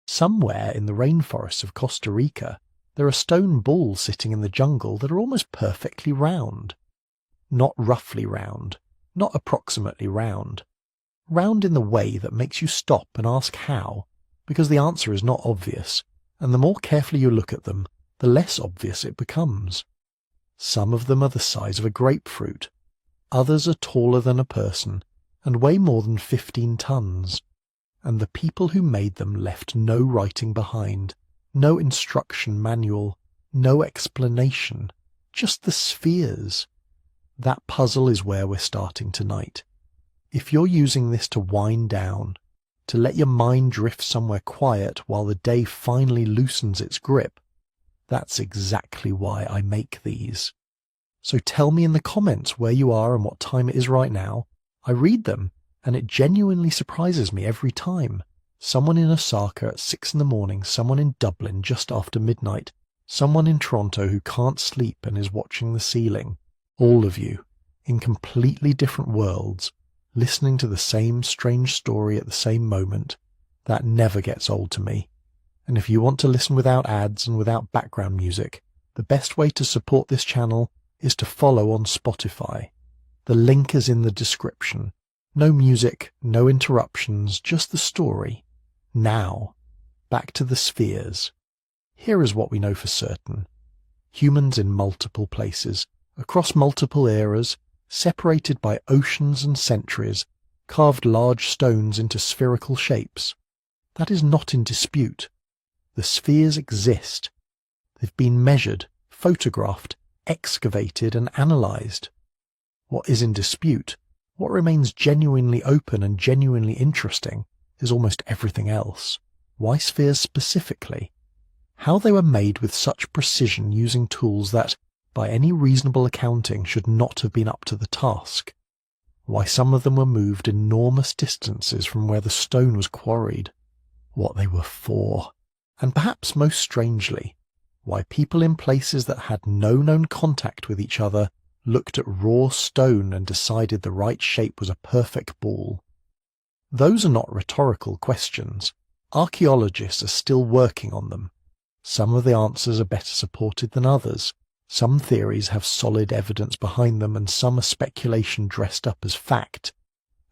Somewhere in the rainforests of Costa Rica, there are stone balls sitting in the jungle that are almost perfectly round. Not roughly round, not approximately round. Round in the way that makes you stop and ask how, because the answer is not obvious, and the more carefully you look at them, the less obvious it becomes. Some of them are the size of a grapefruit. Others are taller than a person and weigh more than 15 tons. And the people who made them left no writing behind, no instruction manual, no explanation, just the spheres. That puzzle is where we're starting tonight. If you're using this to wind down, to let your mind drift somewhere quiet while the day finally loosens its grip, that's exactly why I make these. So tell me in the comments where you are and what time it is right now. I read them, and it genuinely surprises me every time. Someone in Osaka at 6 in the morning, someone in Dublin just after midnight, someone in Toronto who can't sleep and is watching the ceiling. All of you, in completely different worlds, listening to the same strange story at the same moment. That never gets old to me. And if you want to listen without ads and without background music, the best way to support this channel is to follow on Spotify. The link is in the description. No music, no interruptions, just the story. Now, back to the spheres. Here is what we know for certain. Humans in multiple places, across multiple eras, separated by oceans and centuries, carved large stones into spherical shapes. That is not in dispute. The spheres exist. They've been measured, photographed, excavated and analysed. What is in dispute, what remains genuinely open and genuinely interesting, is almost everything else. Why spheres specifically? How they were made with such precision using tools that, by any reasonable accounting, should not have been up to the task. Why some of them were moved enormous distances from where the stone was quarried. What they were for. And perhaps most strangely, why people in places that had no known contact with each other looked at raw stone and decided the right shape was a perfect ball. Those are not rhetorical questions. Archaeologists are still working on them. Some of the answers are better supported than others. Some theories have solid evidence behind them and some are speculation dressed up as fact.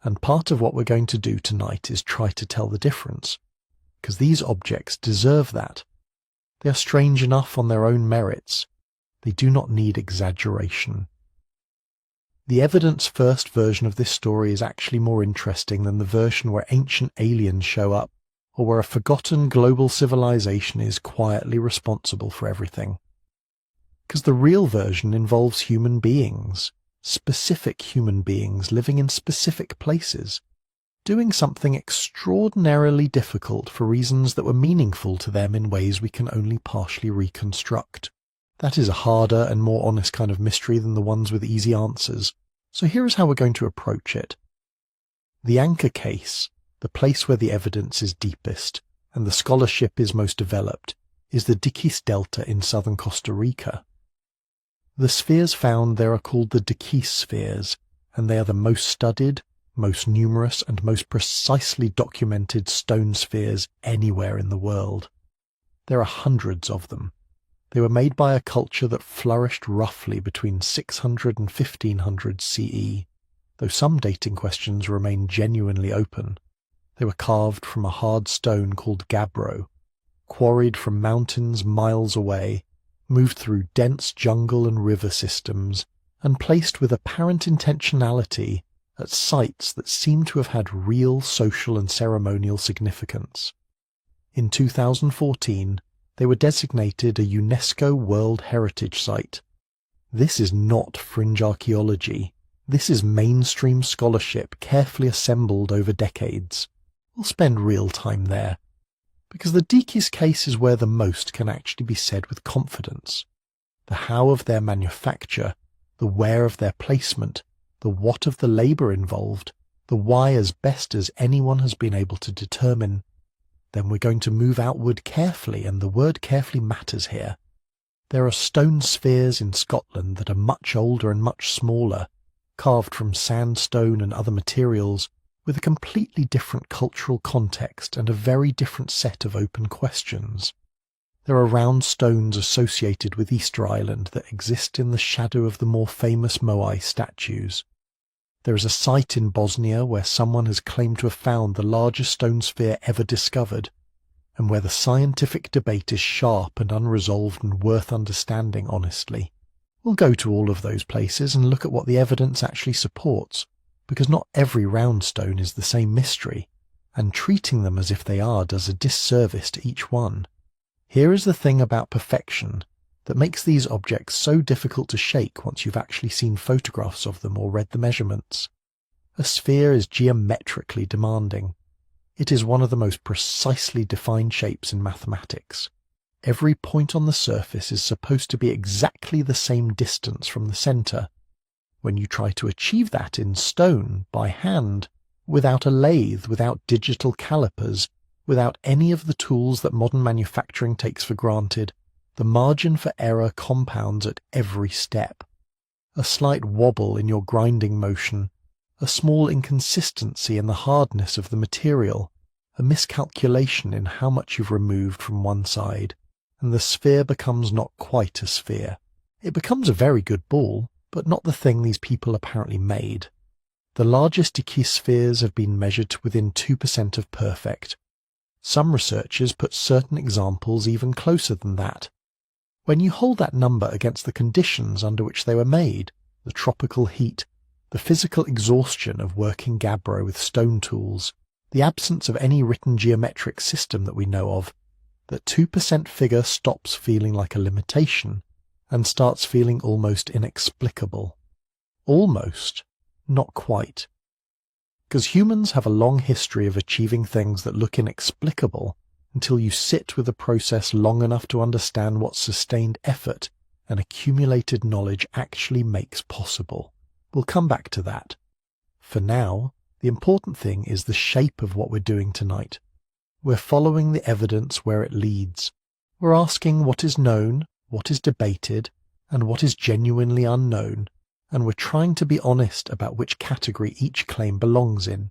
And part of what we're going to do tonight is try to tell the difference. Because these objects deserve that. They are strange enough on their own merits. They do not need exaggeration. The evidence-first version of this story is actually more interesting than the version where ancient aliens show up, or where a forgotten global civilization is quietly responsible for everything. Because the real version involves human beings, specific human beings living in specific places, doing something extraordinarily difficult for reasons that were meaningful to them in ways we can only partially reconstruct. That is a harder and more honest kind of mystery than the ones with easy answers, so here is how we're going to approach it. The anchor case, the place where the evidence is deepest and the scholarship is most developed, is the Diquís Delta in southern Costa Rica. The spheres found there are called the Diquís spheres, and they are the most studied, most numerous and most precisely documented stone spheres anywhere in the world. There are hundreds of them. They were made by a culture that flourished roughly between 600 and 1500 CE, though some dating questions remain genuinely open. They were carved from a hard stone called gabbro, quarried from mountains miles away, moved through dense jungle and river systems, and placed with apparent intentionality at sites that seem to have had real social and ceremonial significance. In 2014, they were designated a UNESCO World Heritage Site. This is not fringe archaeology. This is mainstream scholarship carefully assembled over decades. We'll spend real time there, because the Diquís case is where the most can actually be said with confidence. The how of their manufacture, the where of their placement, the what of the labour involved, the why as best as anyone has been able to determine. Then we're going to move outward carefully, and the word carefully matters here. There are stone spheres in Scotland that are much older and much smaller, carved from sandstone and other materials, with a completely different cultural context and a very different set of open questions. There are round stones associated with Easter Island that exist in the shadow of the more famous Moai statues. There is a site in Bosnia where someone has claimed to have found the largest stone sphere ever discovered, and where the scientific debate is sharp and unresolved and worth understanding honestly. We'll go to all of those places and look at what the evidence actually supports, because not every round stone is the same mystery, and treating them as if they are does a disservice to each one. Here is the thing about perfection that makes these objects so difficult to shake once you've actually seen photographs of them or read the measurements. A sphere is geometrically demanding. It is one of the most precisely defined shapes in mathematics. Every point on the surface is supposed to be exactly the same distance from the centre. When you try to achieve that in stone, by hand, without a lathe, without digital calipers, without any of the tools that modern manufacturing takes for granted, the margin for error compounds at every step. A slight wobble in your grinding motion, a small inconsistency in the hardness of the material, a miscalculation in how much you've removed from one side, and the sphere becomes not quite a sphere. It becomes a very good ball, but not the thing these people apparently made. The largest ichthyospheres have been measured to within 2% of perfect. Some researchers put certain examples even closer than that. When you hold that number against the conditions under which they were made, the tropical heat, the physical exhaustion of working gabbro with stone tools, the absence of any written geometric system that we know of, that 2% figure stops feeling like a limitation and starts feeling almost inexplicable. Almost, not quite. Because humans have a long history of achieving things that look inexplicable until you sit with the process long enough to understand what sustained effort and accumulated knowledge actually makes possible. We'll come back to that. For now, the important thing is the shape of what we're doing tonight. We're following the evidence where it leads. We're asking what is known, what is debated, and what is genuinely unknown, and we're trying to be honest about which category each claim belongs in.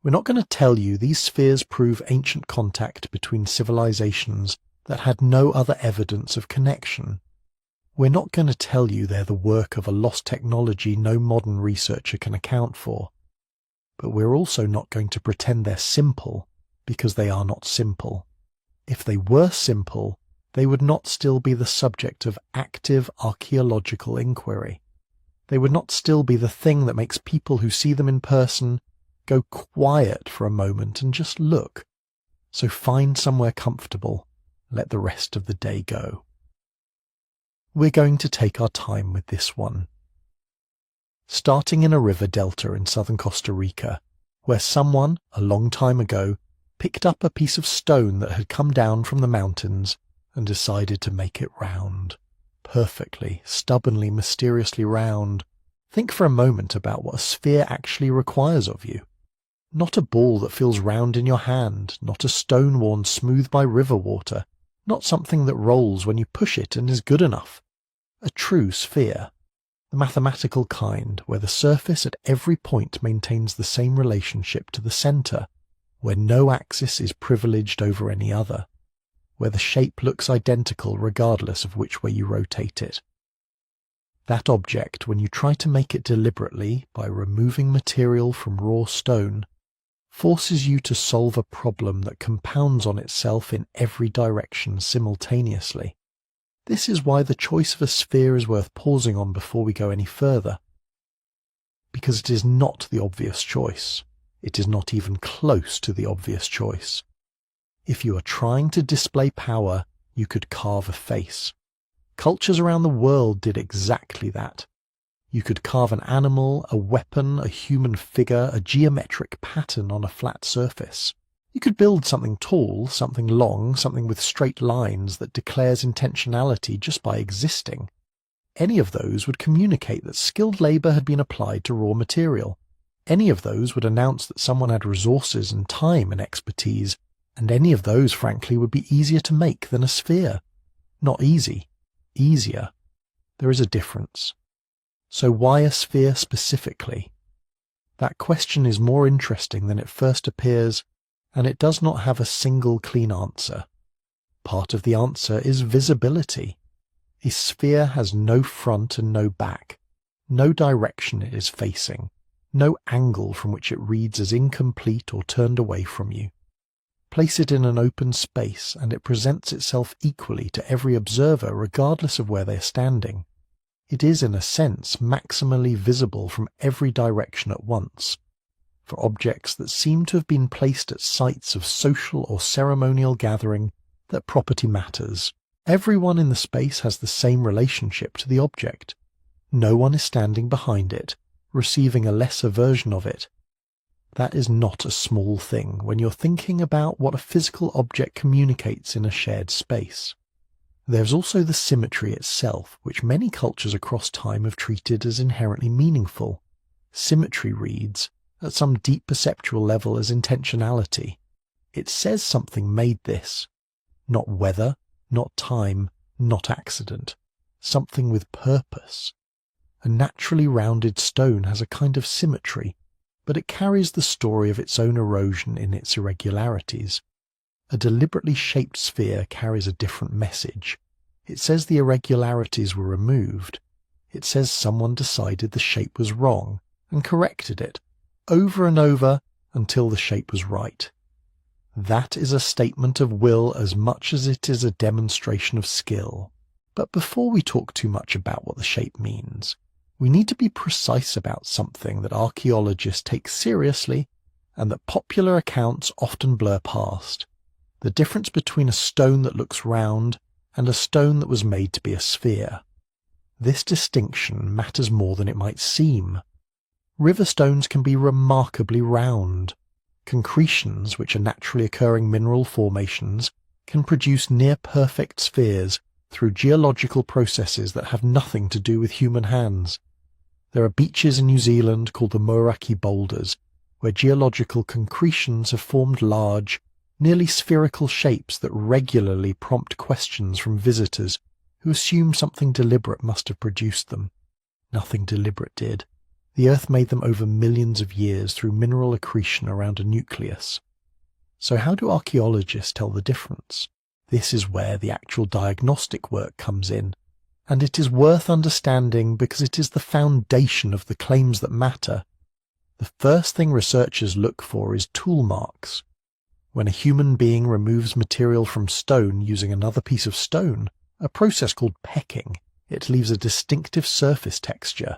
We're not going to tell you these spheres prove ancient contact between civilizations that had no other evidence of connection. We're not going to tell you they're the work of a lost technology no modern researcher can account for. But we're also not going to pretend they're simple, because they are not simple. If they were simple, they would not still be the subject of active archaeological inquiry. They would not still be the thing that makes people who see them in person go quiet for a moment and just look. So find somewhere comfortable. Let the rest of the day go. We're going to take our time with this one. Starting in a river delta in southern Costa Rica, where someone, a long time ago, picked up a piece of stone that had come down from the mountains and decided to make it round. Perfectly, stubbornly, mysteriously round. Think for a moment about what a sphere actually requires of you. Not a ball that feels round in your hand, not a stone worn smooth by river water, not something that rolls when you push it and is good enough. A true sphere. The mathematical kind, where the surface at every point maintains the same relationship to the centre, where no axis is privileged over any other, where the shape looks identical regardless of which way you rotate it. That object, when you try to make it deliberately by removing material from raw stone, forces you to solve a problem that compounds on itself in every direction simultaneously. This is why the choice of a sphere is worth pausing on before we go any further. Because it is not the obvious choice. It is not even close to the obvious choice. If you are trying to display power, you could carve a face. Cultures around the world did exactly that. You could carve an animal, a weapon, a human figure, a geometric pattern on a flat surface. You could build something tall, something long, something with straight lines that declares intentionality just by existing. Any of those would communicate that skilled labour had been applied to raw material. Any of those would announce that someone had resources and time and expertise, and any of those, frankly, would be easier to make than a sphere. Not easy. Easier. There is a difference. So why a sphere specifically? That question is more interesting than it first appears, and it does not have a single clean answer. Part of the answer is visibility. A sphere has no front and no back, no direction it is facing, no angle from which it reads as incomplete or turned away from you. Place it in an open space and it presents itself equally to every observer regardless of where they are standing. It is, in a sense, maximally visible from every direction at once. For objects that seem to have been placed at sites of social or ceremonial gathering, that property matters. Everyone in the space has the same relationship to the object. No one is standing behind it, receiving a lesser version of it. That is not a small thing when you're thinking about what a physical object communicates in a shared space. There's also the symmetry itself, which many cultures across time have treated as inherently meaningful. Symmetry reads, at some deep perceptual level, as intentionality. It says something made this. Not weather, not time, not accident. Something with purpose. A naturally rounded stone has a kind of symmetry, but it carries the story of its own erosion in its irregularities. A deliberately shaped sphere carries a different message. It says the irregularities were removed. It says someone decided the shape was wrong and corrected it, over and over until the shape was right. That is a statement of will as much as it is a demonstration of skill. But before we talk too much about what the shape means, we need to be precise about something that archaeologists take seriously and that popular accounts often blur past: the difference between a stone that looks round and a stone that was made to be a sphere. This distinction matters more than it might seem. River stones can be remarkably round. Concretions, which are naturally occurring mineral formations, can produce near-perfect spheres through geological processes that have nothing to do with human hands. There are beaches in New Zealand called the Moeraki boulders, where geological concretions have formed large, nearly spherical shapes that regularly prompt questions from visitors who assume something deliberate must have produced them. Nothing deliberate did. The Earth made them over millions of years through mineral accretion around a nucleus. So how do archaeologists tell the difference? This is where the actual diagnostic work comes in, and it is worth understanding because it is the foundation of the claims that matter. The first thing researchers look for is tool marks. When a human being removes material from stone using another piece of stone, a process called pecking, it leaves a distinctive surface texture.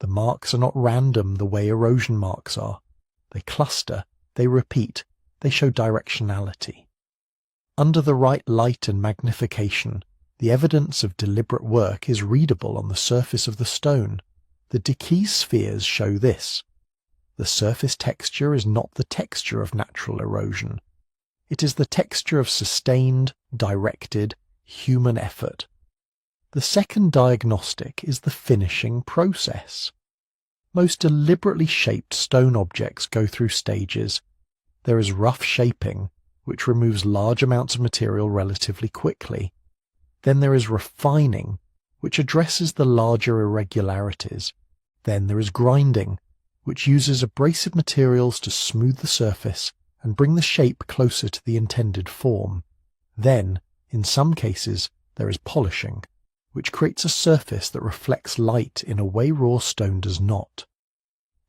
The marks are not random the way erosion marks are. They cluster, they repeat, they show directionality. Under the right light and magnification, the evidence of deliberate work is readable on the surface of the stone. The Dickie spheres show this. The surface texture is not the texture of natural erosion. It is the texture of sustained, directed, human effort. The second diagnostic is the finishing process. Most deliberately shaped stone objects go through stages. There is rough shaping, which removes large amounts of material relatively quickly. Then there is refining, which addresses the larger irregularities. Then there is grinding, which uses abrasive materials to smooth the surface and bring the shape closer to the intended form. Then, in some cases, there is polishing, which creates a surface that reflects light in a way raw stone does not.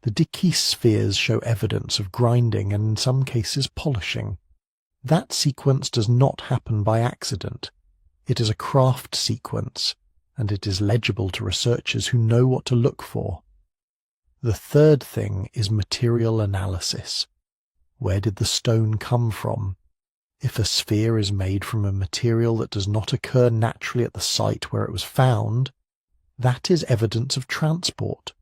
The Dickie spheres show evidence of grinding and in some cases polishing. That sequence does not happen by accident. It is a craft sequence, and it is legible to researchers who know what to look for. The third thing is material analysis. Where did the stone come from? If a sphere is made from a material that does not occur naturally at the site where it was found, that is evidence of transport,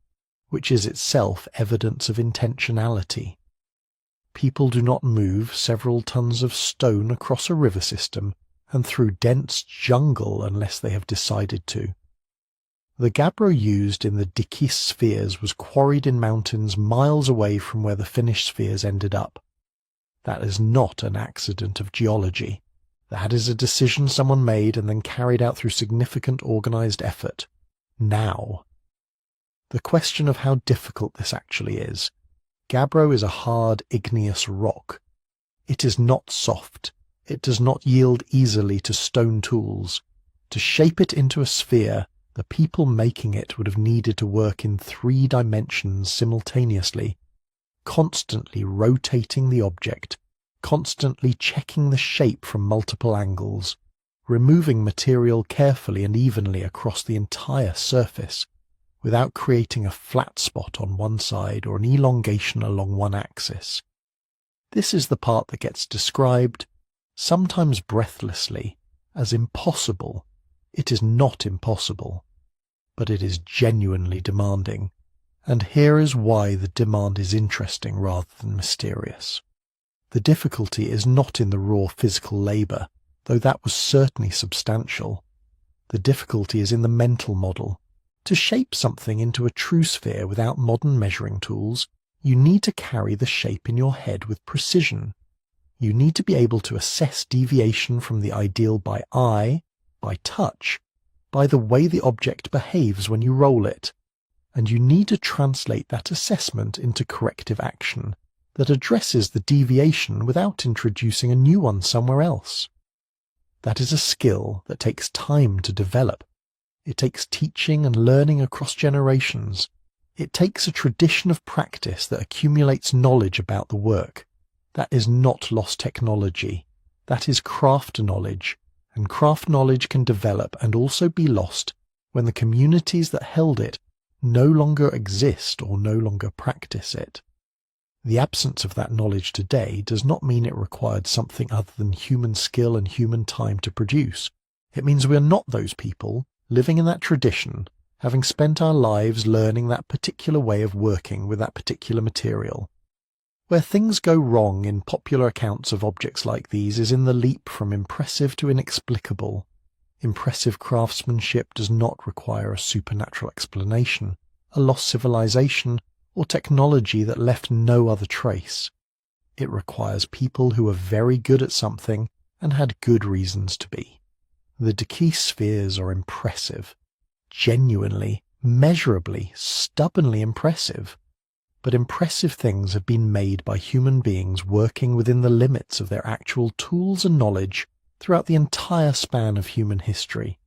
which is itself evidence of intentionality. People do not move several tons of stone across a river system and through dense jungle unless they have decided to. The gabbro used in the Dickie spheres was quarried in mountains miles away from where the finished spheres ended up. That is not an accident of geology. That is a decision someone made and then carried out through significant organized effort. Now. The question of how difficult this actually is Gabbro is a hard, igneous rock. It is not soft. It does not yield easily to stone tools. To shape it into a sphere, the people making it would have needed to work in 3 dimensions simultaneously, constantly rotating the object, constantly checking the shape from multiple angles, removing material carefully and evenly across the entire surface, without creating a flat spot on one side or an elongation along one axis. This is the part that gets described, sometimes breathlessly, as impossible. It is not impossible, but it is genuinely demanding, and here is why the demand is interesting rather than mysterious. The difficulty is not in the raw physical labour, though that was certainly substantial. The difficulty is in the mental model. To shape something into a true sphere without modern measuring tools, you need to carry the shape in your head with precision. You need to be able to assess deviation from the ideal by eye, by touch, by the way the object behaves when you roll it, and you need to translate that assessment into corrective action that addresses the deviation without introducing a new one somewhere else. That is a skill that takes time to develop. It takes teaching and learning across generations. It takes a tradition of practice that accumulates knowledge about the work. That is not lost technology. That is craft knowledge, and craft knowledge can develop and also be lost when the communities that held it no longer exist or no longer practice it. The absence of that knowledge today does not mean it required something other than human skill and human time to produce. It means we are not those people living in that tradition, having spent our lives learning that particular way of working with that particular material. Where things go wrong in popular accounts of objects like these is in the leap from impressive to inexplicable. Impressive craftsmanship does not require a supernatural explanation, a lost civilization, or technology that left no other trace. It requires people who are very good at something and had good reasons to be. The Diki spheres are impressive, genuinely, measurably, stubbornly impressive. But impressive things have been made by human beings working within the limits of their actual tools and knowledge throughout the entire span of human history.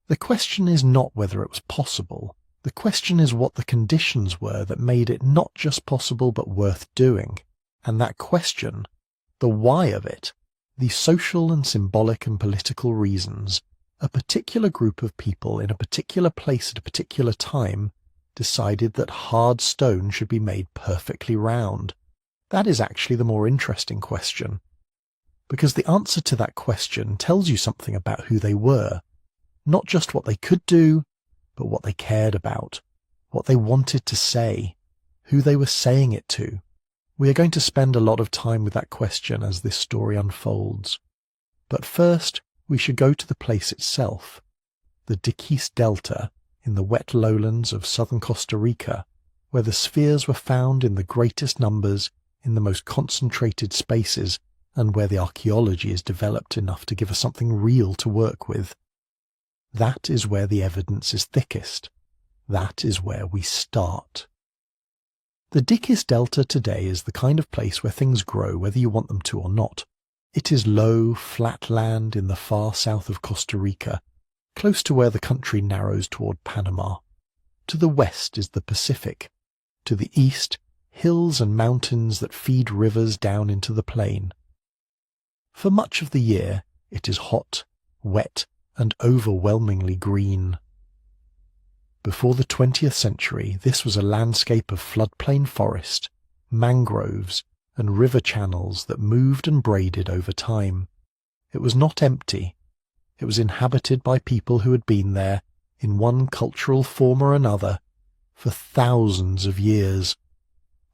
The question is not whether it was possible. The question is what the conditions were that made it not just possible but worth doing. And that question, the why of it, the social and symbolic and political reasons, a particular group of people in a particular place at a particular time decided that hard stone should be made perfectly round. That is actually the more interesting question, because the answer to that question tells you something about who they were, not just what they could do, but what they cared about, what they wanted to say, who they were saying it to. We are going to spend a lot of time with that question as this story unfolds. But first, we should go to the place itself, the Diquís Delta, in the wet lowlands of southern Costa Rica, where the spheres were found in the greatest numbers in the most concentrated spaces, and where the archaeology is developed enough to give us something real to work with. That is where the evidence is thickest. That is where we start. The Diquís Delta today is the kind of place where things grow whether you want them to or not. It is low, flat land in the far south of Costa Rica, close to where the country narrows toward Panama. To the west is the Pacific. To the east, hills and mountains that feed rivers down into the plain. For much of the year, it is hot, wet, and overwhelmingly green. Before the 20th century, this was a landscape of floodplain forest, mangroves, and river channels that moved and braided over time. It was not empty. It was inhabited by people who had been there, in one cultural form or another, for thousands of years.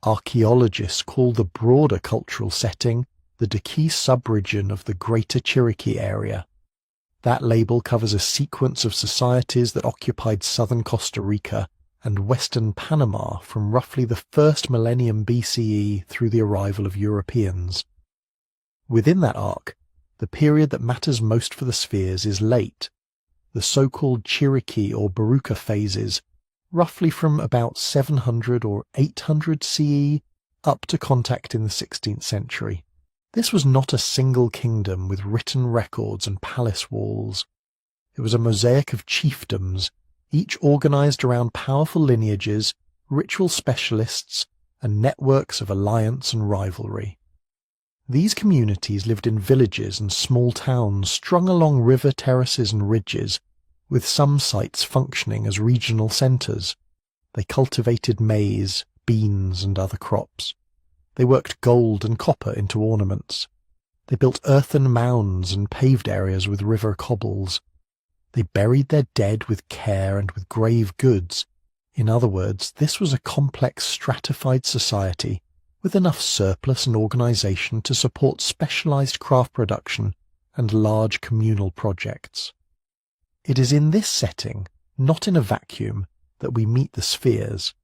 Archaeologists call the broader cultural setting the Diquís subregion of the Greater Chiriquí area. That label covers a sequence of societies that occupied southern Costa Rica and western Panama from roughly the 1st millennium BCE through the arrival of Europeans. Within that arc, the period that matters most for the spheres is late, the so-called Chiriquí or Baruca phases, roughly from about 700 or 800 CE up to contact in the 16th century. This was not a single kingdom with written records and palace walls. It was a mosaic of chiefdoms, each organised around powerful lineages, ritual specialists, and networks of alliance and rivalry. These communities lived in villages and small towns strung along river terraces and ridges, with some sites functioning as regional centres. They cultivated maize, beans, and other crops. They worked gold and copper into ornaments. They built earthen mounds and paved areas with river cobbles. They buried their dead with care and with grave goods. In other words, this was a complex stratified society with enough surplus and organisation to support specialised craft production and large communal projects. It is in this setting, not in a vacuum, that we meet the spheres.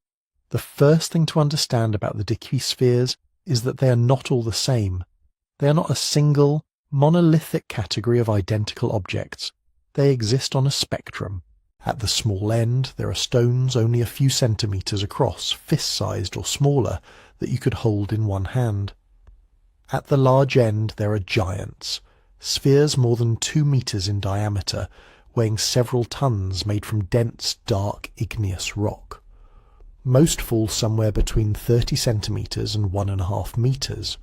The first thing to understand about the dikispheres is that they are not all the same. They are not a single, monolithic category of identical objects. They exist on a spectrum. At the small end, there are stones only a few centimetres across, fist-sized or smaller, that you could hold in one hand. At the large end, there are giants, spheres more than 2 metres in diameter, weighing several tons, made from dense, dark, igneous rock. Most fall somewhere between 30 centimetres and 1.5 metres.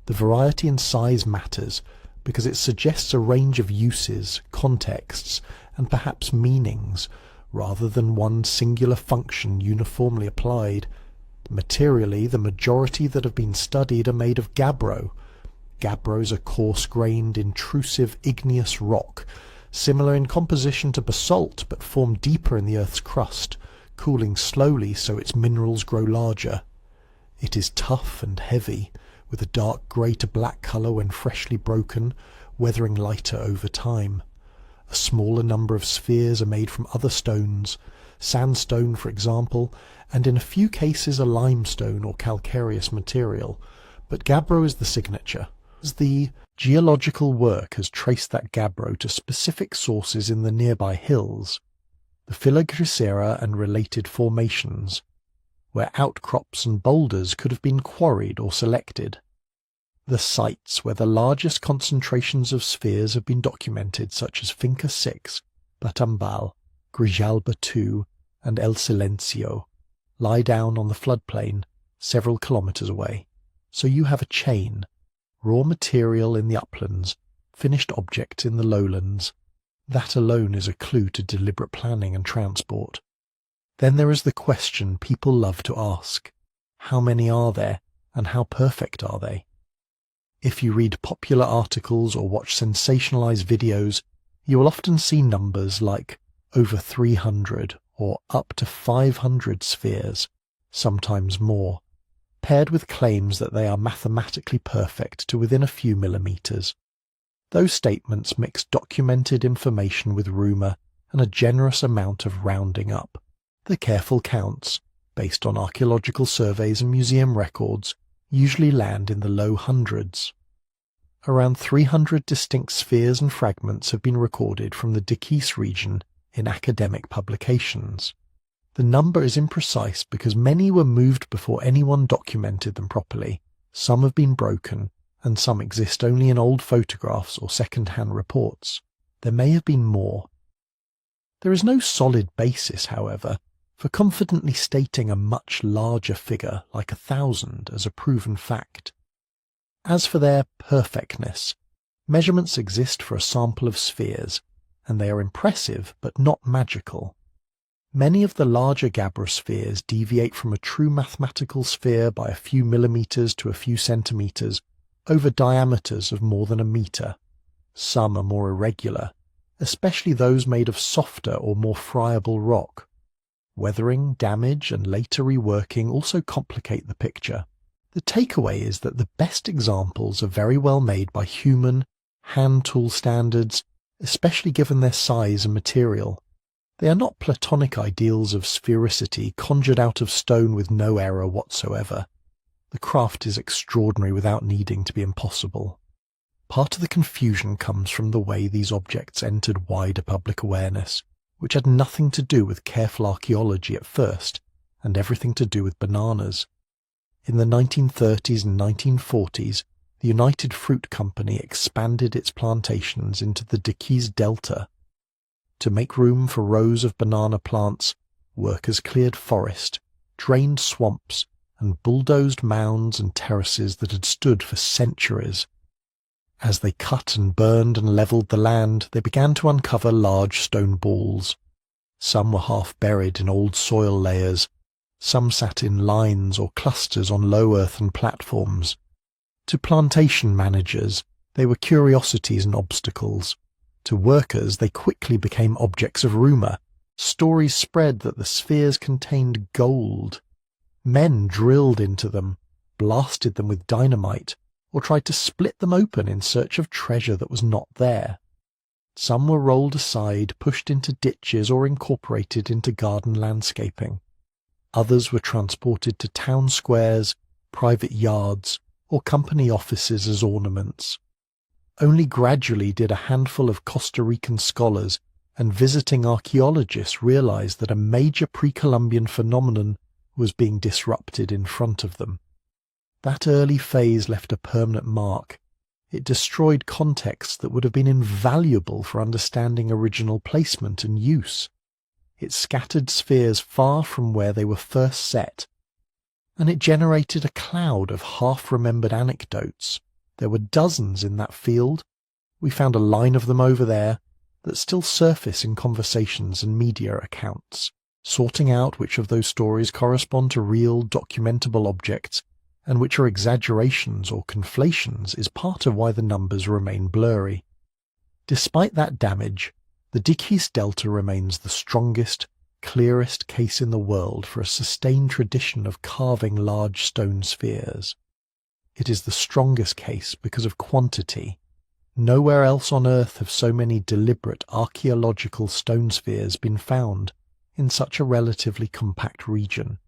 The variety in size matters because it suggests a range of uses, contexts, and perhaps meanings, rather than one singular function uniformly applied. Materially, the majority that have been studied are made of gabbro. Gabbro is a coarse-grained, intrusive, igneous rock, similar in composition to basalt but formed deeper in the Earth's crust, cooling slowly so its minerals grow larger. It is tough and heavy, with a dark grey to black colour when freshly broken, weathering lighter over time. A smaller number of spheres are made from other stones, sandstone for example, and in a few cases a limestone or calcareous material, but gabbro is the signature. As the geological work has traced that gabbro to specific sources in the nearby hills, the Phylogicera and related formations, where outcrops and boulders could have been quarried or selected. The sites where the largest concentrations of spheres have been documented, such as Finca 6, Batambal, Grijalba 2, and El Silencio, lie down on the floodplain several kilometres away. So you have a chain, raw material in the uplands, finished objects in the lowlands. That alone is a clue to deliberate planning and transport. Then there is the question people love to ask. How many are there, and how perfect are they? If you read popular articles or watch sensationalized videos, you will often see numbers like over 300 or up to 500 spheres, sometimes more, paired with claims that they are mathematically perfect to within a few millimetres. Those statements mix documented information with rumour and a generous amount of rounding up. The careful counts, based on archaeological surveys and museum records, usually land in the low hundreds. Around 300 distinct spheres and fragments have been recorded from the Dikis region in academic publications. The number is imprecise because many were moved before anyone documented them properly. Some have been broken, and some exist only in old photographs or second-hand reports. There may have been more. There is no solid basis, however, for confidently stating a much larger figure like 1,000 as a proven fact. As for their perfectness, measurements exist for a sample of spheres, and they are impressive but not magical. Many of the larger gabbro spheres deviate from a true mathematical sphere by a few millimetres to a few centimetres over diameters of more than a metre. Some are more irregular, especially those made of softer or more friable rock. Weathering, damage, and later reworking also complicate the picture. The takeaway is that the best examples are very well made by human, hand tool standards, especially given their size and material. They are not Platonic ideals of sphericity conjured out of stone with no error whatsoever. The craft is extraordinary without needing to be impossible. Part of the confusion comes from the way these objects entered wider public awareness, which had nothing to do with careful archaeology at first, and everything to do with bananas. In the 1930s and 1940s, the United Fruit Company expanded its plantations into the Diquís Delta. To make room for rows of banana plants, workers cleared forest, drained swamps, and bulldozed mounds and terraces that had stood for centuries. As they cut and burned and levelled the land, they began to uncover large stone balls. Some were half buried in old soil layers, some sat in lines or clusters on low earthen platforms. To plantation managers, they were curiosities and obstacles. To workers, they quickly became objects of rumour. Stories spread that the spheres contained gold. Men drilled into them, blasted them with dynamite, or tried to split them open in search of treasure that was not there. Some were rolled aside, pushed into ditches, or incorporated into garden landscaping. Others were transported to town squares, private yards, or company offices as ornaments. Only gradually did a handful of Costa Rican scholars and visiting archaeologists realize that a major pre-Columbian phenomenon was being disrupted in front of them. That early phase left a permanent mark. It destroyed context that would have been invaluable for understanding original placement and use. It scattered spheres far from where they were first set, and it generated a cloud of half-remembered anecdotes. There were dozens in that field. We found a line of them over there that still surface in conversations and media accounts. Sorting out which of those stories correspond to real, documentable objects and which are exaggerations or conflations is part of why the numbers remain blurry. Despite that damage, the Diquís Delta remains the strongest, clearest case in the world for a sustained tradition of carving large stone spheres. It is the strongest case because of quantity. Nowhere else on Earth have so many deliberate archaeological stone spheres been found in such a relatively compact region.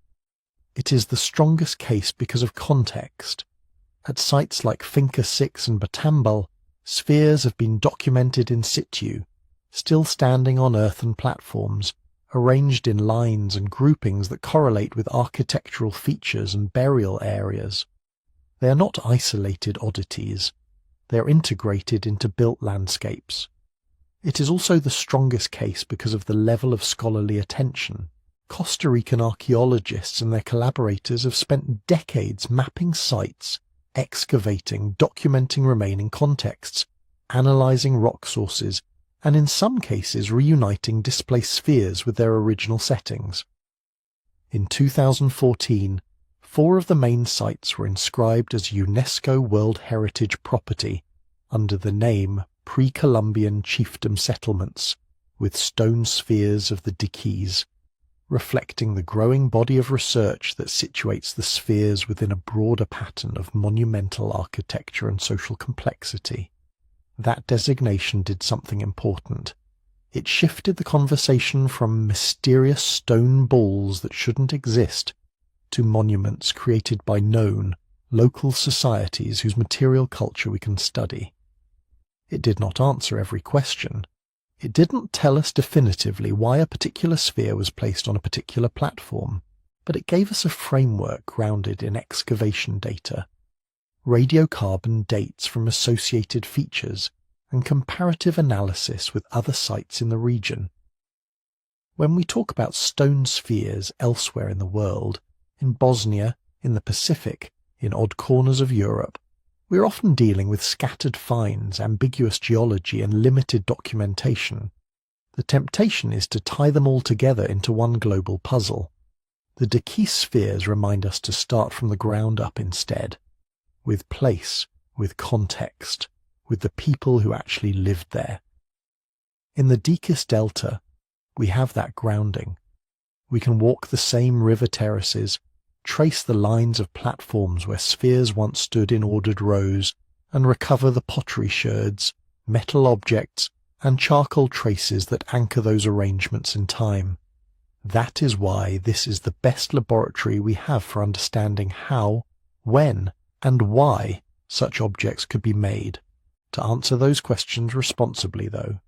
It is the strongest case because of context. At sites like Finca 6 and Batambal, spheres have been documented in situ, still standing on earthen platforms, arranged in lines and groupings that correlate with architectural features and burial areas. They are not isolated oddities. They are integrated into built landscapes. It is also the strongest case because of the level of scholarly attention. Costa Rican archaeologists and their collaborators have spent decades mapping sites, excavating, documenting remaining contexts, analysing rock sources, and in some cases reuniting displaced spheres with their original settings. In 2014, 4 of the main sites were inscribed as UNESCO World Heritage Property under the name Pre-Columbian Chiefdom Settlements, with stone spheres of the Diquís, reflecting the growing body of research that situates the spheres within a broader pattern of monumental architecture and social complexity. That designation did something important. It shifted the conversation from mysterious stone balls that shouldn't exist to monuments created by known, local societies whose material culture we can study. It did not answer every question. It didn't tell us definitively why a particular sphere was placed on a particular platform, but it gave us a framework grounded in excavation data, radiocarbon dates from associated features, and comparative analysis with other sites in the region. When we talk about stone spheres elsewhere in the world, in Bosnia, in the Pacific, in odd corners of Europe, we're often dealing with scattered finds, ambiguous geology, and limited documentation. The temptation is to tie them all together into one global puzzle. The Diquís spheres remind us to start from the ground up instead, with place, with context, with the people who actually lived there. In the Diquís Delta, we have that grounding. We can walk the same river terraces, trace the lines of platforms where spheres once stood in ordered rows, and recover the pottery sherds, metal objects, and charcoal traces that anchor those arrangements in time. That is why this is the best laboratory we have for understanding how, when, and why such objects could be made. To answer those questions responsibly, though,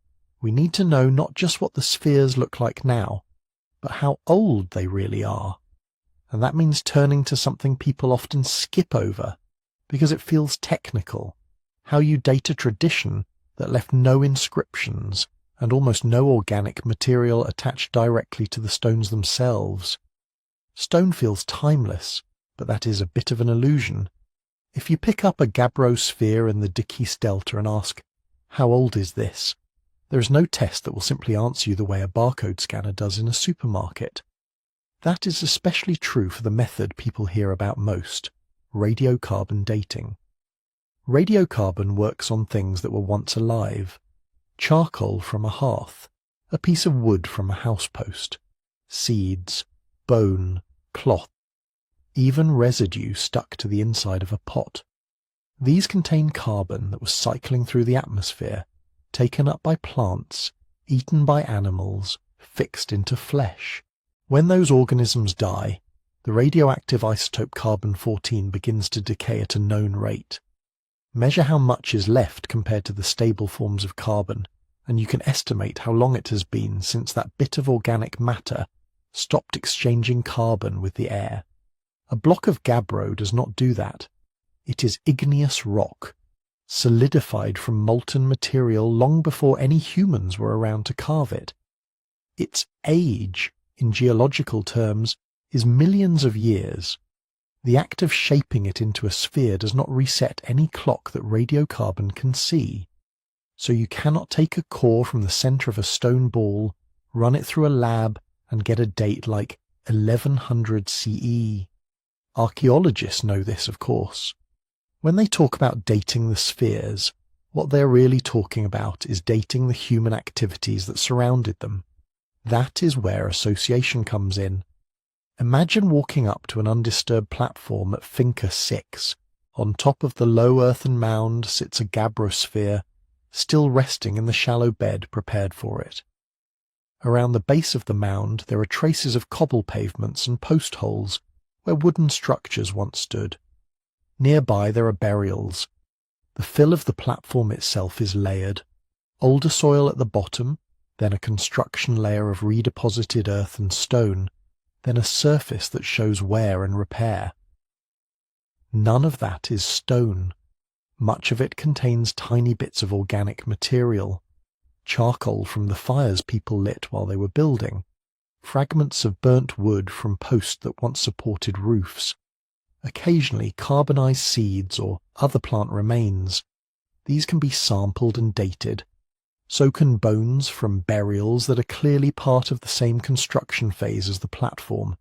we need to know not just what the spheres look like now, but how old they really are. and that means turning to something people often skip over because it feels technical: how you date a tradition that left no inscriptions and almost no organic material attached directly to the stones themselves. Stone feels timeless, but that is a bit of an illusion. If you pick up a gabbro sphere in the Dickies Delta and ask, "How old is this?" there is no test that will simply answer you the way a barcode scanner does in a supermarket. That is especially true for the method people hear about most: radiocarbon dating. Radiocarbon works on things that were once alive: charcoal from a hearth, a piece of wood from a house post, seeds, bone, cloth, even residue stuck to the inside of a pot. These contain carbon that was cycling through the atmosphere, taken up by plants, eaten by animals, fixed into flesh. When those organisms die, the radioactive isotope carbon-14 begins to decay at a known rate. Measure how much is left compared to the stable forms of carbon, and you can estimate how long it has been since that bit of organic matter stopped exchanging carbon with the air. A block of gabbro does not do that. It is igneous rock, solidified from molten material long before any humans were around to carve it. Its age, in geological terms, is millions of years. The act of shaping it into a sphere does not reset any clock that radiocarbon can see. So you cannot take a core from the center of a stone ball, run it through a lab, and get a date like 1100 CE. Archaeologists know this, of course. When they talk about dating the spheres, what they're really talking about is dating the human activities that surrounded them. That is where association comes in. Imagine walking up to an undisturbed platform at Finca 6. On top of the low earthen mound sits a gabrosphere, still resting in the shallow bed prepared for it. Around the base of the mound there are traces of cobble pavements and post holes where wooden structures once stood. Nearby there are burials. The fill of the platform itself is layered: older soil at the bottom, then a construction layer of redeposited earth and stone, then a surface that shows wear and repair. None of that is stone. Much of it contains tiny bits of organic material: charcoal from the fires people lit while they were building, fragments of burnt wood from posts that once supported roofs, occasionally carbonized seeds or other plant remains. These can be sampled and dated. So can bones from burials that are clearly part of the same construction phase as the platform.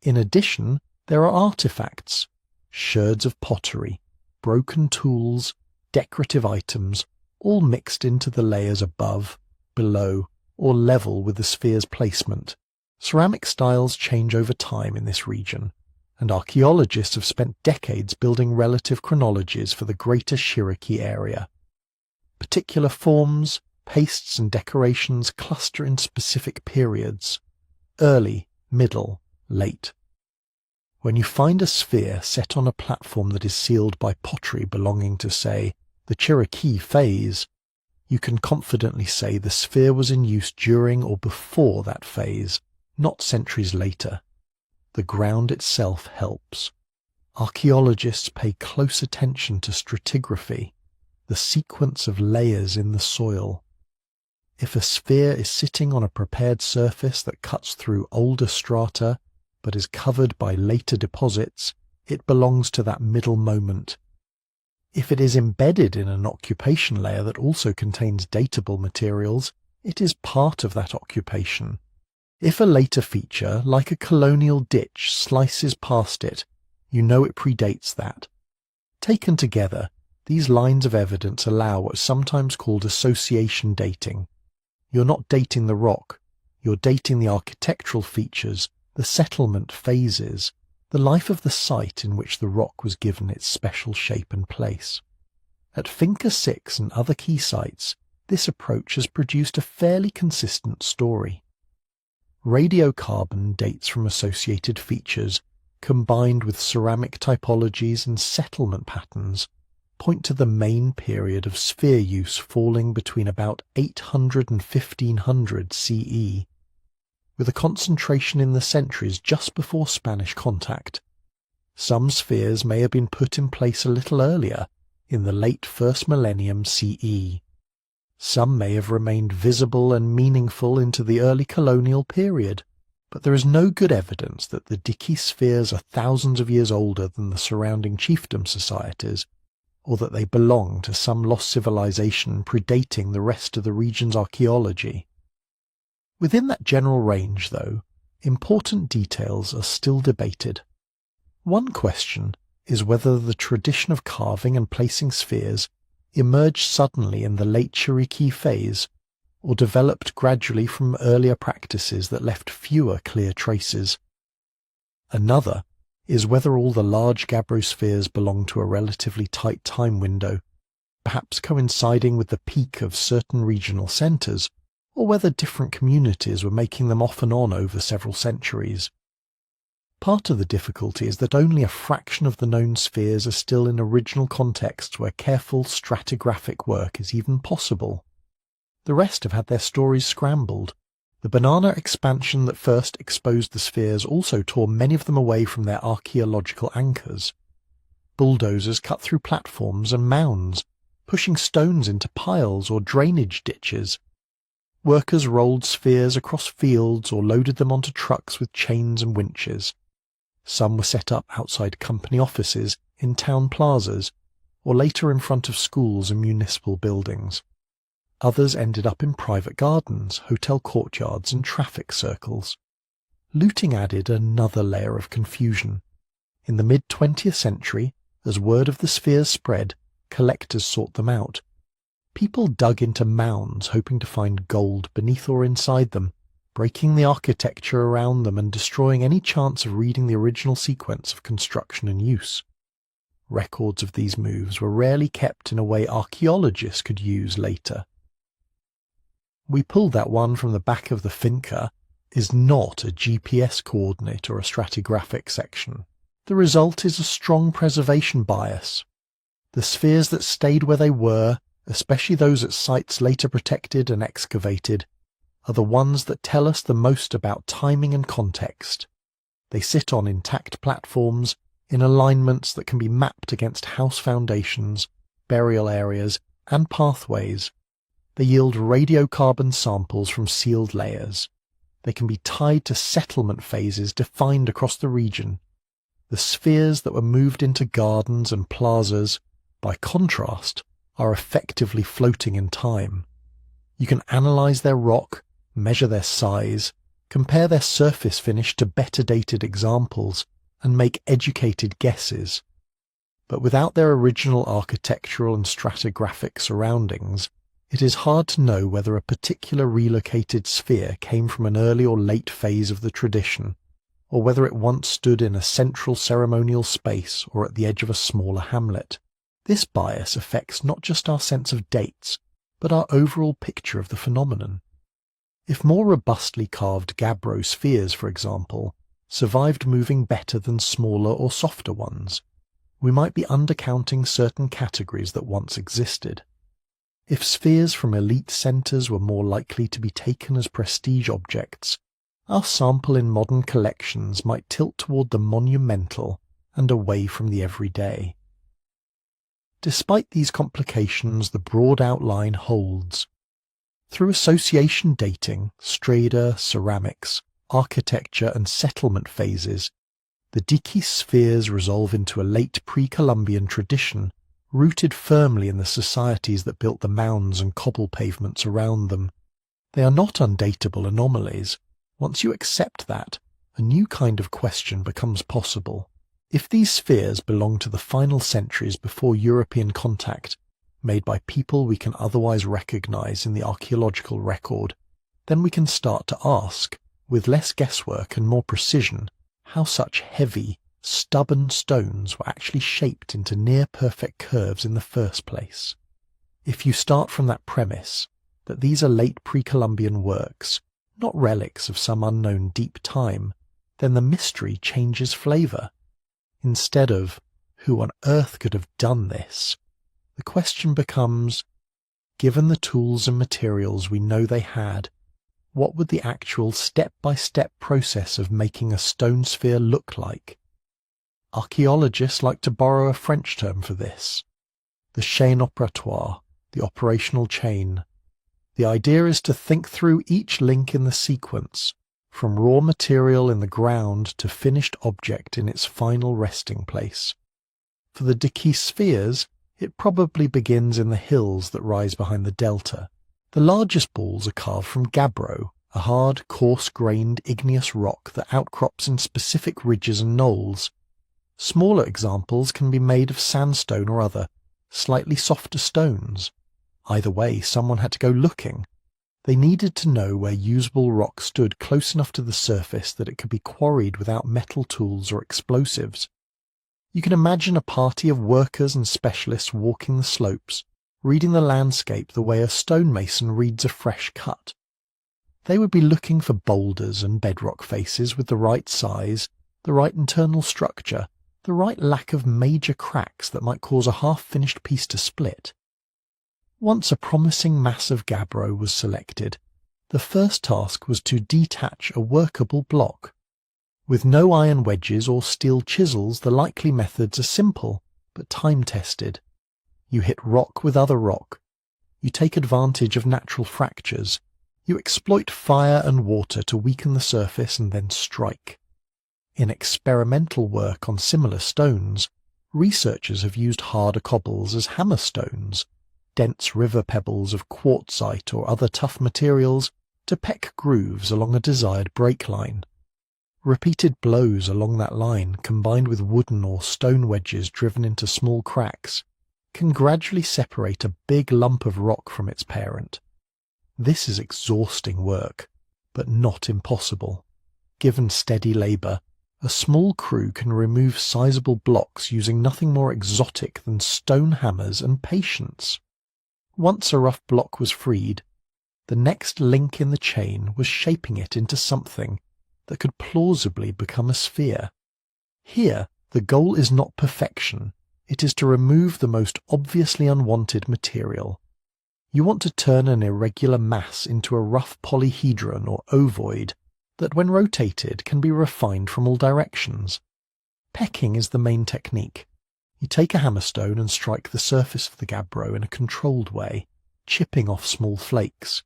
In addition, there are artifacts: sherds of pottery, broken tools, decorative items, all mixed into the layers above, below, or level with the sphere's placement. Ceramic styles change over time in this region, and archaeologists have spent decades building relative chronologies for the greater Chiriqui area. Particular forms, pastes and decorations cluster in specific periods: early, middle, late. When you find a sphere set on a platform that is sealed by pottery belonging to, say, the Chiriqui phase, you can confidently say the sphere was in use during or before that phase, not centuries later. The ground itself helps. Archaeologists pay close attention to stratigraphy, the sequence of layers in the soil. If a sphere is sitting on a prepared surface that cuts through older strata but is covered by later deposits, it belongs to that middle moment. If it is embedded in an occupation layer that also contains datable materials, it is part of that occupation. If a later feature, like a colonial ditch, slices past it, you know it predates that. Taken together, these lines of evidence allow what is sometimes called association dating. You're not dating the rock, you're dating the architectural features, the settlement phases, the life of the site in which the rock was given its special shape and place. At Finca 6 and other key sites, this approach has produced a fairly consistent story. Radiocarbon dates from associated features, combined with ceramic typologies and settlement patterns, point to the main period of sphere use falling between about 800 and 1500 CE. with a concentration in the centuries just before Spanish contact. Some spheres may have been put in place a little earlier, in the late first millennium CE. Some may have remained visible and meaningful into the early colonial period, but there is no good evidence that the Dickey spheres are thousands of years older than the surrounding chiefdom societies, or that they belong to some lost civilization predating the rest of the region's archaeology. Within that general range, though, important details are still debated. One question is whether the tradition of carving and placing spheres emerged suddenly in the late Cherokee phase, or developed gradually from earlier practices that left fewer clear traces. Another is whether all the large gabbro spheres belong to a relatively tight time window, perhaps coinciding with the peak of certain regional centres, or whether different communities were making them off and on over several centuries. Part of the difficulty is that only a fraction of the known spheres are still in original contexts where careful stratigraphic work is even possible. The rest have had their stories scrambled. The banana expansion that first exposed the spheres also tore many of them away from their archaeological anchors. Bulldozers cut through platforms and mounds, pushing stones into piles or drainage ditches. Workers rolled spheres across fields or loaded them onto trucks with chains and winches. Some were set up outside company offices, in town plazas, or later in front of schools and municipal buildings. Others ended up in private gardens, hotel courtyards, and traffic circles. Looting added another layer of confusion. In the mid-20th century, as word of the spheres spread, collectors sought them out. People dug into mounds hoping to find gold beneath or inside them, breaking the architecture around them and destroying any chance of reading the original sequence of construction and use. Records of these moves were rarely kept in a way archaeologists could use later. "We pulled that one from the back of the finca" is not a GPS coordinate or a stratigraphic section. The result is a strong preservation bias. The spheres that stayed where they were, especially those at sites later protected and excavated, are the ones that tell us the most about timing and context. They sit on intact platforms, in alignments that can be mapped against house foundations, burial areas, and pathways. They yield radiocarbon samples from sealed layers. They can be tied to settlement phases defined across the region. The spheres that were moved into gardens and plazas, by contrast, are effectively floating in time. You can analyze their rock, measure their size, compare their surface finish to better dated examples, and make educated guesses. But without their original architectural and stratigraphic surroundings, it is hard to know whether a particular relocated sphere came from an early or late phase of the tradition, or whether it once stood in a central ceremonial space or at the edge of a smaller hamlet. This bias affects not just our sense of dates, but our overall picture of the phenomenon. If more robustly carved gabbro spheres, for example, survived moving better than smaller or softer ones, we might be undercounting certain categories that once existed. If spheres from elite centres were more likely to be taken as prestige objects, our sample in modern collections might tilt toward the monumental and away from the everyday. Despite these complications, the broad outline holds. Through association dating, strata, ceramics, architecture and settlement phases, the Dickey spheres resolve into a late pre-Columbian tradition rooted firmly in the societies that built the mounds and cobble pavements around them. They are not undateable anomalies. Once you accept that, a new kind of question becomes possible. If these spheres belong to the final centuries before European contact, made by people we can otherwise recognize in the archaeological record, then we can start to ask, with less guesswork and more precision, how such heavy, stubborn stones were actually shaped into near-perfect curves in the first place. If you start from that premise, that these are late pre-Columbian works, not relics of some unknown deep time, then the mystery changes flavour. Instead of, who on earth could have done this, the question becomes, given the tools and materials we know they had, What would the actual step-by-step process of making a stone sphere look like? Archaeologists like to borrow a French term for this, the chaîne opératoire, the operational chain. The idea is to think through each link in the sequence, from raw material in the ground to finished object in its final resting place. For the Diki spheres, it probably begins in the hills that rise behind the delta. The largest balls are carved from gabbro, a hard, coarse-grained igneous rock that outcrops in specific ridges and knolls. Smaller examples can be made of sandstone or other, slightly softer stones. Either way, someone had to go looking. They needed to know where usable rock stood close enough to the surface that it could be quarried without metal tools or explosives. You can imagine a party of workers and specialists walking the slopes, reading the landscape the way a stonemason reads a fresh cut. They would be looking for boulders and bedrock faces with the right size, the right internal structure, the right lack of major cracks that might cause a half-finished piece to split. Once a promising mass of gabbro was selected, the first task was to detach a workable block. With no iron wedges or steel chisels, the likely methods are simple, but time-tested. You hit rock with other rock. You take advantage of natural fractures. You exploit fire and water to weaken the surface and then strike. In experimental work on similar stones, researchers have used harder cobbles as hammerstones, dense river pebbles of quartzite or other tough materials to peck grooves along a desired break line. Repeated blows along that line, combined with wooden or stone wedges driven into small cracks, can gradually separate a big lump of rock from its parent. This is exhausting work, but not impossible. Given steady labour, a small crew can remove sizable blocks using nothing more exotic than stone hammers and patience. Once a rough block was freed, the next link in the chain was shaping it into something that could plausibly become a sphere. Here, the goal is not perfection, it is to remove the most obviously unwanted material. You want to turn an irregular mass into a rough polyhedron or ovoid that, when rotated, can be refined from all directions. Pecking is the main technique. You take a hammerstone and strike the surface of the gabbro in a controlled way, chipping off small flakes.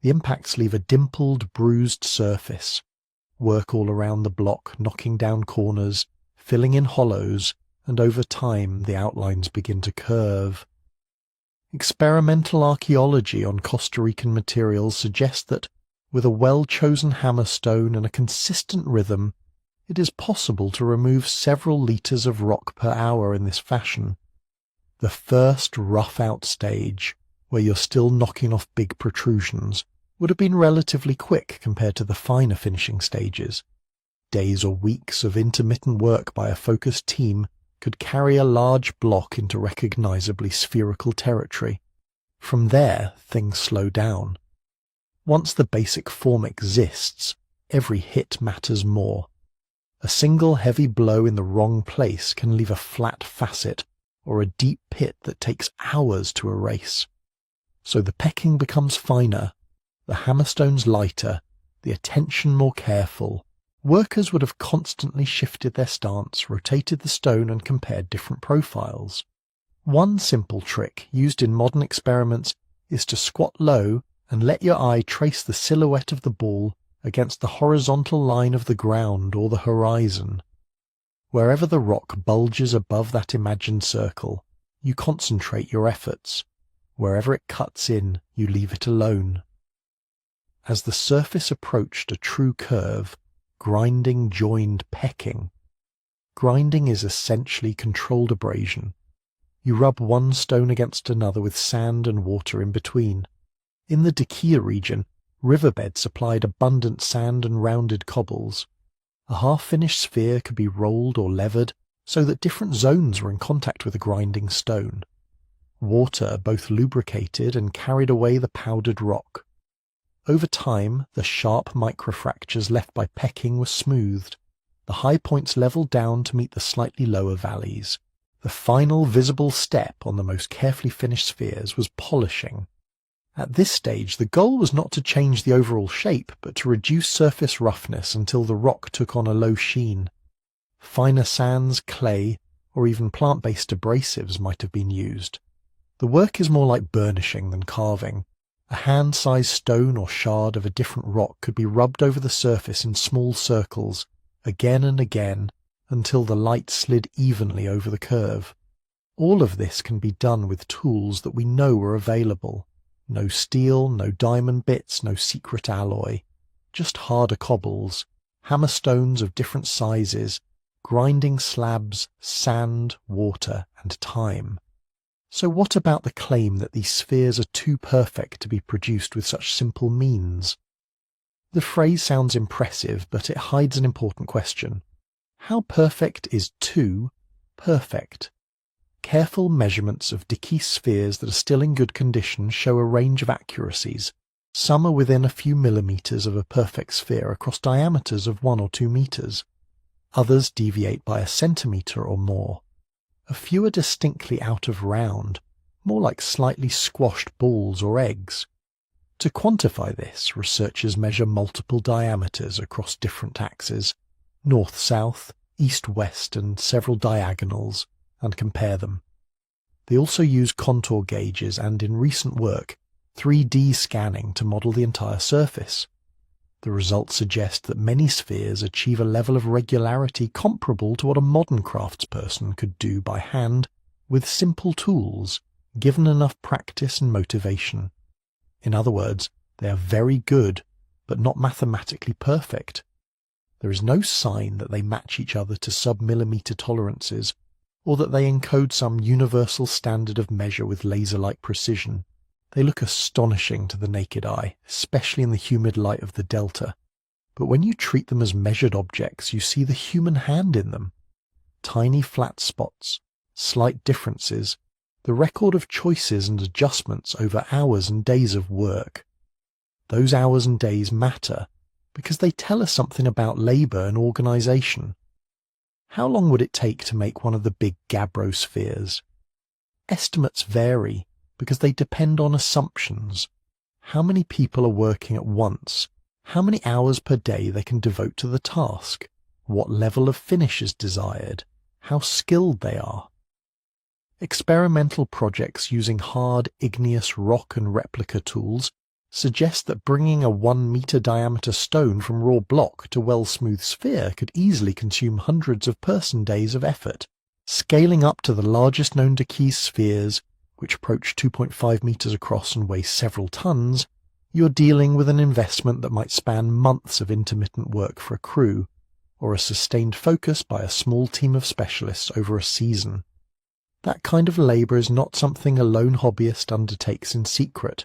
The impacts leave a dimpled, bruised surface. Work all around the block, knocking down corners, filling in hollows, and over time the outlines begin to curve. Experimental archaeology on Costa Rican materials suggests that, with a well-chosen hammerstone and a consistent rhythm, it is possible to remove several litres of rock per hour in this fashion. The first rough-out stage, where you're still knocking off big protrusions, would have been relatively quick compared to the finer finishing stages. Days or weeks of intermittent work by a focused team could carry a large block into recognisably spherical territory. From there, things slow down. Once the basic form exists, every hit matters more. A single heavy blow in the wrong place can leave a flat facet or a deep pit that takes hours to erase. So the pecking becomes finer, the hammerstones lighter, the attention more careful. Workers would have constantly shifted their stance, rotated the stone and compared different profiles. One simple trick used in modern experiments is to squat low and let your eye trace the silhouette of the ball against the horizontal line of the ground or the horizon. Wherever the rock bulges above that imagined circle, you concentrate your efforts. Wherever it cuts in, you leave it alone. As the surface approached a true curve, grinding joined pecking. Grinding is essentially controlled abrasion. You rub one stone against another with sand and water in between. In the Dakia region, riverbeds supplied abundant sand and rounded cobbles. A half-finished sphere could be rolled or levered so that different zones were in contact with the grinding stone. Water both lubricated and carried away the powdered rock. Over time, the sharp microfractures left by pecking were smoothed, the high points levelled down to meet the slightly lower valleys. The final visible step on the most carefully finished spheres was polishing. At this stage, the goal was not to change the overall shape, but to reduce surface roughness until the rock took on a low sheen. Finer sands, clay, or even plant-based abrasives might have been used. The work is more like burnishing than carving. A hand-sized stone or shard of a different rock could be rubbed over the surface in small circles, again and again, until the light slid evenly over the curve. All of this can be done with tools that we know are available. No steel, no diamond bits, no secret alloy. Just harder cobbles, hammerstones of different sizes, grinding slabs, sand, water, and time. So what about the claim that these spheres are too perfect to be produced with such simple means? The phrase sounds impressive, but it hides an important question. How perfect is too perfect? Careful measurements of Dickey spheres that are still in good condition show a range of accuracies. Some are within a few millimeters of a perfect sphere across diameters of 1 or 2 meters. Others deviate by a centimeter or more. A few are distinctly out of round, more like slightly squashed balls or eggs. To quantify this, researchers measure multiple diameters across different axes, north-south, east-west, and several diagonals, and compare them. They also use contour gauges and, in recent work, 3D scanning to model the entire surface. The results suggest that many spheres achieve a level of regularity comparable to what a modern craftsperson could do by hand with simple tools, given enough practice and motivation. In other words, they are very good, but not mathematically perfect. There is no sign that they match each other to sub-millimeter tolerances, or that they encode some universal standard of measure with laser-like precision. They look astonishing to the naked eye, especially in the humid light of the delta. But when you treat them as measured objects, you see the human hand in them. Tiny flat spots, slight differences, the record of choices and adjustments over hours and days of work. Those hours and days matter because they tell us something about labour and organisation. How long would it take to make one of the big gabbro spheres? Estimates vary because they depend on assumptions. How many people are working at once? How many hours per day they can devote to the task? What level of finish is desired? How skilled they are? Experimental projects using hard, igneous rock and replica tools suggest that bringing a 1-meter diameter stone from raw block to well-smooth sphere could easily consume hundreds of person-days of effort. Scaling up to the largest known Dickey spheres, which approach 2.5 meters across and weigh several tons, you're dealing with an investment that might span months of intermittent work for a crew, or a sustained focus by a small team of specialists over a season. That kind of labour is not something a lone hobbyist undertakes in secret.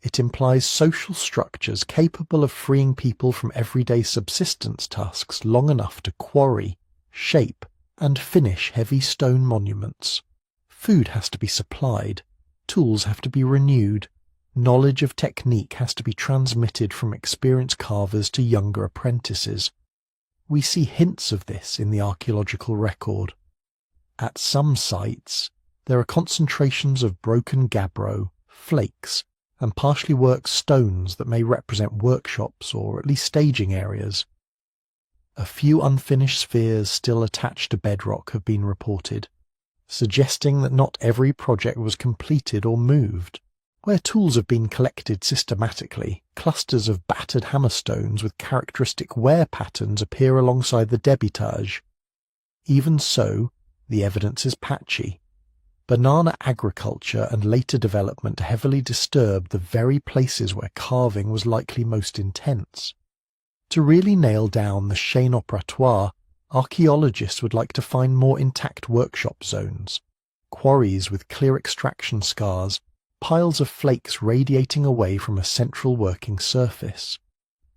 It implies social structures capable of freeing people from everyday subsistence tasks long enough to quarry, shape, and finish heavy stone monuments. Food has to be supplied, tools have to be renewed, knowledge of technique has to be transmitted from experienced carvers to younger apprentices. We see hints of this in the archaeological record. At some sites, there are concentrations of broken gabbro, flakes, and partially worked stones that may represent workshops or at least staging areas. A few unfinished spheres still attached to bedrock have been reported, suggesting that not every project was completed or moved. Where tools have been collected systematically, clusters of battered hammerstones with characteristic wear patterns appear alongside the debitage. Even so, the evidence is patchy. Banana agriculture and later development heavily disturbed the very places where carving was likely most intense. To really nail down the chaîne opératoire, archaeologists would like to find more intact workshop zones, quarries with clear extraction scars, piles of flakes radiating away from a central working surface,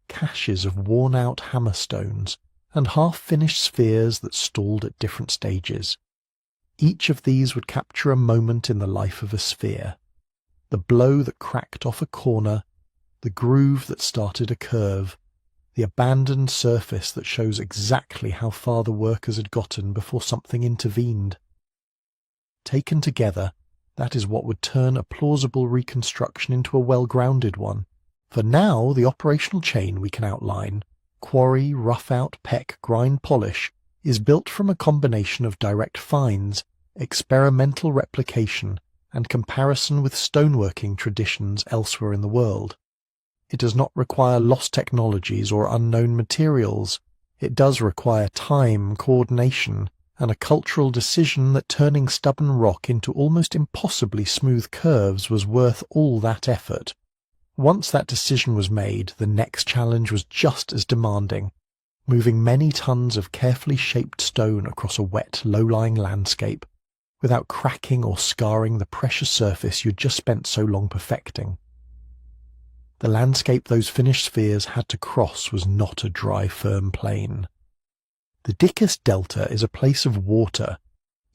caches of worn-out hammerstones, and half-finished spheres that stalled at different stages. Each of these would capture a moment in the life of a sphere. The blow that cracked off a corner, the groove that started a curve, the abandoned surface that shows exactly how far the workers had gotten before something intervened. Taken together, That is what would turn a plausible reconstruction into a well-grounded one. For now, the operational chain we can outline, quarry, rough out, peck, grind, polish, is built from a combination of direct finds, experimental replication, and comparison with stoneworking traditions elsewhere in the world. It does not require lost technologies or unknown materials. It does require time, coordination, and a cultural decision that turning stubborn rock into almost impossibly smooth curves was worth all that effort. Once that decision was made, the next challenge was just as demanding, moving many tons of carefully shaped stone across a wet, low-lying landscape, without cracking or scarring the precious surface you'd just spent so long perfecting. The landscape those finished spheres had to cross was not a dry, firm plain. The Dicus Delta is a place of water.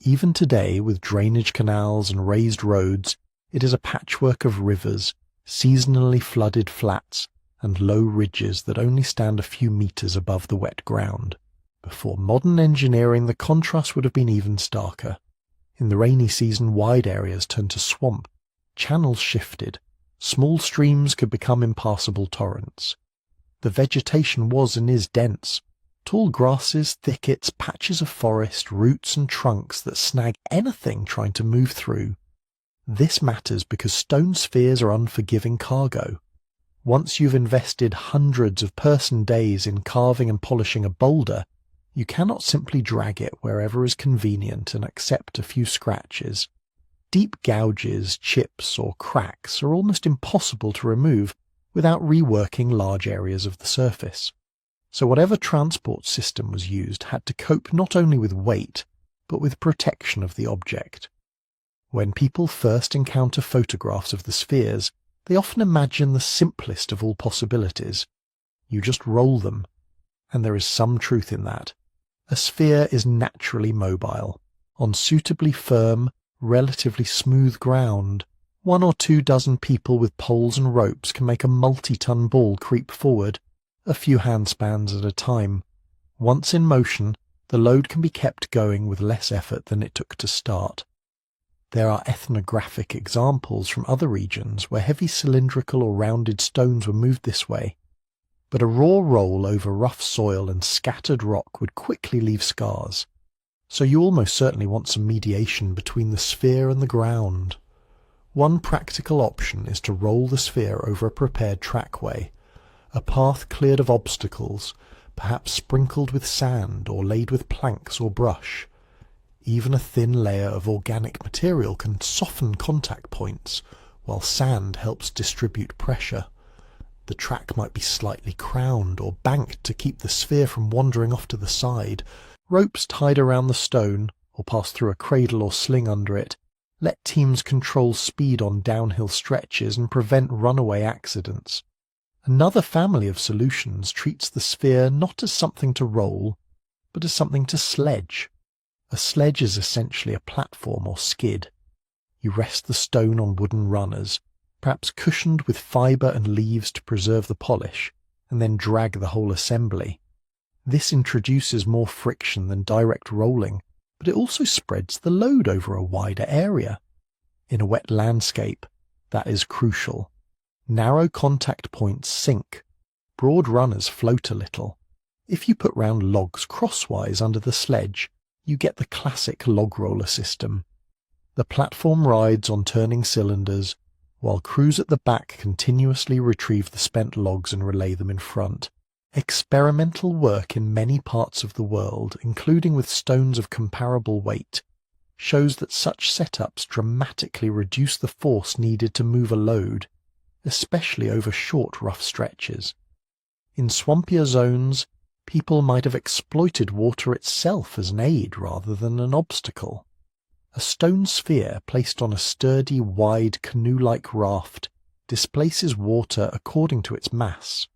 Even today, with drainage canals and raised roads, it is a patchwork of rivers, seasonally flooded flats, and low ridges that only stand a few meters above the wet ground. Before modern engineering, the contrast would have been even starker. In the rainy season, wide areas turned to swamp, channels shifted, small streams could become impassable torrents. The vegetation was and is dense. Tall grasses, thickets, patches of forest, roots and trunks that snag anything trying to move through. This matters because stone spheres are unforgiving cargo. Once you've invested hundreds of person days in carving and polishing a boulder, you cannot simply drag it wherever is convenient and accept a few scratches. Deep gouges, chips, or cracks are almost impossible to remove without reworking large areas of the surface. So whatever transport system was used had to cope not only with weight, but with protection of the object. When people first encounter photographs of the spheres, they often imagine the simplest of all possibilities. You just roll them, and there is some truth in that. A sphere is naturally mobile. On suitably firm, relatively smooth ground, 1 or 2 dozen people with poles and ropes can make a multi-ton ball creep forward, a few handspans at a time. Once in motion, the load can be kept going with less effort than it took to start. There are ethnographic examples from other regions where heavy cylindrical or rounded stones were moved this way, but a raw roll over rough soil and scattered rock would quickly leave scars. So you almost certainly want some mediation between the sphere and the ground. One practical option is to roll the sphere over a prepared trackway, a path cleared of obstacles, perhaps sprinkled with sand or laid with planks or brush. Even a thin layer of organic material can soften contact points, while sand helps distribute pressure. The track might be slightly crowned or banked to keep the sphere from wandering off to the side. Ropes tied around the stone, or pass through a cradle or sling under it, let teams control speed on downhill stretches and prevent runaway accidents. Another family of solutions treats the sphere not as something to roll, but as something to sledge. A sledge is essentially a platform or skid. You rest the stone on wooden runners, perhaps cushioned with fibre and leaves to preserve the polish, and then drag the whole assembly. This introduces more friction than direct rolling, but it also spreads the load over a wider area. In a wet landscape, that is crucial. Narrow contact points sink. Broad runners float a little. If you put round logs crosswise under the sledge, you get the classic log roller system. The platform rides on turning cylinders, while crews at the back continuously retrieve the spent logs and relay them in front. Experimental work in many parts of the world, including with stones of comparable weight, shows that such setups dramatically reduce the force needed to move a load, especially over short, rough stretches. In swampier zones, people might have exploited water itself as an aid rather than an obstacle. A stone sphere placed on a sturdy, wide, canoe-like raft displaces water according to its mass.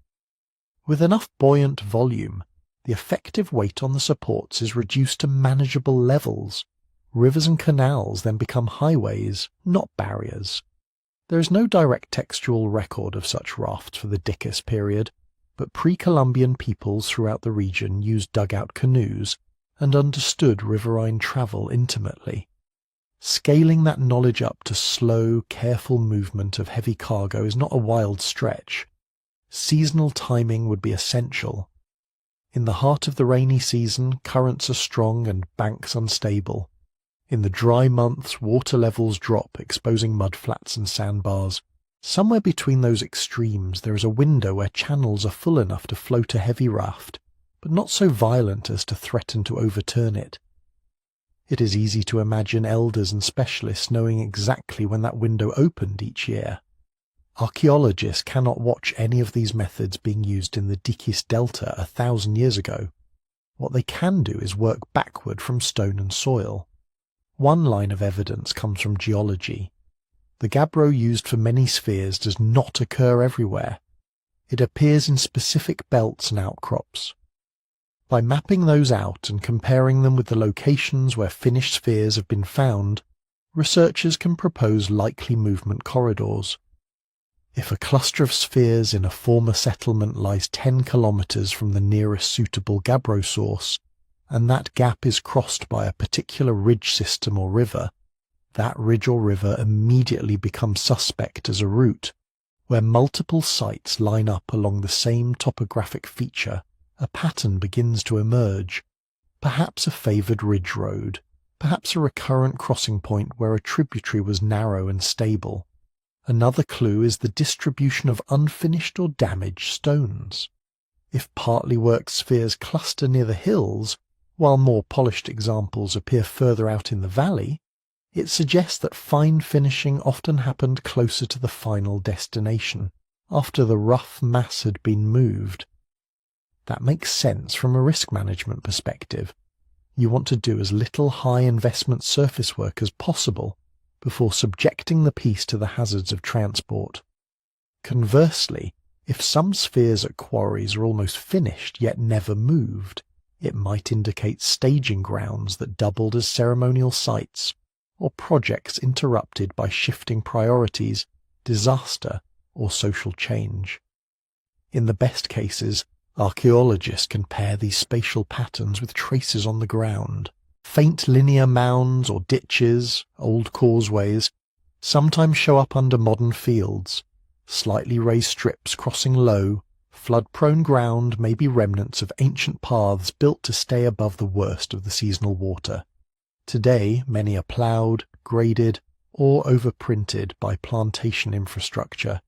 With enough buoyant volume, the effective weight on the supports is reduced to manageable levels. Rivers and canals then become highways, not barriers. There is no direct textual record of such rafts for the Dicus period, but pre-Columbian peoples throughout the region used dugout canoes and understood riverine travel intimately. Scaling that knowledge up to slow, careful movement of heavy cargo is not a wild stretch. Seasonal timing would be essential. In the heart of the rainy season, currents are strong and banks unstable. In the dry months, water levels drop, exposing mudflats and sandbars. Somewhere between those extremes, there is a window where channels are full enough to float a heavy raft, but not so violent as to threaten to overturn it. It is easy to imagine elders and specialists knowing exactly when that window opened each year. Archaeologists cannot watch any of these methods being used in the Dikis Delta 1,000 years ago. What they can do is work backward from stone and soil. One line of evidence comes from geology. The gabbro used for many spheres does not occur everywhere. It appears in specific belts and outcrops. By mapping those out and comparing them with the locations where finished spheres have been found, researchers can propose likely movement corridors. If a cluster of spheres in a former settlement lies 10 kilometers from the nearest suitable gabbro source, and that gap is crossed by a particular ridge system or river, that ridge or river immediately becomes suspect as a route where multiple sites line up along the same topographic feature. A pattern begins to emerge, perhaps a favoured ridge road, perhaps a recurrent crossing point where a tributary was narrow and stable. Another clue is the distribution of unfinished or damaged stones. If partly worked spheres cluster near the hills, while more polished examples appear further out in the valley, it suggests that fine finishing often happened closer to the final destination, after the rough mass had been moved. That makes sense from a risk management perspective. You want to do as little high-investment surface work as possible before subjecting the piece to the hazards of transport. Conversely, if some spheres at quarries are almost finished yet never moved, it might indicate staging grounds that doubled as ceremonial sites, or projects interrupted by shifting priorities, disaster, or social change. In the best cases, archaeologists can pair these spatial patterns with traces on the ground. Faint linear mounds or ditches, old causeways, sometimes show up under modern fields. Slightly raised strips crossing low, flood-prone ground may be remnants of ancient paths built to stay above the worst of the seasonal water. Today, many are ploughed, graded, or overprinted by plantation infrastructure.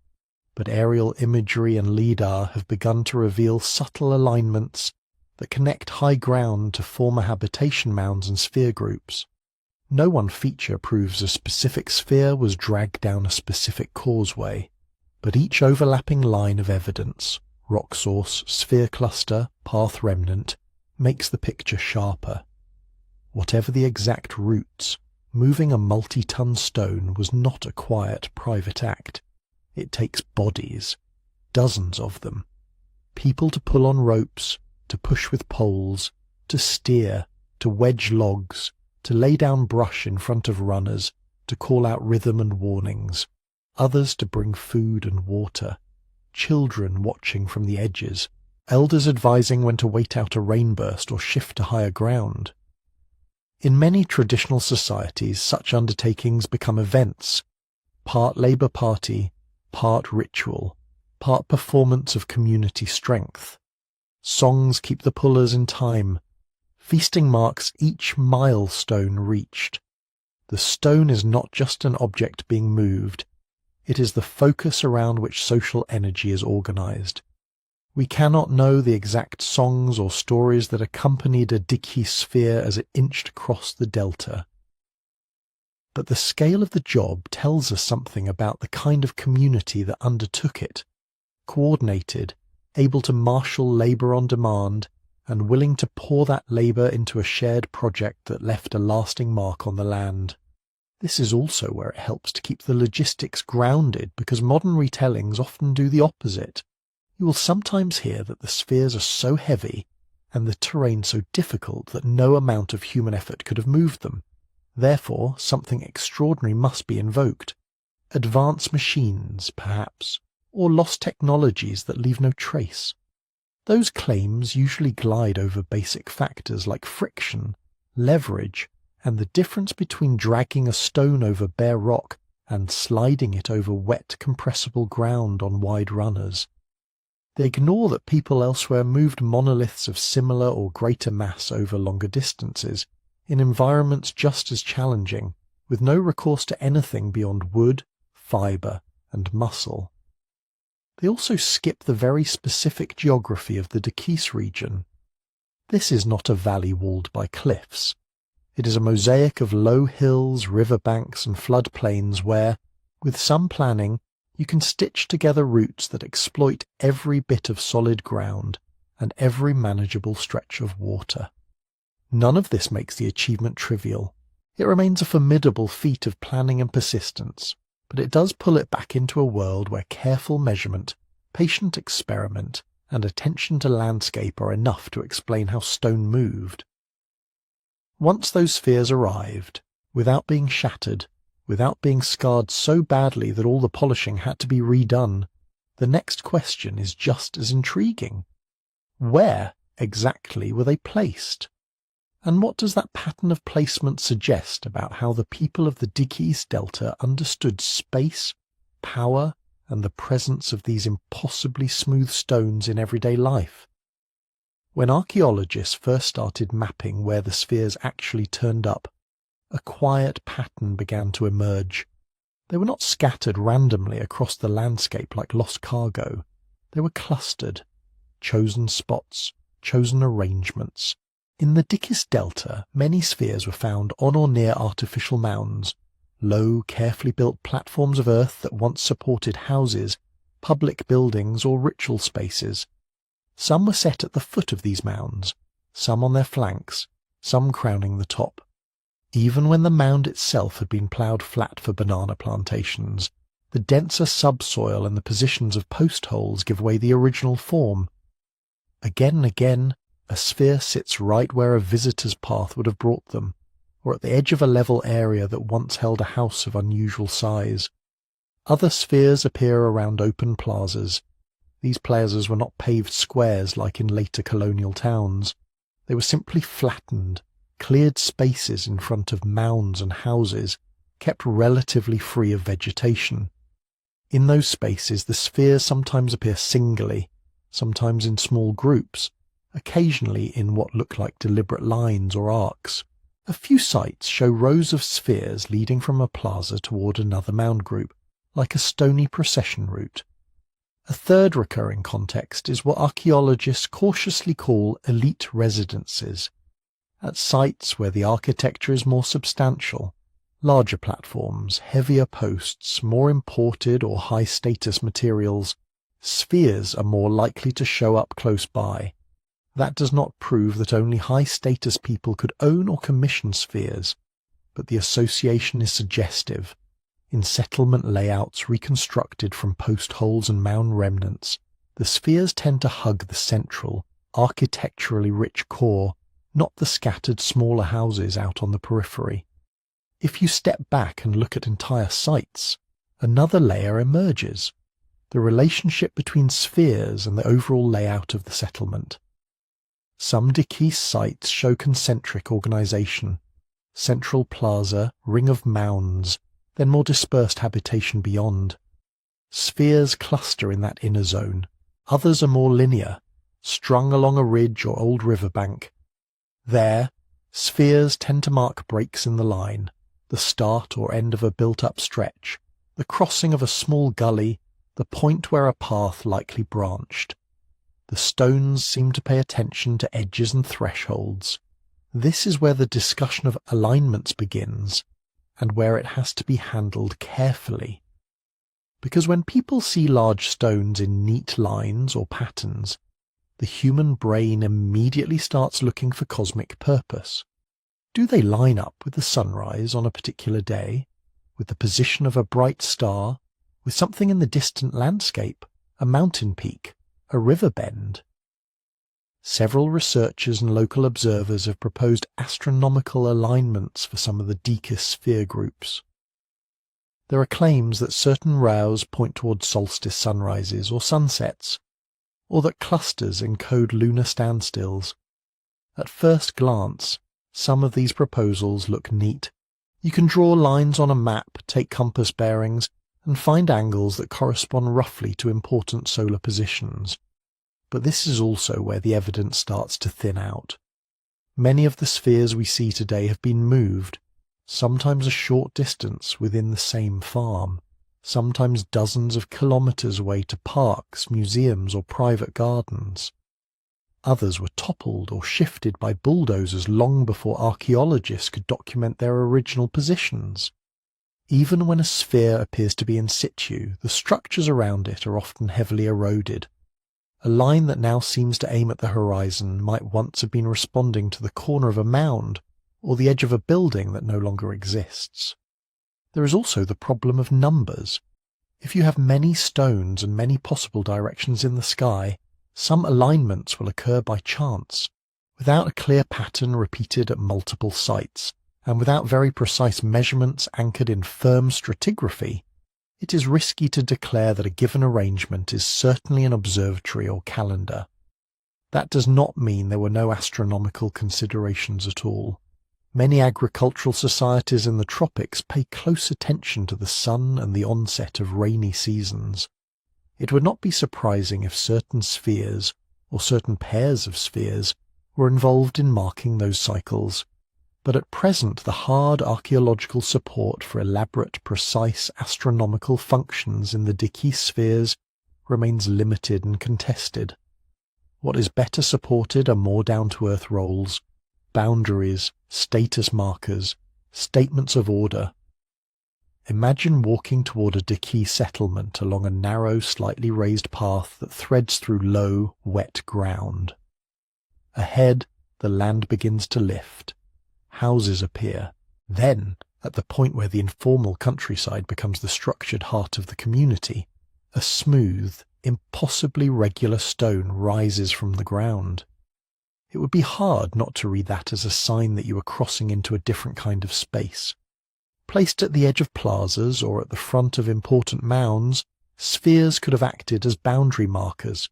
But aerial imagery and LIDAR have begun to reveal subtle alignments that connect high ground to former habitation mounds and sphere groups. No one feature proves a specific sphere was dragged down a specific causeway, but each overlapping line of evidence, rock source, sphere cluster, path remnant, makes the picture sharper. Whatever the exact routes, moving a multi-ton stone was not a quiet private act. It takes bodies, dozens of them, people to pull on ropes, to push with poles, to steer, to wedge logs, to lay down brush in front of runners, to call out rhythm and warnings, others to bring food and water, children watching from the edges, elders advising when to wait out a rainburst or shift to higher ground. In many traditional societies, such undertakings become events, part Labour Party, part ritual, part performance of community strength. Songs keep the pullers in time. Feasting marks each milestone reached. The stone is not just an object being moved, it is the focus around which social energy is organized. We cannot know the exact songs or stories that accompanied a Diki sphere as it inched across the delta. But the scale of the job tells us something about the kind of community that undertook it, coordinated, able to marshal labour on demand, and willing to pour that labour into a shared project that left a lasting mark on the land. This is also where it helps to keep the logistics grounded, because modern retellings often do the opposite. You will sometimes hear that the spheres are so heavy and the terrain so difficult that no amount of human effort could have moved them. Therefore, something extraordinary must be invoked. Advanced machines, perhaps, or lost technologies that leave no trace. Those claims usually glide over basic factors like friction, leverage, and the difference between dragging a stone over bare rock and sliding it over wet, compressible ground on wide runners. They ignore that people elsewhere moved monoliths of similar or greater mass over longer distances, in environments just as challenging, with no recourse to anything beyond wood, fibre, and muscle. They also skip the very specific geography of the Dikis region. This is not a valley walled by cliffs. It is a mosaic of low hills, riverbanks, and floodplains where, with some planning, you can stitch together routes that exploit every bit of solid ground and every manageable stretch of water. None of this makes the achievement trivial. It remains a formidable feat of planning and persistence, but it does pull it back into a world where careful measurement, patient experiment, and attention to landscape are enough to explain how stone moved. Once those spheres arrived, without being shattered, without being scarred so badly that all the polishing had to be redone, the next question is just as intriguing. Where exactly were they placed? And what does that pattern of placement suggest about how the people of the Dikis Delta understood space, power, and the presence of these impossibly smooth stones in everyday life? When archaeologists first started mapping where the spheres actually turned up, a quiet pattern began to emerge. They were not scattered randomly across the landscape like lost cargo. They were clustered, chosen spots, chosen arrangements. In the Dikis Delta, many spheres were found on or near artificial mounds, low, carefully built platforms of earth that once supported houses, public buildings, or ritual spaces. Some were set at the foot of these mounds, some on their flanks, some crowning the top. Even when the mound itself had been ploughed flat for banana plantations, the denser subsoil and the positions of post holes give away the original form. Again and again, a sphere sits right where a visitor's path would have brought them, or at the edge of a level area that once held a house of unusual size. Other spheres appear around open plazas. These plazas were not paved squares like in later colonial towns. They were simply flattened, cleared spaces in front of mounds and houses, kept relatively free of vegetation. In those spaces, the spheres sometimes appear singly, sometimes in small groups, occasionally in what look like deliberate lines or arcs. A few sites show rows of spheres leading from a plaza toward another mound group, like a stony procession route. A third recurring context is what archaeologists cautiously call elite residences. At sites where the architecture is more substantial, larger platforms, heavier posts, more imported or high-status materials, spheres are more likely to show up close by. That does not prove that only high-status people could own or commission spheres, but the association is suggestive. In settlement layouts reconstructed from post holes and mound remnants, the spheres tend to hug the central, architecturally rich core, not the scattered smaller houses out on the periphery. If you step back and look at entire sites, another layer emerges, the relationship between spheres and the overall layout of the settlement. Some Dikis sites show concentric organization, central plaza, ring of mounds, then more dispersed habitation beyond. Spheres cluster in that inner zone, others are more linear, strung along a ridge or old riverbank. There, spheres tend to mark breaks in the line, the start or end of a built-up stretch, the crossing of a small gully, the point where a path likely branched. The stones seem to pay attention to edges and thresholds. This is where the discussion of alignments begins, and where it has to be handled carefully. Because when people see large stones in neat lines or patterns, the human brain immediately starts looking for cosmic purpose. Do they line up with the sunrise on a particular day, with the position of a bright star, with something in the distant landscape, a mountain peak, a river bend? Several researchers and local observers have proposed astronomical alignments for some of the Dikis sphere groups. There are claims that certain rows point towards solstice sunrises or sunsets, or that clusters encode lunar standstills. At first glance, Some of these proposals look neat. You can draw lines on a map, take compass bearings, and find angles that correspond roughly to important solar positions. But this is also where the evidence starts to thin out. Many of the spheres we see today have been moved, sometimes a short distance within the same farm, sometimes dozens of kilometers away to parks, museums, or private gardens. Others were toppled or shifted by bulldozers long before archaeologists could document their original positions. Even when a sphere appears to be in situ, the structures around it are often heavily eroded. A line that now seems to aim at the horizon might once have been responding to the corner of a mound or the edge of a building that no longer exists. There is also the problem of numbers. If you have many stones and many possible directions in the sky, some alignments will occur by chance, without a clear pattern repeated at multiple sites, and without very precise measurements anchored in firm stratigraphy. It is risky to declare that a given arrangement is certainly an observatory or calendar. That does not mean there were no astronomical considerations at all. Many agricultural societies in the tropics pay close attention to the sun and the onset of rainy seasons. It would not be surprising if certain spheres, or certain pairs of spheres, were involved in marking those cycles. But at present the hard archaeological support for elaborate, precise astronomical functions in the decspheres remains limited and contested. What is better supported are more down-to-earth roles, boundaries, status markers, statements of order. Imagine walking toward a Diki settlement along a narrow, slightly raised path that threads through low, wet ground. Ahead, the land begins to lift. Houses appear. Then, at the point where the informal countryside becomes the structured heart of the community, a smooth, impossibly regular stone rises from the ground. It would be hard not to read that as a sign that you are crossing into a different kind of space. Placed at the edge of plazas or at the front of important mounds, spheres could have acted as boundary markers,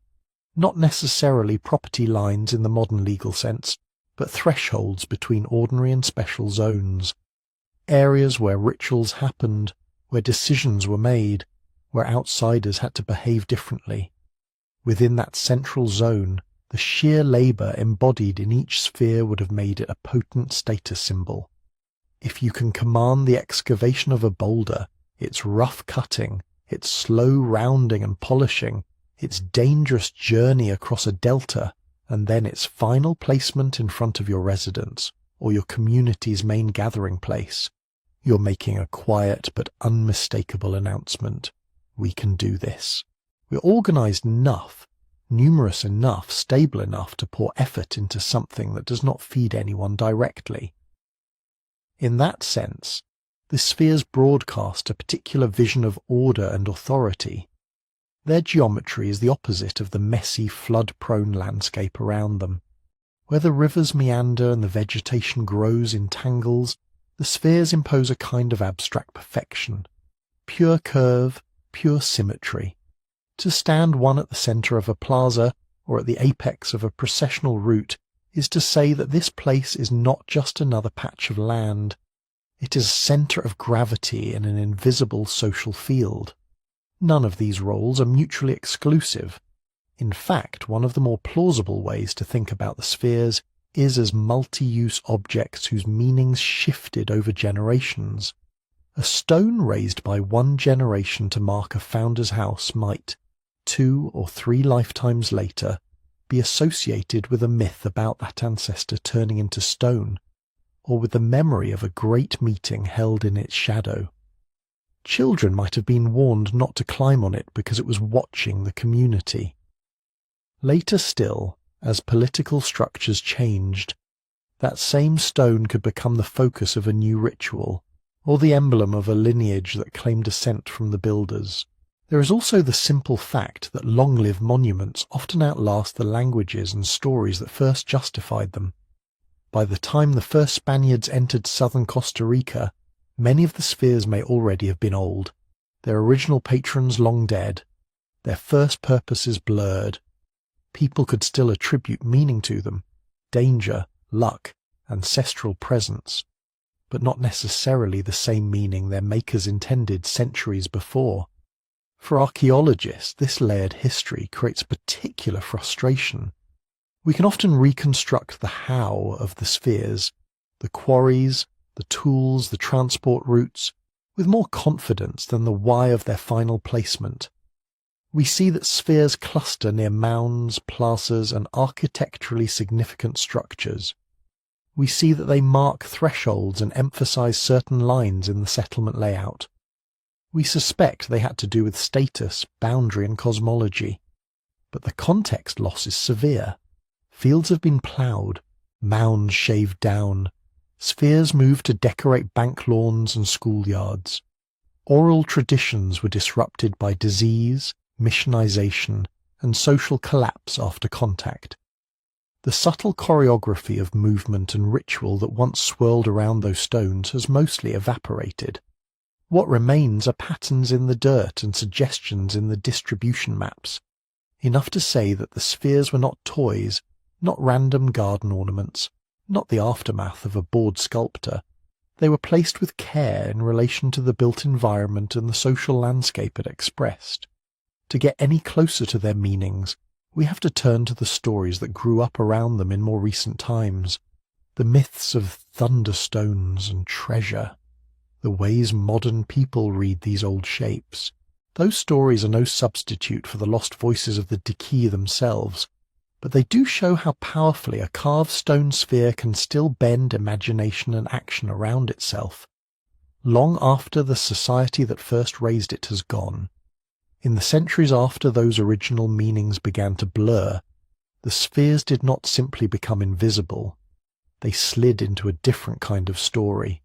not necessarily property lines in the modern legal sense, but thresholds between ordinary and special zones, areas where rituals happened, where decisions were made, where outsiders had to behave differently. Within that central zone, the sheer labour embodied in each sphere would have made it a potent status symbol. If you can command the excavation of a boulder, its rough cutting, its slow rounding and polishing, its dangerous journey across a delta, and then its final placement in front of your residence or your community's main gathering place, you're making a quiet but unmistakable announcement. We can do this. We're organised enough, numerous enough, stable enough to pour effort into something that does not feed anyone directly. In that sense, the spheres broadcast a particular vision of order and authority. Their geometry is the opposite of the messy, flood-prone landscape around them. Where the rivers meander and the vegetation grows in tangles, the spheres impose a kind of abstract perfection, pure curve, pure symmetry. To stand one at the centre of a plaza or at the apex of a processional route is to say that this place is not just another patch of land. It is a centre of gravity in an invisible social field. None of these roles are mutually exclusive. In fact, one of the more plausible ways to think about the spheres is as multi-use objects whose meanings shifted over generations. A stone raised by one generation to mark a founder's house might, 2 or 3 lifetimes later, be associated with a myth about that ancestor turning into stone, or with the memory of a great meeting held in its shadow. Children might have been warned not to climb on it because it was watching the community. Later still, as political structures changed, that same stone could become the focus of a new ritual, or the emblem of a lineage that claimed descent from the builders. There is also the simple fact that long-lived monuments often outlast the languages and stories that first justified them. By the time the first Spaniards entered southern Costa Rica, many of the spheres may already have been old, their original patrons long dead, their first purposes blurred. People could still attribute meaning to them, danger, luck, ancestral presence, but not necessarily the same meaning their makers intended centuries before. For archaeologists, this layered history creates particular frustration. We can often reconstruct the how of the spheres, the quarries, the tools, the transport routes, with more confidence than the why of their final placement. We see that spheres cluster near mounds, plazas, and architecturally significant structures. We see that they mark thresholds and emphasize certain lines in the settlement layout. We suspect they had to do with status, boundary, and cosmology. But the context loss is severe. Fields have been ploughed, mounds shaved down, spheres moved to decorate bank lawns and schoolyards. Oral traditions were disrupted by disease, missionization, and social collapse after contact. The subtle choreography of movement and ritual that once swirled around those stones has mostly evaporated. What remains are patterns in the dirt and suggestions in the distribution maps, enough to say that the spheres were not toys, not random garden ornaments, not the aftermath of a bored sculptor. They were placed with care in relation to the built environment and the social landscape it expressed. To get any closer to their meanings, we have to turn to the stories that grew up around them in more recent times, the myths of thunderstones and treasure, the ways modern people read these old shapes. Those stories are no substitute for the lost voices of the Diki themselves, but they do show how powerfully a carved stone sphere can still bend imagination and action around itself, long after the society that first raised it has gone. In the centuries after those original meanings began to blur, the spheres did not simply become invisible. They slid into a different kind of story.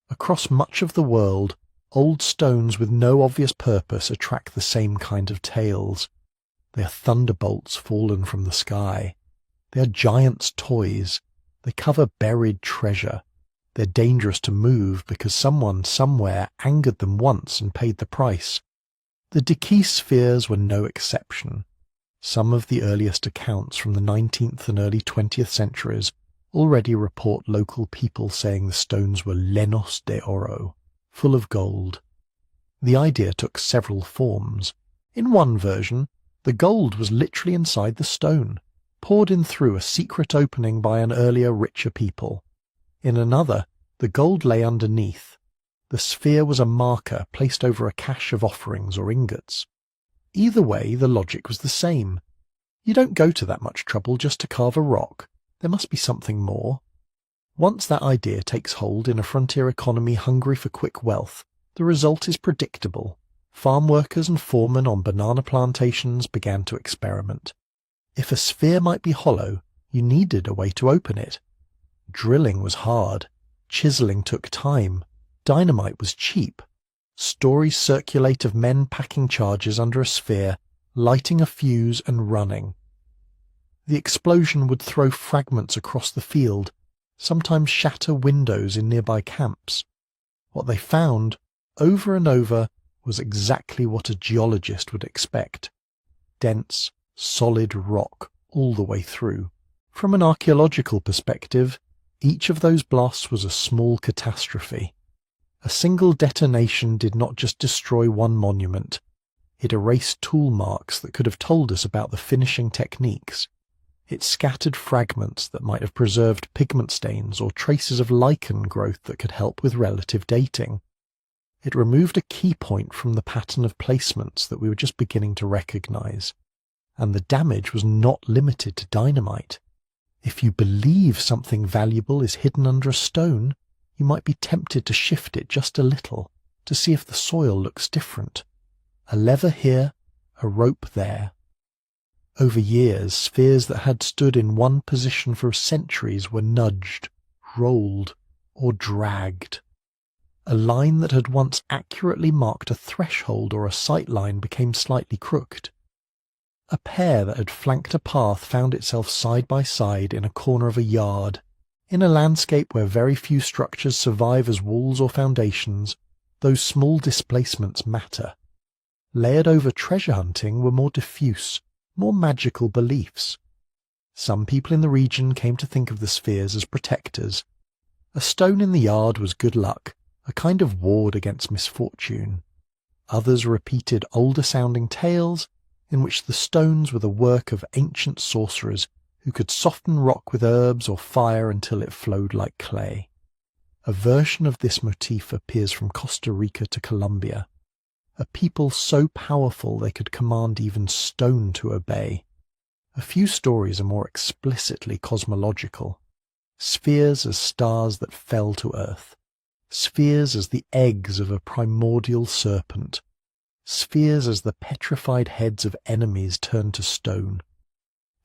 Across much of the world, old stones with no obvious purpose attract the same kind of tales. They are thunderbolts fallen from the sky. They are giants' toys. They cover buried treasure. They're dangerous to move because someone somewhere angered them once and paid the price. The Diki spheres were no exception. Some of the earliest accounts from the 19th and early 20th centuries already report local people saying the stones were llenos de oro, full of gold. The idea took several forms. In one version, the gold was literally inside the stone, poured in through a secret opening by an earlier, richer people. In another, the gold lay underneath. The sphere was a marker placed over a cache of offerings or ingots. Either way, the logic was the same. You don't go to that much trouble just to carve a rock. There must be something more. Once that idea takes hold in a frontier economy hungry for quick wealth, the result is predictable. Farm workers and foremen on banana plantations began to experiment. If a sphere might be hollow, you needed a way to open it. Drilling was hard. Chiseling took time. Dynamite was cheap. Stories circulate of men packing charges under a sphere, lighting a fuse and running. The explosion would throw fragments across the field, sometimes shatter windows in nearby camps. What they found, over and over, was exactly what a geologist would expect. Dense, solid rock all the way through. From an archaeological perspective, each of those blasts was a small catastrophe. A single detonation did not just destroy one monument. It erased tool marks that could have told us about the finishing techniques. It scattered fragments that might have preserved pigment stains or traces of lichen growth that could help with relative dating. It removed a key point from the pattern of placements that we were just beginning to recognize. And the damage was not limited to dynamite. If you believe something valuable is hidden under a stone, you might be tempted to shift it just a little to see if the soil looks different. A lever here, a rope there. Over years, spheres that had stood in one position for centuries were nudged, rolled, or dragged. A line that had once accurately marked a threshold or a sight line became slightly crooked. A pair that had flanked a path found itself side by side in a corner of a yard. In a landscape where very few structures survive as walls or foundations, those small displacements matter. Layered over treasure hunting were more diffuse, more magical beliefs. Some people in the region came to think of the spheres as protectors. A stone in the yard was good luck, a kind of ward against misfortune. Others repeated older-sounding tales in which the stones were the work of ancient sorcerers who could soften rock with herbs or fire until it flowed like clay. A version of this motif appears from Costa Rica to Colombia, a people so powerful they could command even stone to obey. A few stories are more explicitly cosmological. Spheres as stars that fell to earth. Spheres as the eggs of a primordial serpent. Spheres as the petrified heads of enemies turned to stone.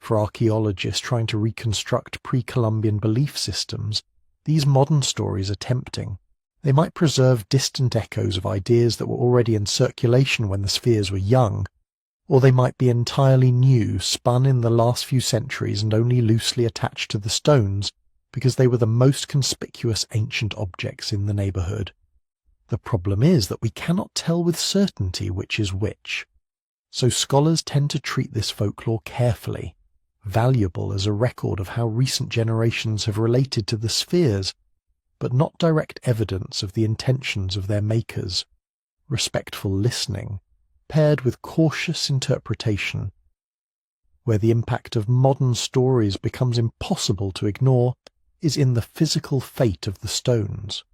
For archaeologists trying to reconstruct pre-Columbian belief systems, these modern stories are tempting. They might preserve distant echoes of ideas that were already in circulation when the spheres were young, or they might be entirely new, spun in the last few centuries and only loosely attached to the stones because they were the most conspicuous ancient objects in the neighbourhood. The problem is that we cannot tell with certainty which is which. So scholars tend to treat this folklore carefully, valuable as a record of how recent generations have related to the spheres, but not direct evidence of the intentions of their makers. Respectful listening, paired with cautious interpretation. Where the impact of modern stories becomes impossible to ignore is in the physical fate of the stones.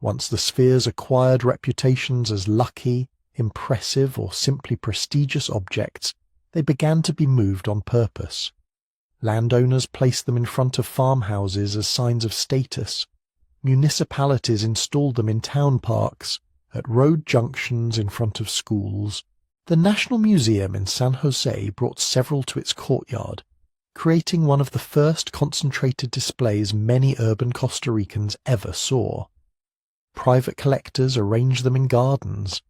Once the spheres acquired reputations as lucky, impressive, or simply prestigious objects, they began to be moved on purpose. Landowners placed them in front of farmhouses as signs of status. Municipalities installed them in town parks, at road junctions in front of schools. The National Museum in San Jose brought several to its courtyard, creating one of the first concentrated displays many urban Costa Ricans ever saw. Private collectors arranged them in gardens.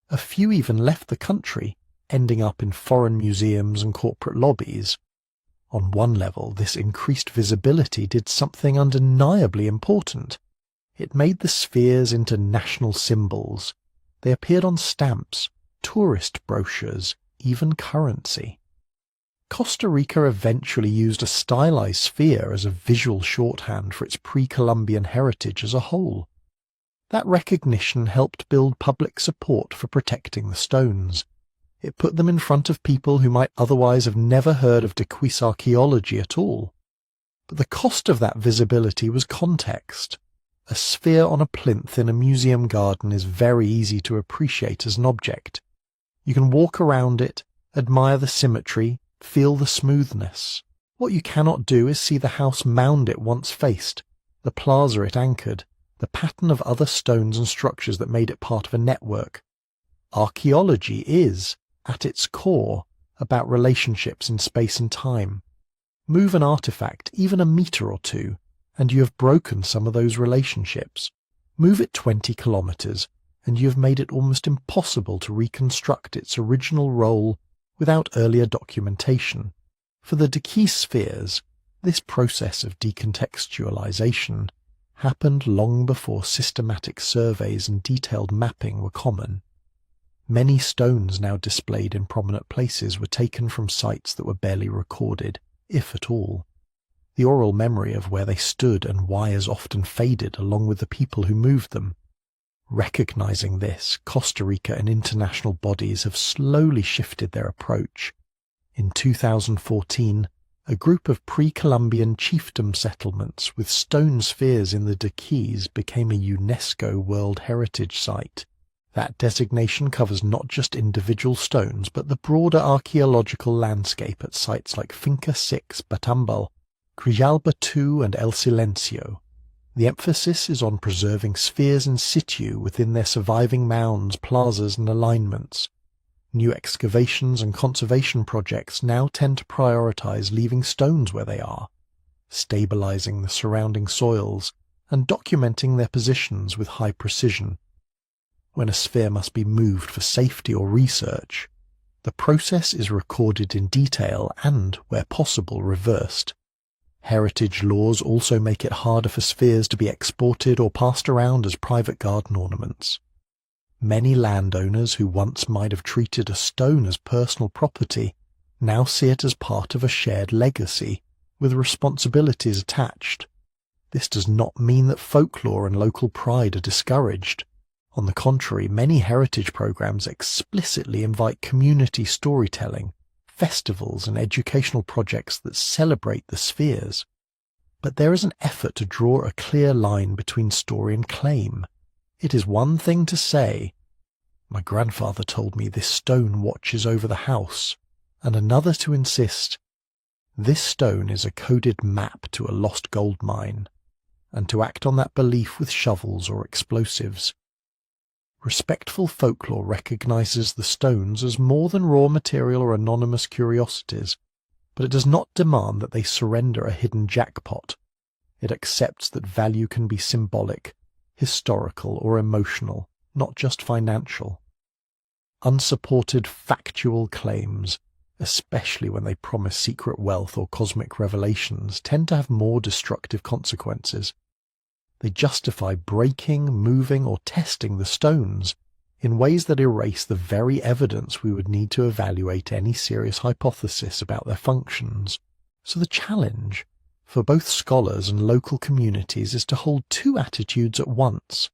A few even left the country, ending up in foreign museums and corporate lobbies. On one level, this increased visibility did something undeniably important. It made the spheres into national symbols. They appeared on stamps, tourist brochures, even currency. Costa Rica eventually used a stylized sphere as a visual shorthand for its pre-Columbian heritage as a whole. That recognition helped build public support for protecting the stones. It put them in front of people who might otherwise have never heard of Dequis archaeology at all. But the cost of that visibility was context. A sphere on a plinth in a museum garden is very easy to appreciate as an object. You can walk around it, admire the symmetry, feel the smoothness. What you cannot do is see the house mound it once faced, the plaza it anchored, the pattern of other stones and structures that made it part of a network. Archaeology is, at its core, about relationships in space and time. Move an artifact, even a meter or two, and you have broken some of those relationships. Move it 20 kilometers, and you have made it almost impossible to reconstruct its original role without earlier documentation. For the Dequis spheres, this process of decontextualization happened long before systematic surveys and detailed mapping were common. Many stones now displayed in prominent places were taken from sites that were barely recorded, if at all. The oral memory of where they stood and why has often faded along with the people who moved them. Recognizing this, Costa Rica and international bodies have slowly shifted their approach. In 2014, a group of pre-Columbian chiefdom settlements with stone spheres in the Dequis became a UNESCO World Heritage Site. That designation covers not just individual stones, but the broader archaeological landscape at sites like Finca 6, Batambal, Grijalba 2 and El Silencio. The emphasis is on preserving spheres in situ within their surviving mounds, plazas and alignments. New excavations and conservation projects now tend to prioritize leaving stones where they are, stabilizing the surrounding soils, and documenting their positions with high precision. When a sphere must be moved for safety or research, the process is recorded in detail and, where possible, reversed. Heritage laws also make it harder for spheres to be exported or passed around as private garden ornaments. Many landowners who once might have treated a stone as personal property now see it as part of a shared legacy, with responsibilities attached. This does not mean that folklore and local pride are discouraged. On the contrary, many heritage programs explicitly invite community storytelling, festivals and educational projects that celebrate the spheres. But there is an effort to draw a clear line between story and claim. It is one thing to say, "My grandfather told me this stone watches over the house," and another to insist, "This stone is a coded map to a lost gold mine," and to act on that belief with shovels or explosives. Respectful folklore recognizes the stones as more than raw material or anonymous curiosities, but it does not demand that they surrender a hidden jackpot. It accepts that value can be symbolic, historical, or emotional, not just financial. Unsupported factual claims, especially when they promise secret wealth or cosmic revelations, tend to have more destructive consequences. They justify breaking, moving, or testing the stones in ways that erase the very evidence we would need to evaluate any serious hypothesis about their functions. So the challenge for both scholars and local communities is to hold two attitudes at once.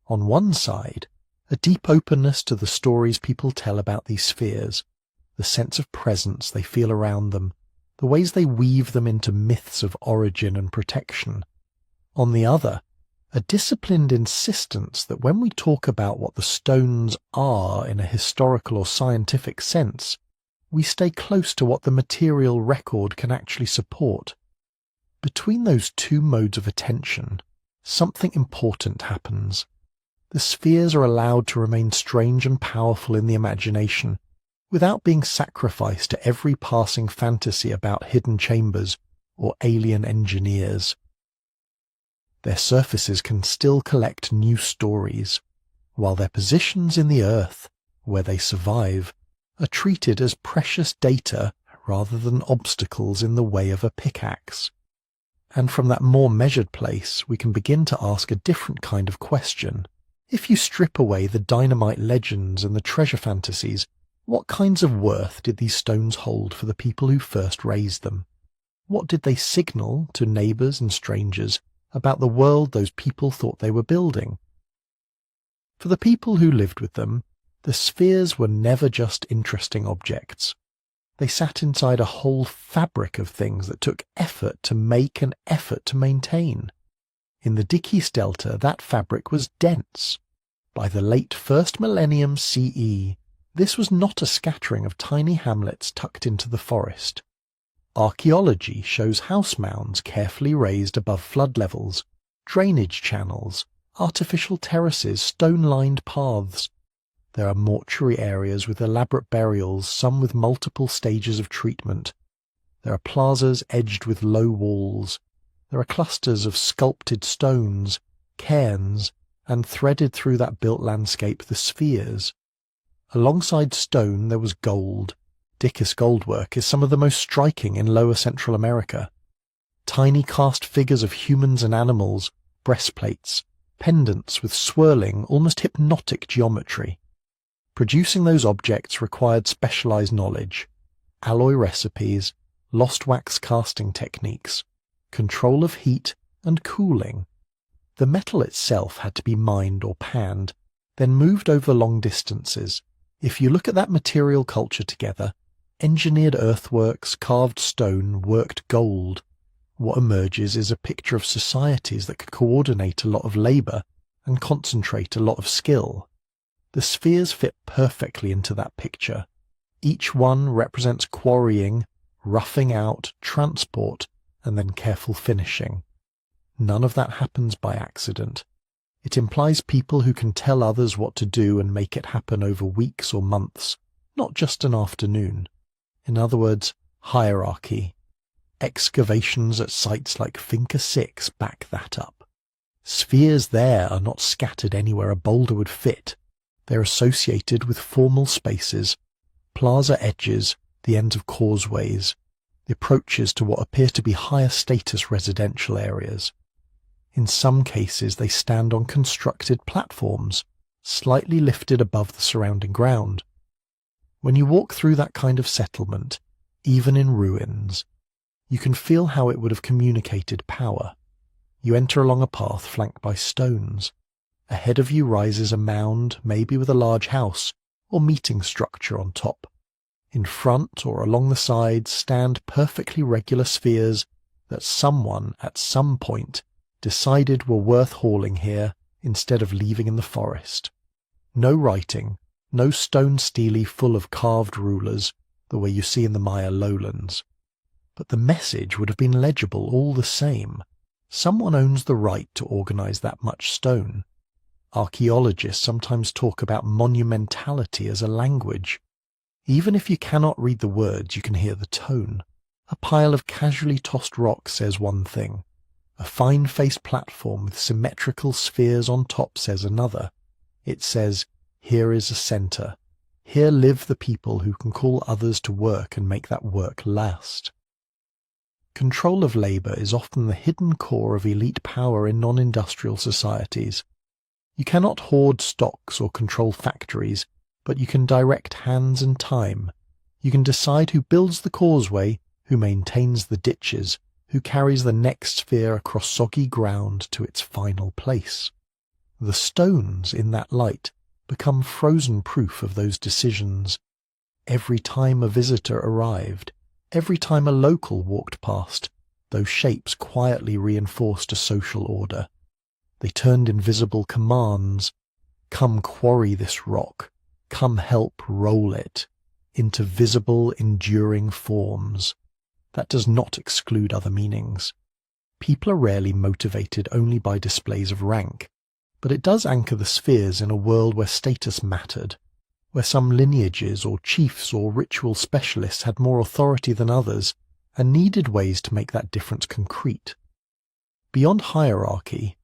On one side, a deep openness to the stories people tell about these spheres, the sense of presence they feel around them, the ways they weave them into myths of origin and protection. On the other, a disciplined insistence that when we talk about what the stones are in a historical or scientific sense, we stay close to what the material record can actually support. Between those two modes of attention, something important happens. The spheres are allowed to remain strange and powerful in the imagination, without being sacrificed to every passing fantasy about hidden chambers or alien engineers. Their surfaces can still collect new stories, while their positions in the earth, where they survive, are treated as precious data rather than obstacles in the way of a pickaxe. And from that more measured place, we can begin to ask a different kind of question. If you strip away the dynamite legends and the treasure fantasies, what kinds of worth did these stones hold for the people who first raised them? What did they signal to neighbours and strangers about the world those people thought they were building? For the people who lived with them, the spheres were never just interesting objects. They sat inside a whole fabric of things that took effort to make and effort to maintain. In the Dickies Delta, that fabric was dense. By the late first millennium CE, this was not a scattering of tiny hamlets tucked into the forest. Archaeology shows house mounds carefully raised above flood levels, drainage channels, artificial terraces, stone-lined paths. There are mortuary areas with elaborate burials, some with multiple stages of treatment. There are plazas edged with low walls. There are clusters of sculpted stones, cairns, and threaded through that built landscape the spheres. Alongside stone there was gold. Dickies goldwork is some of the most striking in Lower Central America. Tiny cast figures of humans and animals, breastplates, pendants with swirling, almost hypnotic geometry. Producing those objects required specialized knowledge, alloy recipes, lost wax casting techniques, control of heat and cooling. The metal itself had to be mined or panned, then moved over long distances. If you look at that material culture together, engineered earthworks, carved stone, worked gold, what emerges is a picture of societies that could coordinate a lot of labour and concentrate a lot of skill. The spheres fit perfectly into that picture. Each one represents quarrying, roughing out, transport, and then careful finishing. None of that happens by accident. It implies people who can tell others what to do and make it happen over weeks or months, not just an afternoon. In other words, hierarchy. Excavations at sites like Finca 6 back that up. Spheres there are not scattered anywhere a boulder would fit. They're associated with formal spaces, plaza edges, the ends of causeways, the approaches to what appear to be higher status residential areas. In some cases they stand on constructed platforms, slightly lifted above the surrounding ground. When you walk through that kind of settlement, even in ruins, you can feel how it would have communicated power. You enter along a path flanked by stones. Ahead of you rises a mound, maybe with a large house or meeting structure on top. In front or along the sides stand perfectly regular spheres that someone at some point decided were worth hauling here instead of leaving in the forest. No writing, no stone stele full of carved rulers, the way you see in the Maya lowlands. But the message would have been legible all the same. Someone owns the right to organize that much stone. Archaeologists sometimes talk about monumentality as a language. Even if you cannot read the words, you can hear the tone. A pile of casually tossed rock says one thing. A fine-faced platform with symmetrical spheres on top says another. It says, here is a centre. Here live the people who can call others to work and make that work last. Control of labour is often the hidden core of elite power in non-industrial societies. You cannot hoard stocks or control factories, but you can direct hands and time. You can decide who builds the causeway, who maintains the ditches, who carries the next sphere across soggy ground to its final place. The stones in that light become frozen proof of those decisions. Every time a visitor arrived, every time a local walked past, those shapes quietly reinforced a social order. They turned invisible commands, come quarry this rock, come help roll it, into visible, enduring forms. That does not exclude other meanings. People are rarely motivated only by displays of rank, but it does anchor the spheres in a world where status mattered, where some lineages or chiefs or ritual specialists had more authority than others and needed ways to make that difference concrete. Beyond hierarchy,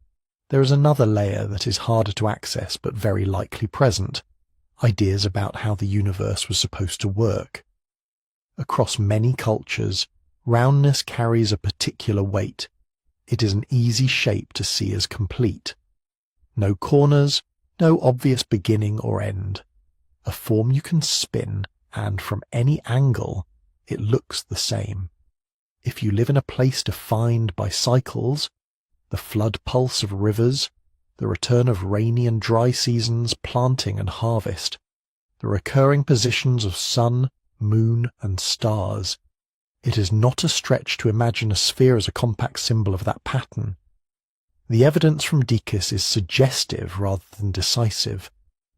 there is another layer that is harder to access but very likely present, ideas about how the universe was supposed to work. Across many cultures, roundness carries a particular weight. It is an easy shape to see as complete. No corners, no obvious beginning or end. A form you can spin, and from any angle, it looks the same. If you live in a place defined by cycles, the flood pulse of rivers, the return of rainy and dry seasons, planting and harvest, the recurring positions of sun, moon, and stars, it is not a stretch to imagine a sphere as a compact symbol of that pattern. The evidence from Deikis is suggestive rather than decisive.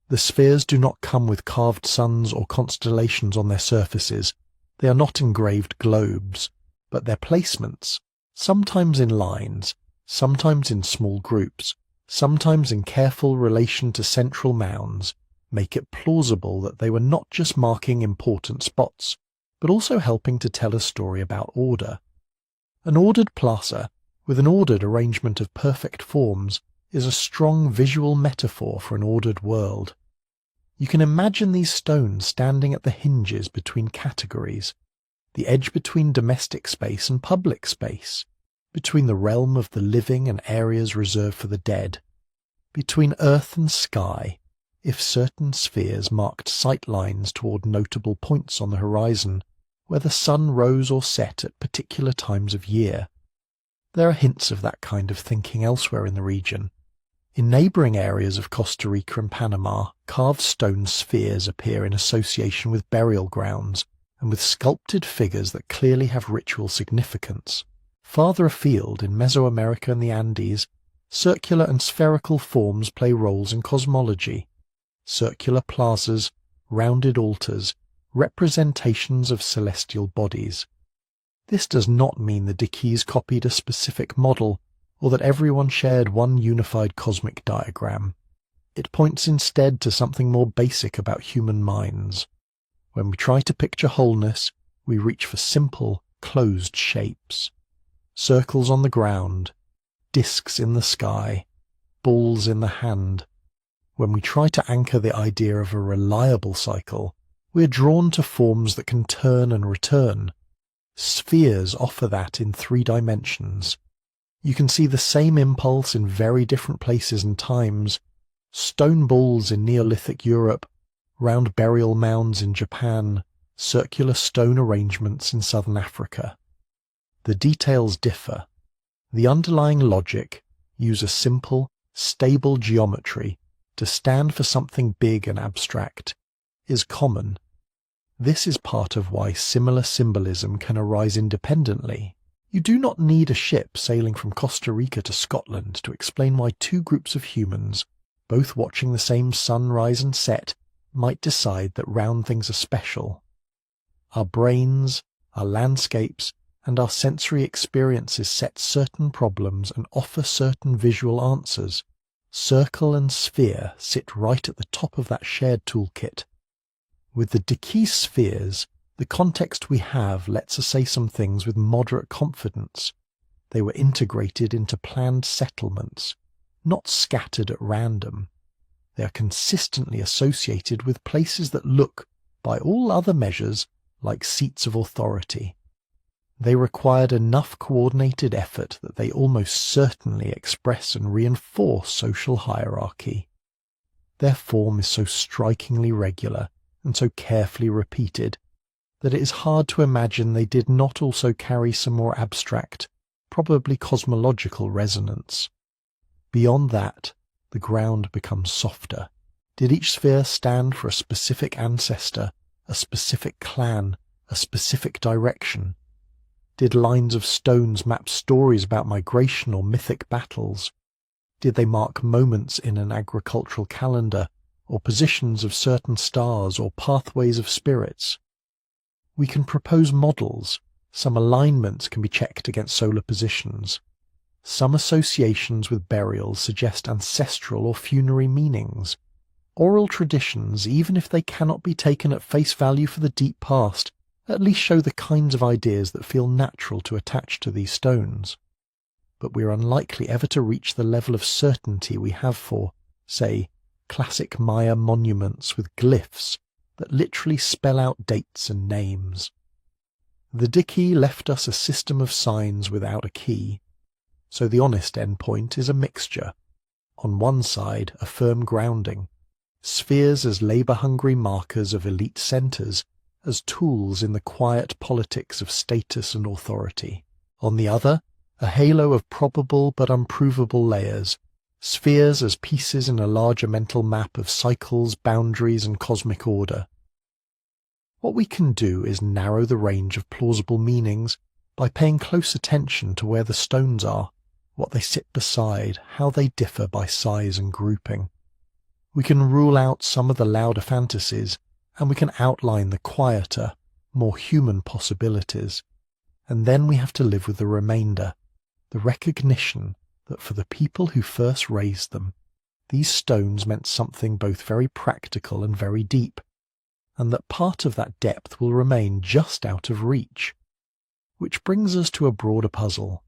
The spheres do not come with carved suns or constellations on their surfaces. They are not engraved globes, but their placements, sometimes in lines, sometimes in small groups, sometimes in careful relation to central mounds, make it plausible that they were not just marking important spots, but also helping to tell a story about order. An ordered plaza, with an ordered arrangement of perfect forms, is a strong visual metaphor for an ordered world. You can imagine these stones standing at the hinges between categories, the edge between domestic space and public space, between the realm of the living and areas reserved for the dead, between earth and sky, if certain spheres marked sight lines toward notable points on the horizon, where the sun rose or set at particular times of year. There are hints of that kind of thinking elsewhere in the region. In neighbouring areas of Costa Rica and Panama, carved stone spheres appear in association with burial grounds and with sculpted figures that clearly have ritual significance. Farther afield, in Mesoamerica and the Andes, circular and spherical forms play roles in cosmology. Circular plazas, rounded altars, representations of celestial bodies. This does not mean the Deikis copied a specific model, or that everyone shared one unified cosmic diagram. It points instead to something more basic about human minds. When we try to picture wholeness, we reach for simple, closed shapes. Circles on the ground, discs in the sky, balls in the hand. When we try to anchor the idea of a reliable cycle, we are drawn to forms that can turn and return. Spheres offer that in 3 dimensions. You can see the same impulse in very different places and times. Stone balls in Neolithic Europe, round burial mounds in Japan, circular stone arrangements in southern Africa. The details differ. The underlying logic, use a simple, stable geometry to stand for something big and abstract, is common. This is part of why similar symbolism can arise independently. You do not need a ship sailing from Costa Rica to Scotland to explain why two groups of humans, both watching the same sun rise and set, might decide that round things are special. Our brains, our landscapes, and our sensory experiences set certain problems and offer certain visual answers. Circle and sphere sit right at the top of that shared toolkit. With the Diki spheres, the context we have lets us say some things with moderate confidence. They were integrated into planned settlements, not scattered at random. They are consistently associated with places that look, by all other measures, like seats of authority. They required enough coordinated effort that they almost certainly express and reinforce social hierarchy. Their form is so strikingly regular and so carefully repeated that it is hard to imagine they did not also carry some more abstract, probably cosmological resonance. Beyond that, the ground becomes softer. Did each sphere stand for a specific ancestor, a specific clan, a specific direction? Did lines of stones map stories about migration or mythic battles? Did they mark moments in an agricultural calendar, or positions of certain stars, or pathways of spirits? We can propose models. Some alignments can be checked against solar positions. Some associations with burials suggest ancestral or funerary meanings. Oral traditions, even if they cannot be taken at face value for the deep past, at least show the kinds of ideas that feel natural to attach to these stones. But we are unlikely ever to reach the level of certainty we have for, say, classic Maya monuments with glyphs that literally spell out dates and names. The Diki left us a system of signs without a key, so the honest endpoint is a mixture. On one side, a firm grounding, spheres as labour-hungry markers of elite centres, as tools in the quiet politics of status and authority. On the other, a halo of probable but unprovable layers, spheres as pieces in a larger mental map of cycles, boundaries, and cosmic order. What we can do is narrow the range of plausible meanings by paying close attention to where the stones are, what they sit beside, how they differ by size and grouping. We can rule out some of the louder fantasies, and we can outline the quieter, more human possibilities. And then we have to live with the remainder, the recognition that for the people who first raised them, these stones meant something both very practical and very deep, and that part of that depth will remain just out of reach. Which brings us to a broader puzzle.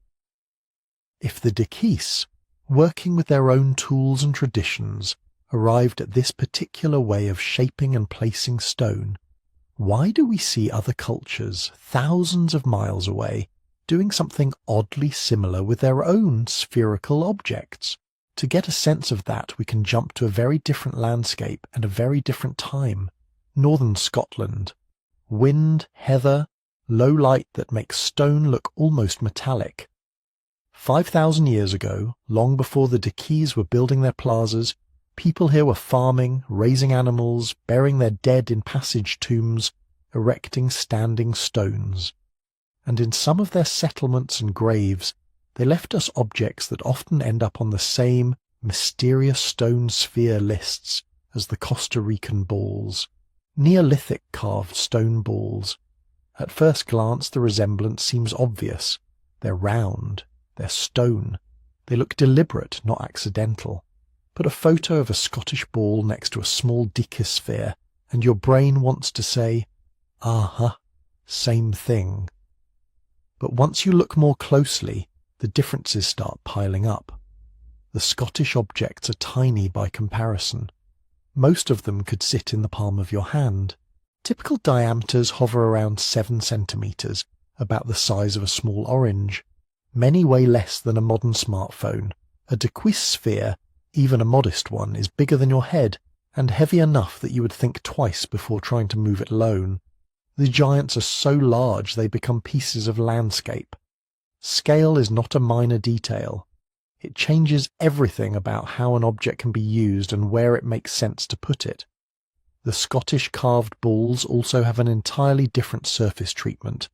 If the Dikis, working with their own tools and traditions, arrived at this particular way of shaping and placing stone, why do we see other cultures thousands of miles away doing something oddly similar with their own spherical objects? To get a sense of that, we can jump to a very different landscape and a very different time. Northern Scotland. Wind, heather, low light that makes stone look almost metallic. 5,000 years ago, long before the Dikis were building their plazas, people here were farming, raising animals, burying their dead in passage tombs, erecting standing stones. And in some of their settlements and graves, they left us objects that often end up on the same mysterious stone sphere lists as the Costa Rican balls. Neolithic carved stone balls. At first glance the resemblance seems obvious. They're round, they're stone, they look deliberate, not accidental. Put a photo of a Scottish ball next to a small dikisphere, and your brain wants to say, same thing. But once you look more closely, the differences start piling up. The Scottish objects are tiny by comparison. Most of them could sit in the palm of your hand. Typical diameters hover around 7 centimetres, about the size of a small orange. Many weigh less than a modern smartphone. A Dikis sphere, even a modest one, is bigger than your head and heavy enough that you would think twice before trying to move it alone. The giants are so large they become pieces of landscape. Scale is not a minor detail. It changes everything about how an object can be used and where it makes sense to put it. The Scottish carved bulls also have an entirely different surface treatment.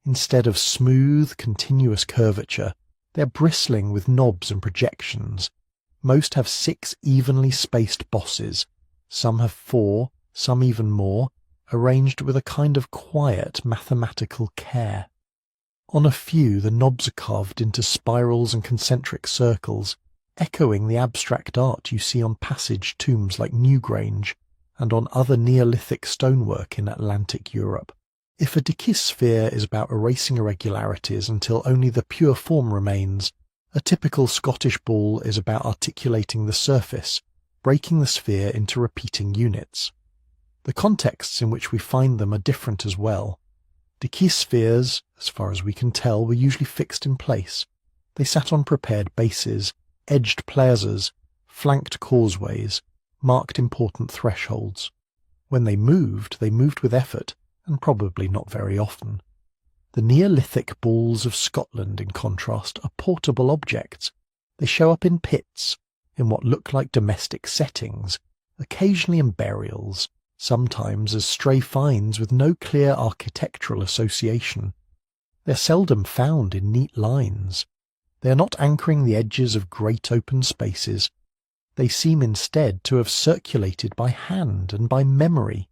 Instead of smooth, continuous curvature, they're bristling with knobs and projections. Most have 6 evenly spaced bosses. Some have 4, some even more, arranged with a kind of quiet mathematical care. On a few, the knobs are carved into spirals and concentric circles, echoing the abstract art you see on passage tombs like Newgrange and on other Neolithic stonework in Atlantic Europe. If a dikissphere is about erasing irregularities until only the pure form remains, a typical Scottish bull is about articulating the surface, breaking the sphere into repeating units. The contexts in which we find them are different as well. Dikisspheres, as far as we can tell, were usually fixed in place. They sat on prepared bases, edged plazas, flanked causeways, marked important thresholds. When they moved with effort, and probably not very often. The Neolithic bulls of Scotland, in contrast, are portable objects. They show up in pits, in what look like domestic settings, occasionally in burials, sometimes as stray finds with no clear architectural association. They're seldom found in neat lines. They are not anchoring the edges of great open spaces. They seem instead to have circulated by hand and by memory,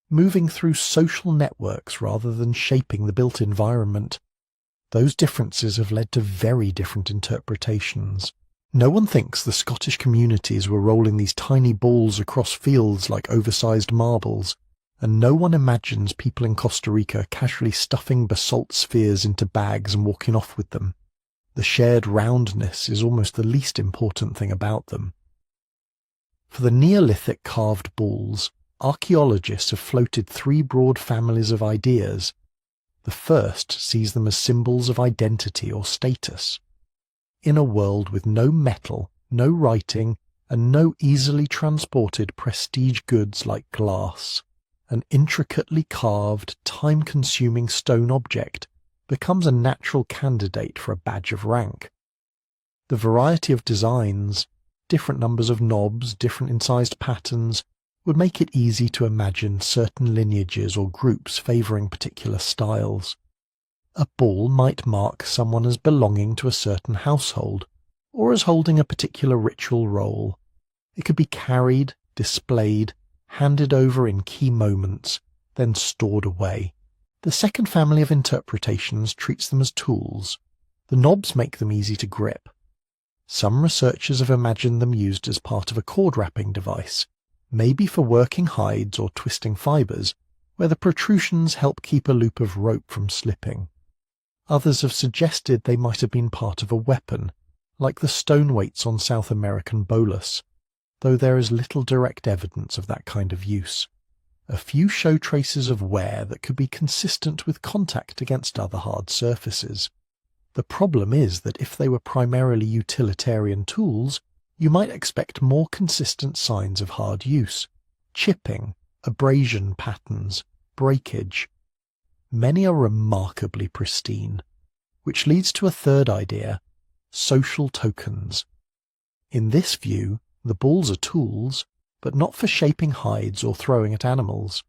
moving through social networks rather than shaping the built environment. Those differences have led to very different interpretations. No one thinks the Scottish communities were rolling these tiny balls across fields like oversized marbles, and no one imagines people in Costa Rica casually stuffing basalt spheres into bags and walking off with them. The shared roundness is almost the least important thing about them. For the Neolithic carved bulls, archaeologists have floated 3 broad families of ideas. The first sees them as symbols of identity or status. In a world with no metal, no writing, and no easily transported prestige goods like glass, an intricately carved, time-consuming stone object becomes a natural candidate for a badge of rank. The variety of designs, different numbers of knobs, different incised patterns, would make it easy to imagine certain lineages or groups favouring particular styles. A bull might mark someone as belonging to a certain household, or as holding a particular ritual role. It could be carried, displayed, handed over in key moments, then stored away. The second family of interpretations treats them as tools. The knobs make them easy to grip. Some researchers have imagined them used as part of a cord-wrapping device, maybe for working hides or twisting fibres, where the protrusions help keep a loop of rope from slipping. Others have suggested they might have been part of a weapon, like the stone weights on South American bolas, though there is little direct evidence of that kind of use. A few show traces of wear that could be consistent with contact against other hard surfaces. The problem is that if they were primarily utilitarian tools, you might expect more consistent signs of hard use: chipping, abrasion patterns, breakage. Many are remarkably pristine, which leads to a third idea: social tokens. In this view, the bulls are tools, but not for shaping hides or throwing at animals.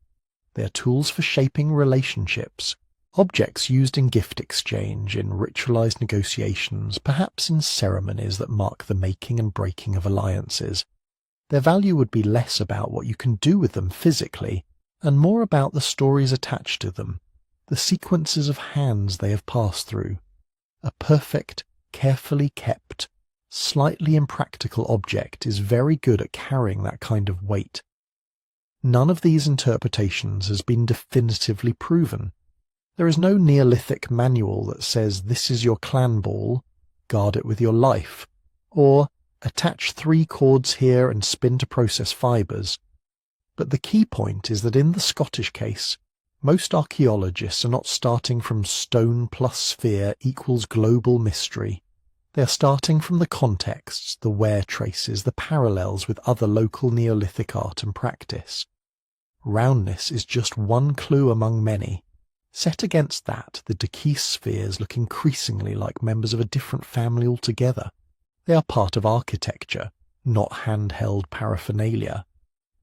They are tools for shaping relationships, objects used in gift exchange, in ritualized negotiations, perhaps in ceremonies that mark the making and breaking of alliances. Their value would be less about what you can do with them physically, and more about the stories attached to them, the sequences of hands they have passed through. A perfect, carefully kept, slightly impractical object is very good at carrying that kind of weight. None of these interpretations has been definitively proven. There is no Neolithic manual that says this is your clan ball, guard it with your life, or attach 3 cords here and spin to process fibres. But the key point is that in the Scottish case, most archaeologists are not starting from stone plus sphere equals global mystery. They are starting from the contexts, the wear traces, the parallels with other local Neolithic art and practice. Roundness is just one clue among many. Set against that, the Da'Keyse spheres look increasingly like members of a different family altogether. They are part of architecture, not handheld paraphernalia.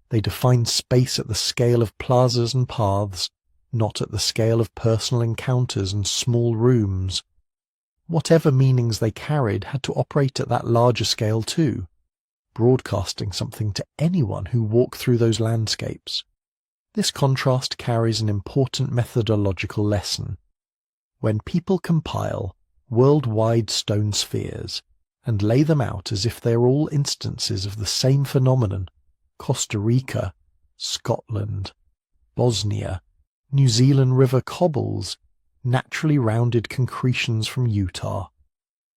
They define space at the scale of plazas and paths, not at the scale of personal encounters and small rooms. Whatever meanings they carried had to operate at that larger scale too, broadcasting something to anyone who walked through those landscapes. This contrast carries an important methodological lesson. When people compile worldwide stone spheres and lay them out as if they are all instances of the same phenomenon, Costa Rica, Scotland, Bosnia, New Zealand river cobbles, naturally rounded concretions from Utah.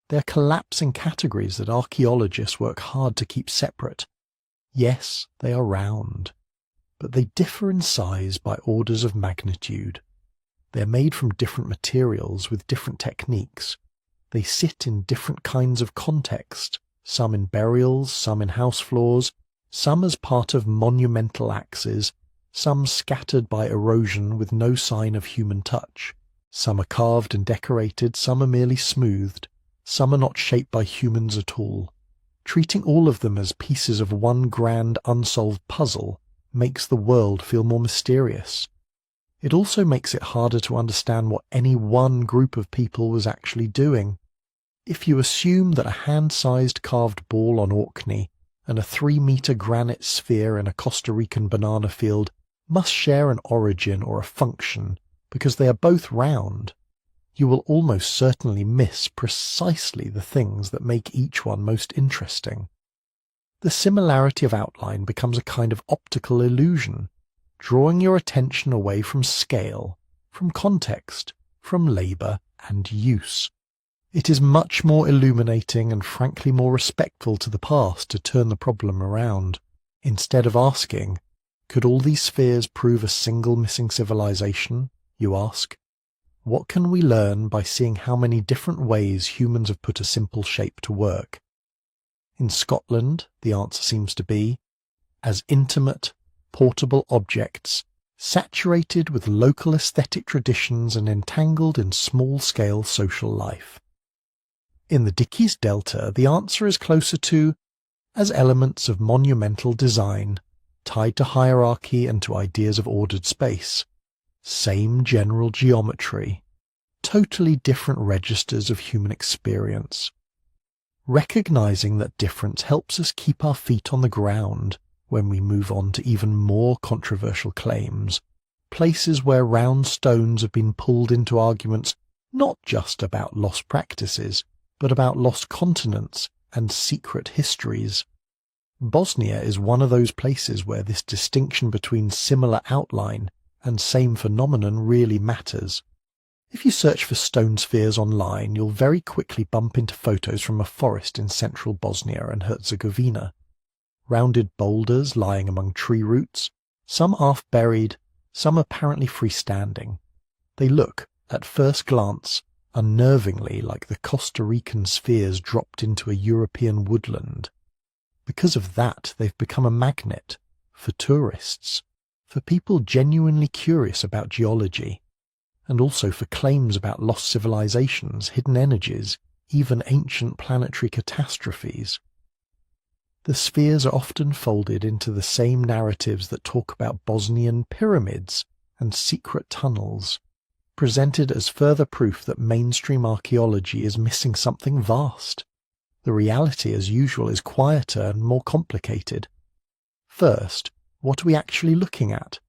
They are collapsing categories that archaeologists work hard to keep separate. Yes, they are round, but they differ in size by orders of magnitude. They are made from different materials with different techniques. They sit in different kinds of context, some in burials, some in house floors, some as part of monumental axes, some scattered by erosion with no sign of human touch. Some are carved and decorated, some are merely smoothed, some are not shaped by humans at all. Treating all of them as pieces of one grand unsolved puzzle makes the world feel more mysterious. It also makes it harder to understand what any one group of people was actually doing. If you assume that a hand-sized carved ball on Orkney and a 3-meter granite sphere in a Costa Rican banana field must share an origin or a function because they are both round, you will almost certainly miss precisely the things that make each one most interesting. The similarity of outline becomes a kind of optical illusion, drawing your attention away from scale, from context, from labour and use. It is much more illuminating and frankly more respectful to the past to turn the problem around. Instead of asking, could all these spheres prove a single missing civilization, you ask, what can we learn by seeing how many different ways humans have put a simple shape to work? In Scotland, the answer seems to be, as intimate, portable objects, saturated with local aesthetic traditions and entangled in small-scale social life. In the Da'Keyse Delta, the answer is closer to, as elements of monumental design, tied to hierarchy and to ideas of ordered space. Same general geometry, totally different registers of human experience. Recognizing that difference helps us keep our feet on the ground when we move on to even more controversial claims, places where round stones have been pulled into arguments not just about lost practices, but about lost continents and secret histories. Bosnia is one of those places where this distinction between similar outline and same phenomenon really matters. If you search for stone spheres online, you'll very quickly bump into photos from a forest in central Bosnia and Herzegovina. Rounded boulders lying among tree roots, some half-buried, some apparently freestanding. They look, at first glance, unnervingly like the Costa Rican spheres dropped into a European woodland. Because of that, they've become a magnet for tourists, for people genuinely curious about geology, and also for claims about lost civilizations, hidden energies, even ancient planetary catastrophes. The spheres are often folded into the same narratives that talk about Bosnian pyramids and secret tunnels, presented as further proof that mainstream archaeology is missing something vast. The reality, as usual, is quieter and more complicated. First, what are we actually looking at?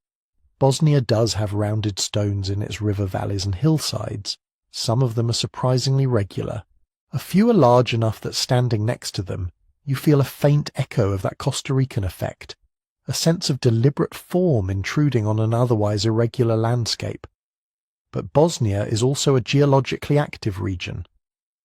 Bosnia does have rounded stones in its river valleys and hillsides. Some of them are surprisingly regular. A few are large enough that standing next to them, you feel a faint echo of that Costa Rican effect, a sense of deliberate form intruding on an otherwise irregular landscape. But Bosnia is also a geologically active region.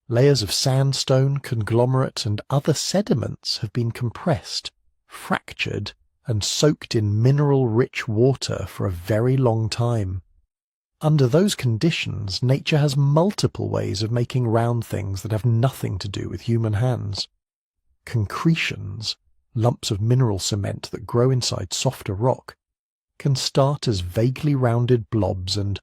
Layers of sandstone, conglomerate, and other sediments have been compressed, fractured, and soaked in mineral-rich water for a very long time. Under those conditions, nature has multiple ways of making round things that have nothing to do with human hands. Concretions, lumps of mineral cement that grow inside softer rock, can start as vaguely rounded blobs and,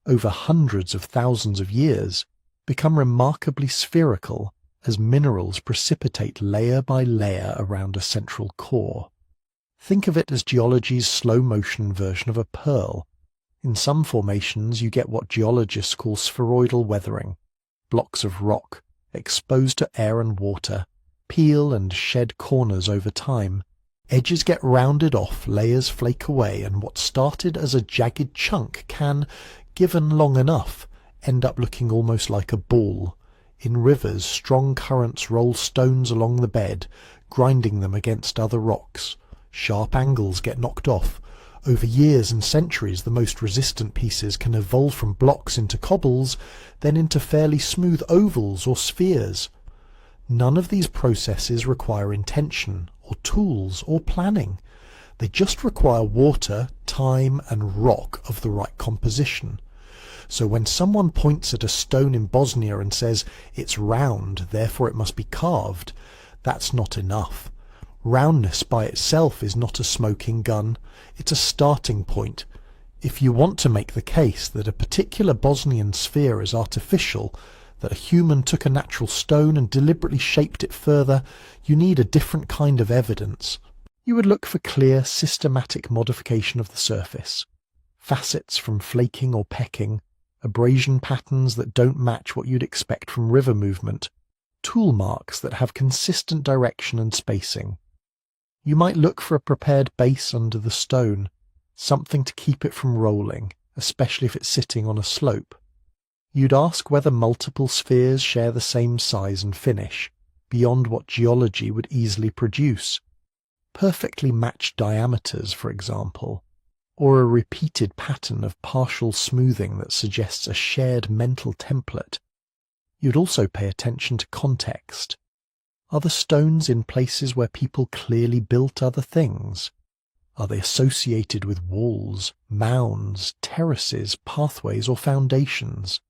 over hundreds of thousands of years, become remarkably spherical as minerals precipitate layer by layer around a central core. Think of it as geology's slow-motion version of a pearl. In some formations you get what geologists call spheroidal weathering. Blocks of rock, exposed to air and water, peel and shed corners over time. Edges get rounded off, layers flake away, and what started as a jagged chunk can, given long enough, end up looking almost like a ball. In rivers, strong currents roll stones along the bed, grinding them against other rocks. Sharp angles get knocked off. Over years and centuries, the most resistant pieces can evolve from blocks into cobbles, then into fairly smooth ovals or spheres. None of these processes require intention, or tools, or planning. They just require water, time, and rock of the right composition. So when someone points at a stone in Bosnia and says, "It's round, therefore it must be carved," that's not enough. Roundness by itself is not a smoking gun. It's a starting point. If you want to make the case that a particular Bosnian sphere is artificial, that a human took a natural stone and deliberately shaped it further, you need a different kind of evidence. You would look for clear, systematic modification of the surface. Facets from flaking or pecking, abrasion patterns that don't match what you'd expect from river movement, tool marks that have consistent direction and spacing. You might look for a prepared base under the stone, something to keep it from rolling, especially if it's sitting on a slope. You'd ask whether multiple spheres share the same size and finish, beyond what geology would easily produce. Perfectly matched diameters, for example, or a repeated pattern of partial smoothing that suggests a shared mental template. You'd also pay attention to context. Are the stones in places where people clearly built other things? Are they associated with walls, mounds, terraces, pathways, or foundations?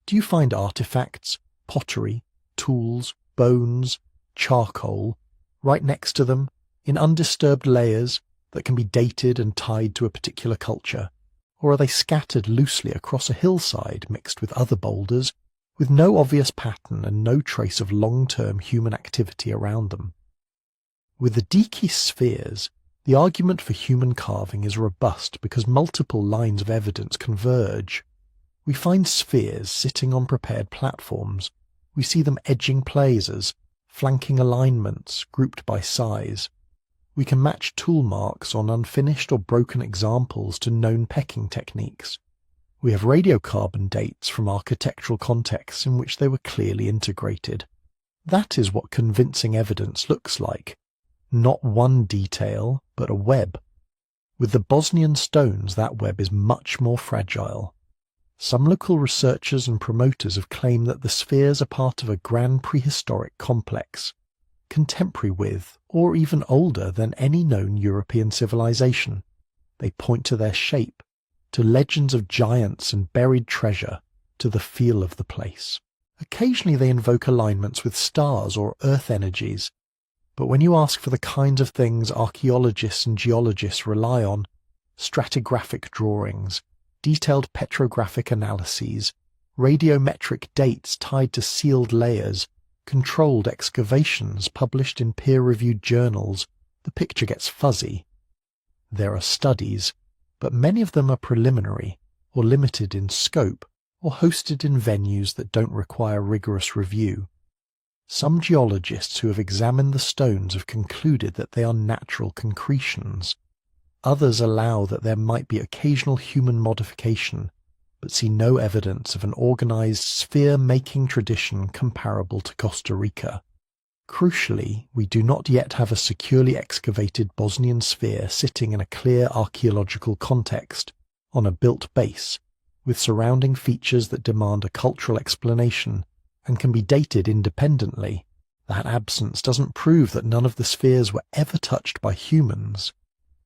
Do you find artifacts, pottery, tools, bones, charcoal, right next to them, in undisturbed layers that can be dated and tied to a particular culture? Or are they scattered loosely across a hillside mixed with other boulders, with no obvious pattern and no trace of long-term human activity around them? With the Diki spheres, the argument for human carving is robust because multiple lines of evidence converge. We find spheres sitting on prepared platforms. We see them edging plazas, flanking alignments, grouped by size. We can match tool marks on unfinished or broken examples to known pecking techniques. We have radiocarbon dates from architectural contexts in which they were clearly integrated. That is what convincing evidence looks like. Not one detail, but a web. With the Bosnian stones, that web is much more fragile. Some local researchers and promoters have claimed that the spheres are part of a grand prehistoric complex, contemporary with, or even older than any known European civilization. They point to their shape, to legends of giants and buried treasure, to the feel of the place. Occasionally they invoke alignments with stars or earth energies, but when you ask for the kinds of things archaeologists and geologists rely on, stratigraphic drawings, detailed petrographic analyses, radiometric dates tied to sealed layers, controlled excavations published in peer-reviewed journals, the picture gets fuzzy. There are studies, but many of them are preliminary, or limited in scope, or hosted in venues that don't require rigorous review. Some geologists who have examined the stones have concluded that they are natural concretions. Others allow that there might be occasional human modification, but see no evidence of an organized sphere-making tradition comparable to Costa Rica. Crucially, we do not yet have a securely excavated Bosnian sphere sitting in a clear archaeological context, on a built base, with surrounding features that demand a cultural explanation, and can be dated independently. That absence doesn't prove that none of the spheres were ever touched by humans.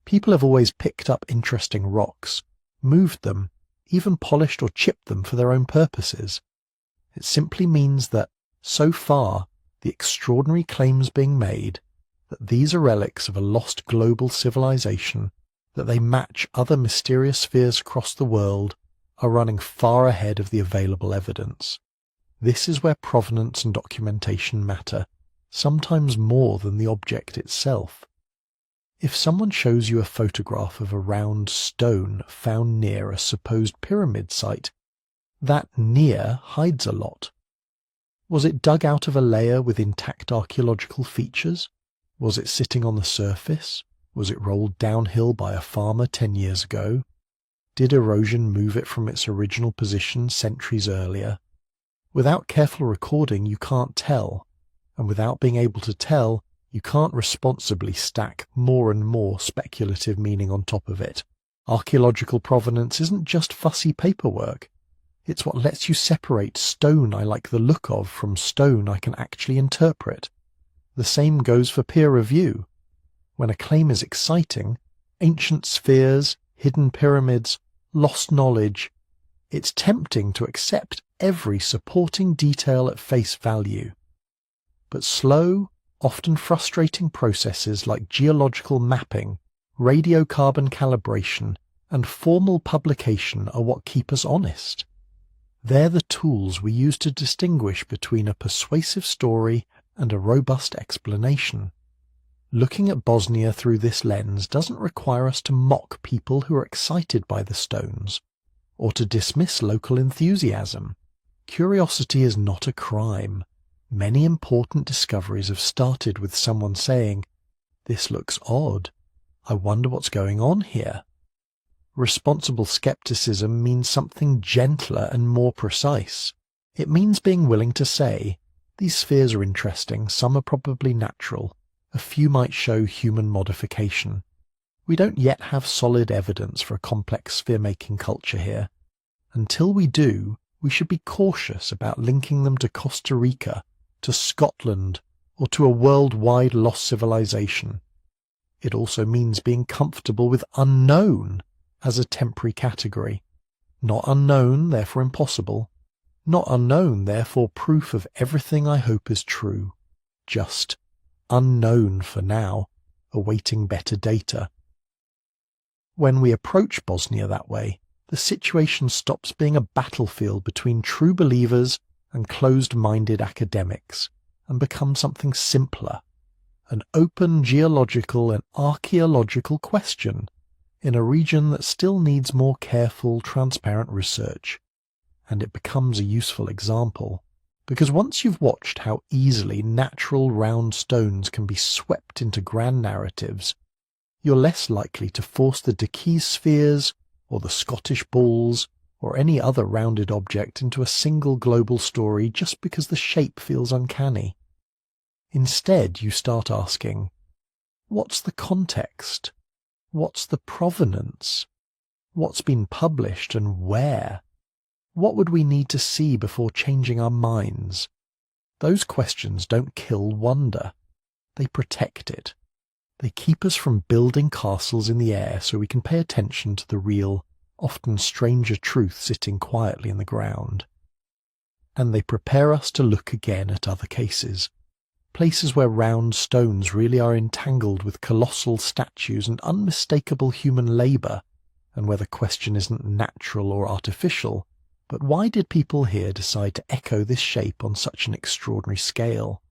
People have always picked up interesting rocks, moved them, even polished or chipped them for their own purposes. It simply means that, so far, the extraordinary claims being made that these are relics of a lost global civilization, that they match other mysterious spheres across the world, are running far ahead of the available evidence. This is where provenance and documentation matter, sometimes more than the object itself. If someone shows you a photograph of a round stone found near a supposed pyramid site, that near hides a lot. Was it dug out of a layer with intact archaeological features? Was it sitting on the surface? Was it rolled downhill by a farmer 10 years ago? Did erosion move it from its original position centuries earlier? Without careful recording, you can't tell, and without being able to tell, you can't responsibly stack more and more speculative meaning on top of it. Archaeological provenance isn't just fussy paperwork. It's what lets you separate stone I like the look of from stone I can actually interpret. The same goes for peer review. When a claim is exciting, ancient spheres, hidden pyramids, lost knowledge, it's tempting to accept every supporting detail at face value. But slow, often frustrating processes like geological mapping, radiocarbon calibration, and formal publication are what keep us honest. They're the tools we use to distinguish between a persuasive story and a robust explanation. Looking at Bosnia through this lens doesn't require us to mock people who are excited by the stones, or to dismiss local enthusiasm. Curiosity is not a crime. Many important discoveries have started with someone saying, "This looks odd. I wonder what's going on here." Responsible skepticism means something gentler and more precise. It means being willing to say, these spheres are interesting, some are probably natural, a few might show human modification. We don't yet have solid evidence for a complex sphere-making culture here. Until we do, we should be cautious about linking them to Costa Rica, to Scotland, or to a worldwide lost civilization. It also means being comfortable with unknown as a temporary category. Not unknown, therefore impossible. Not unknown, therefore proof of everything I hope is true. Just unknown for now, awaiting better data. When we approach Bosnia that way, the situation stops being a battlefield between true believers and closed-minded academics, and becomes something simpler, an open geological and archaeological question in a region that still needs more careful, transparent research. And it becomes a useful example, because once you've watched how easily natural round stones can be swept into grand narratives, you're less likely to force the Dike's spheres, or the Scottish bulls, or any other rounded object into a single global story just because the shape feels uncanny. Instead, you start asking, what's the context? What's the provenance? What's been published and where? What would we need to see before changing our minds? Those questions don't kill wonder. They protect it. They keep us from building castles in the air so we can pay attention to the real, often stranger truth sitting quietly in the ground. And they prepare us to look again at other cases. Places where round stones really are entangled with colossal statues and unmistakable human labour, and where the question isn't natural or artificial, but why did people here decide to echo this shape on such an extraordinary scale?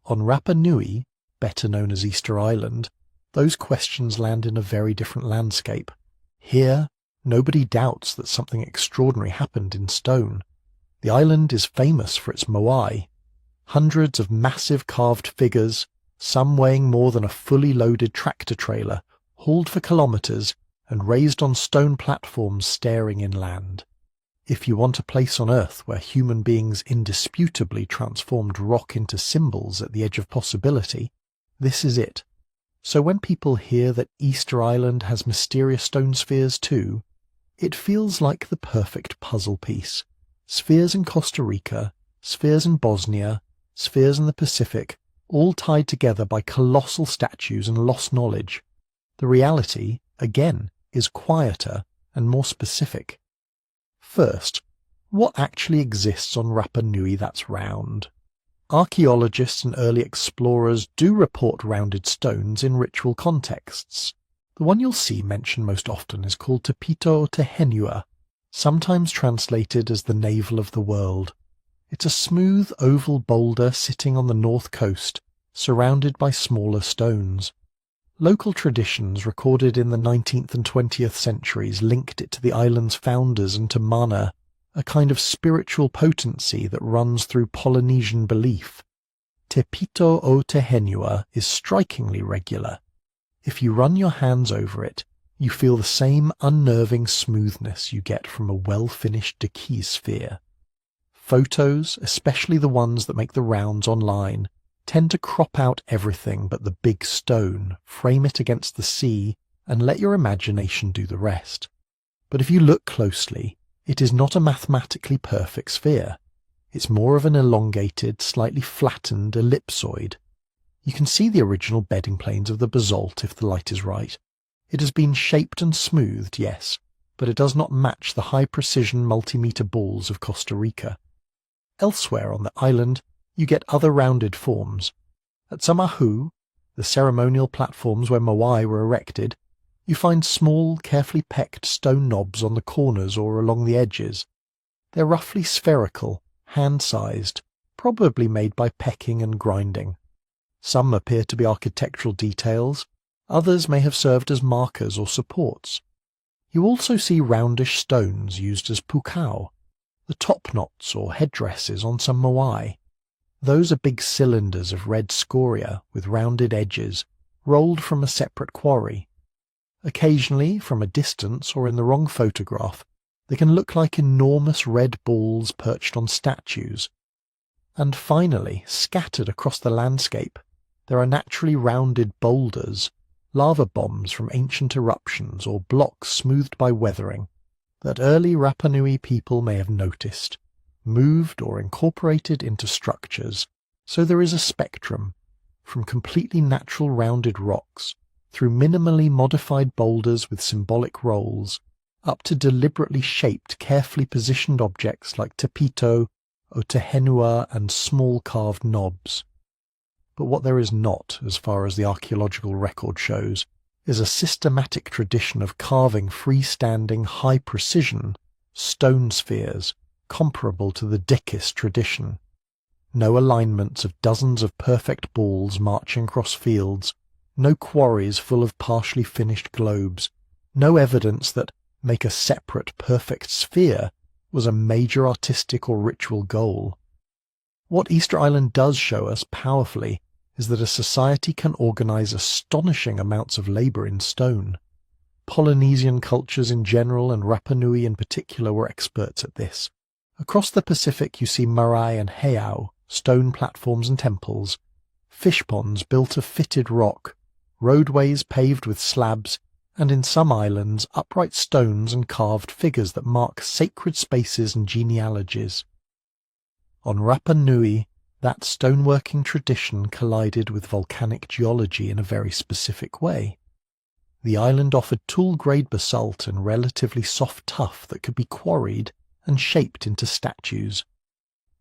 On Rapa Nui, better known as Easter Island, those questions land in a very different landscape. Here, nobody doubts that something extraordinary happened in stone. The island is famous for its moai, hundreds of massive carved figures, some weighing more than a fully loaded tractor trailer, hauled for kilometres and raised on stone platforms staring inland. If you want a place on Earth where human beings indisputably transformed rock into symbols at the edge of possibility, this is it. So when people hear that Easter Island has mysterious stone spheres too, it feels like the perfect puzzle piece. Spheres in Costa Rica, spheres in Bosnia, spheres in the Pacific, all tied together by colossal statues and lost knowledge. The reality, again, is quieter and more specific. First, what actually exists on Rapa Nui that's round? Archaeologists and early explorers do report rounded stones in ritual contexts. The one you'll see mentioned most often is called Te Pito o Te Henua, sometimes translated as the navel of the world. It's a smooth oval boulder sitting on the north coast, surrounded by smaller stones. Local traditions recorded in the 19th and 20th centuries linked it to the island's founders and to mana, a kind of spiritual potency that runs through Polynesian belief. Te Pito o Te Henua is strikingly regular. If you run your hands over it, you feel the same unnerving smoothness you get from a well-finished Diki sphere. Photos, especially the ones that make the rounds online, tend to crop out everything but the big stone, frame it against the sea, and let your imagination do the rest. But if you look closely, it is not a mathematically perfect sphere. It's more of an elongated, slightly flattened ellipsoid. You can see the original bedding planes of the basalt if the light is right. It has been shaped and smoothed, yes, but it does not match the high-precision multimeter balls of Costa Rica. Elsewhere on the island, you get other rounded forms. At some ahu, the ceremonial platforms where moai were erected, you find small, carefully pecked stone knobs on the corners or along the edges. They're roughly spherical, hand-sized, probably made by pecking and grinding. Some appear to be architectural details, others may have served as markers or supports. You also see roundish stones used as pukao, the top knots or headdresses on some moai. Those are big cylinders of red scoria with rounded edges, rolled from a separate quarry. Occasionally, from a distance or in the wrong photograph, they can look like enormous red balls perched on statues. And finally, scattered across the landscape, there are naturally rounded boulders, lava bombs from ancient eruptions or blocks smoothed by weathering, that early Rapa Nui people may have noticed, moved or incorporated into structures. So there is a spectrum, from completely natural rounded rocks, through minimally modified boulders with symbolic rolls, up to deliberately shaped, carefully positioned objects like Te Pito o Te Henua and small carved knobs. But what there is not, as far as the archaeological record shows, is a systematic tradition of carving freestanding, high-precision stone spheres comparable to the Dikis tradition. No alignments of dozens of perfect balls marching across fields, no quarries full of partially finished globes, no evidence that make a separate perfect sphere was a major artistic or ritual goal. What Easter Island does show us powerfully is that a society can organize astonishing amounts of labor in stone. Polynesian cultures in general and Rapa Nui in particular were experts at this. Across the Pacific you see marae and heiau, stone platforms and temples, fish ponds built of fitted rock, roadways paved with slabs, and in some islands upright stones and carved figures that mark sacred spaces and genealogies. On Rapa Nui, that stoneworking tradition collided with volcanic geology in a very specific way. The island offered tool-grade basalt and relatively soft tuff that could be quarried and shaped into statues.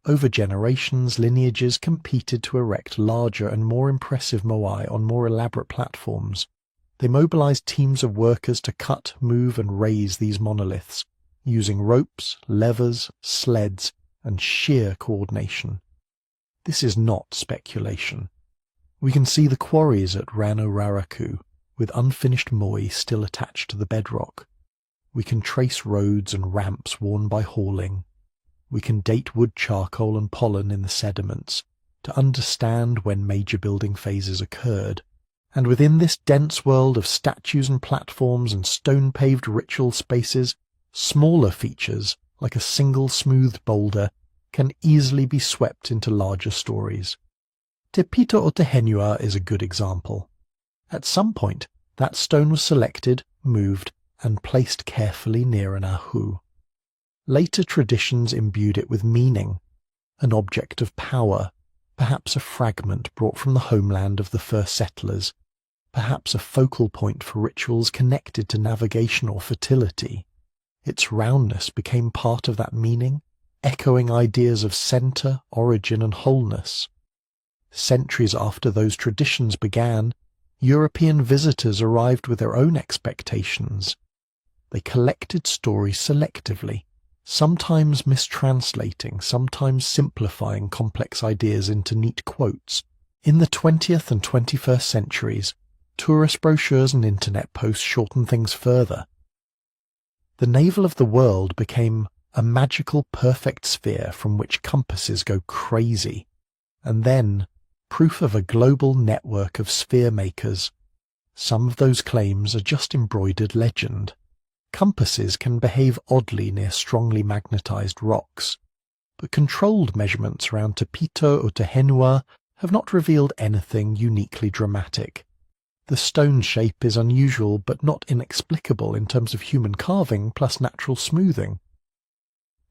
Over generations, lineages competed to erect larger and more impressive moai on more elaborate platforms. They mobilized teams of workers to cut, move, and raise these monoliths, using ropes, levers, sleds, and sheer coordination. This is not speculation. We can see the quarries at Rano Raraku, with unfinished moai still attached to the bedrock. We can trace roads and ramps worn by hauling. We can date wood charcoal and pollen in the sediments to understand when major building phases occurred. And within this dense world of statues and platforms and stone-paved ritual spaces, smaller features, like a single smoothed boulder, can easily be swept into larger stories. Te Pito o Te Henua is a good example. At some point, that stone was selected, moved, and placed carefully near an ahu. Later traditions imbued it with meaning, an object of power, perhaps a fragment brought from the homeland of the first settlers, perhaps a focal point for rituals connected to navigation or fertility. Its roundness became part of that meaning, echoing ideas of centre, origin and wholeness. Centuries after those traditions began, European visitors arrived with their own expectations. They collected stories selectively, sometimes mistranslating, sometimes simplifying complex ideas into neat quotes. In the 20th and 21st centuries, tourist brochures and internet posts shortened things further. The navel of the world became a magical perfect sphere from which compasses go crazy, and then proof of a global network of sphere makers. Some of those claims are just embroidered legend. Compasses can behave oddly near strongly magnetized rocks, but controlled measurements around Tepito or Tehenua have not revealed anything uniquely dramatic. The stone shape is unusual but not inexplicable in terms of human carving plus natural smoothing.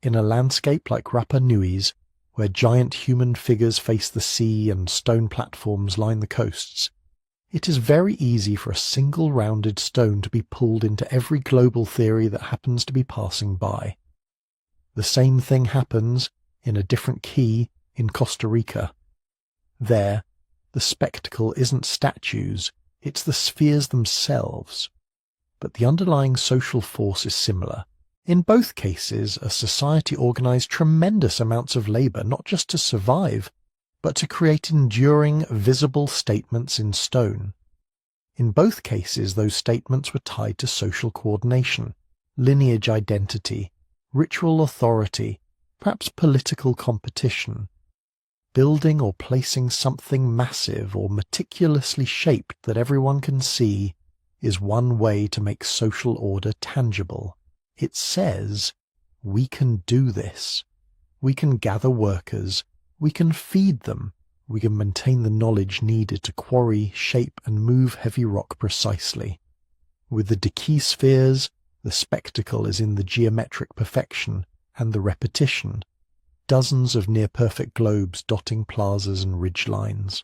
In a landscape like Rapa Nui's, where giant human figures face the sea and stone platforms line the coasts, it is very easy for a single rounded stone to be pulled into every global theory that happens to be passing by. The same thing happens, in a different key, in Costa Rica. There, the spectacle isn't statues, it's the spheres themselves. But the underlying social force is similar. In both cases, a society organized tremendous amounts of labor not just to survive, but to create enduring, visible statements in stone. In both cases, those statements were tied to social coordination, lineage identity, ritual authority, perhaps political competition. Building or placing something massive or meticulously shaped that everyone can see is one way to make social order tangible. It says, we can do this. We can gather workers. We can feed them. We can maintain the knowledge needed to quarry, shape and move heavy rock precisely. With the Diki spheres, the spectacle is in the geometric perfection and the repetition. Dozens of near-perfect globes dotting plazas and ridge lines.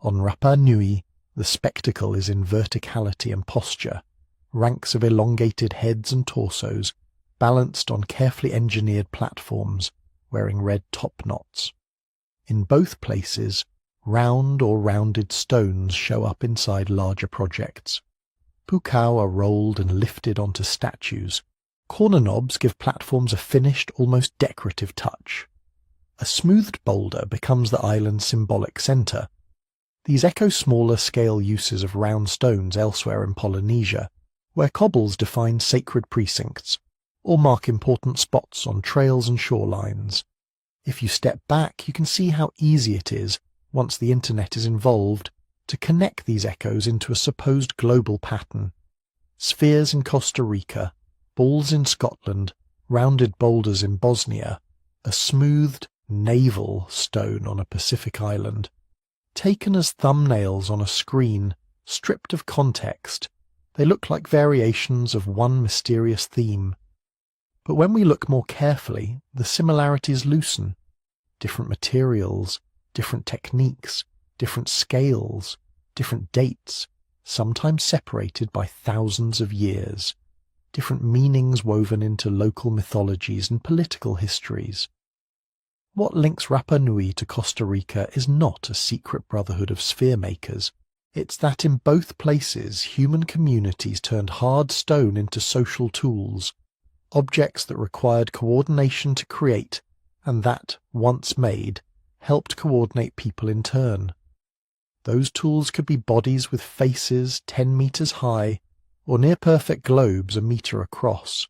On Rapa Nui, the spectacle is in verticality and posture, ranks of elongated heads and torsos, balanced on carefully engineered platforms, wearing red top knots. In both places, round or rounded stones show up inside larger projects. Pukao are rolled and lifted onto statues. Corner knobs give platforms a finished, almost decorative touch. A smoothed boulder becomes the island's symbolic centre. These echo smaller scale uses of round stones elsewhere in Polynesia, where cobbles define sacred precincts, or mark important spots on trails and shorelines. If you step back, you can see how easy it is, once the internet is involved, to connect these echoes into a supposed global pattern. Spheres in Costa Rica, balls in Scotland, rounded boulders in Bosnia, a smoothed navel stone on a Pacific island. Taken as thumbnails on a screen, stripped of context, they look like variations of one mysterious theme. But when we look more carefully, the similarities loosen. Different materials, different techniques, different scales, different dates, sometimes separated by thousands of years. Different meanings woven into local mythologies and political histories. What links Rapa Nui to Costa Rica is not a secret brotherhood of sphere makers. It's that in both places human communities turned hard stone into social tools, objects that required coordination to create, and that, once made, helped coordinate people in turn. Those tools could be bodies with faces 10 meters high, or near-perfect globes a meter across.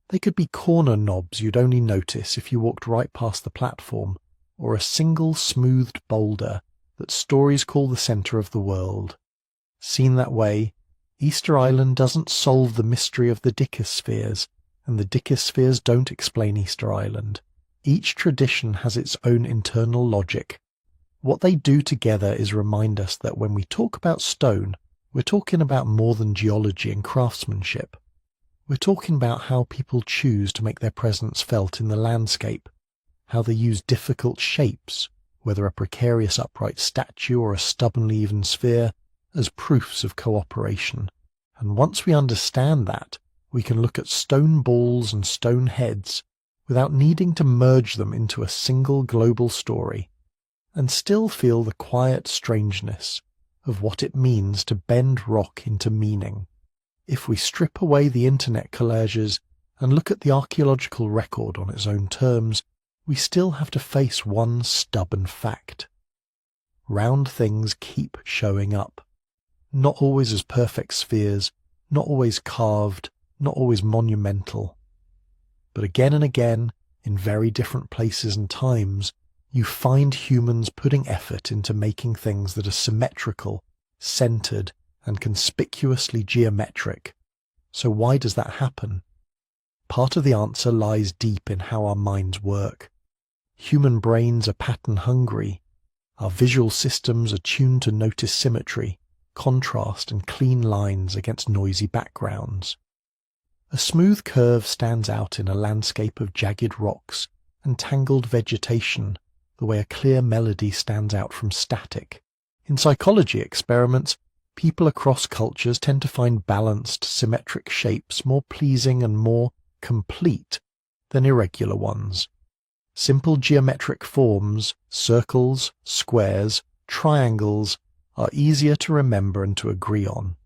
They could be corner knobs you'd only notice if you walked right past the platform, or a single smoothed boulder that stories call the centre of the world. Seen that way, Easter Island doesn't solve the mystery of the Dickospheres, and the Dickospheres don't explain Easter Island. Each tradition has its own internal logic. What they do together is remind us that when we talk about stone, we're talking about more than geology and craftsmanship. We're talking about how people choose to make their presence felt in the landscape, how they use difficult shapes, whether a precarious upright statue or a stubbornly even sphere, as proofs of cooperation. And once we understand that, We can look at stone balls and stone heads without needing to merge them into a single global story, and still feel the quiet strangeness of what it means to bend rock into meaning. If we strip away the internet collages and look at the archaeological record on its own terms, we still have to face one stubborn fact. Round things keep showing up, not always as perfect spheres, not always carved, not always monumental. But again and again, in very different places and times, you find humans putting effort into making things that are symmetrical, centered, and conspicuously geometric. So why does that happen? Part of the answer lies deep in how our minds work. Human brains are pattern-hungry. Our visual systems are tuned to notice symmetry, contrast, and clean lines against noisy backgrounds. A smooth curve stands out in a landscape of jagged rocks and tangled vegetation, the way a clear melody stands out from static. In psychology experiments, people across cultures tend to find balanced, symmetric shapes more pleasing and more complete than irregular ones. Simple geometric forms, circles, squares, triangles, are easier to remember and to agree on.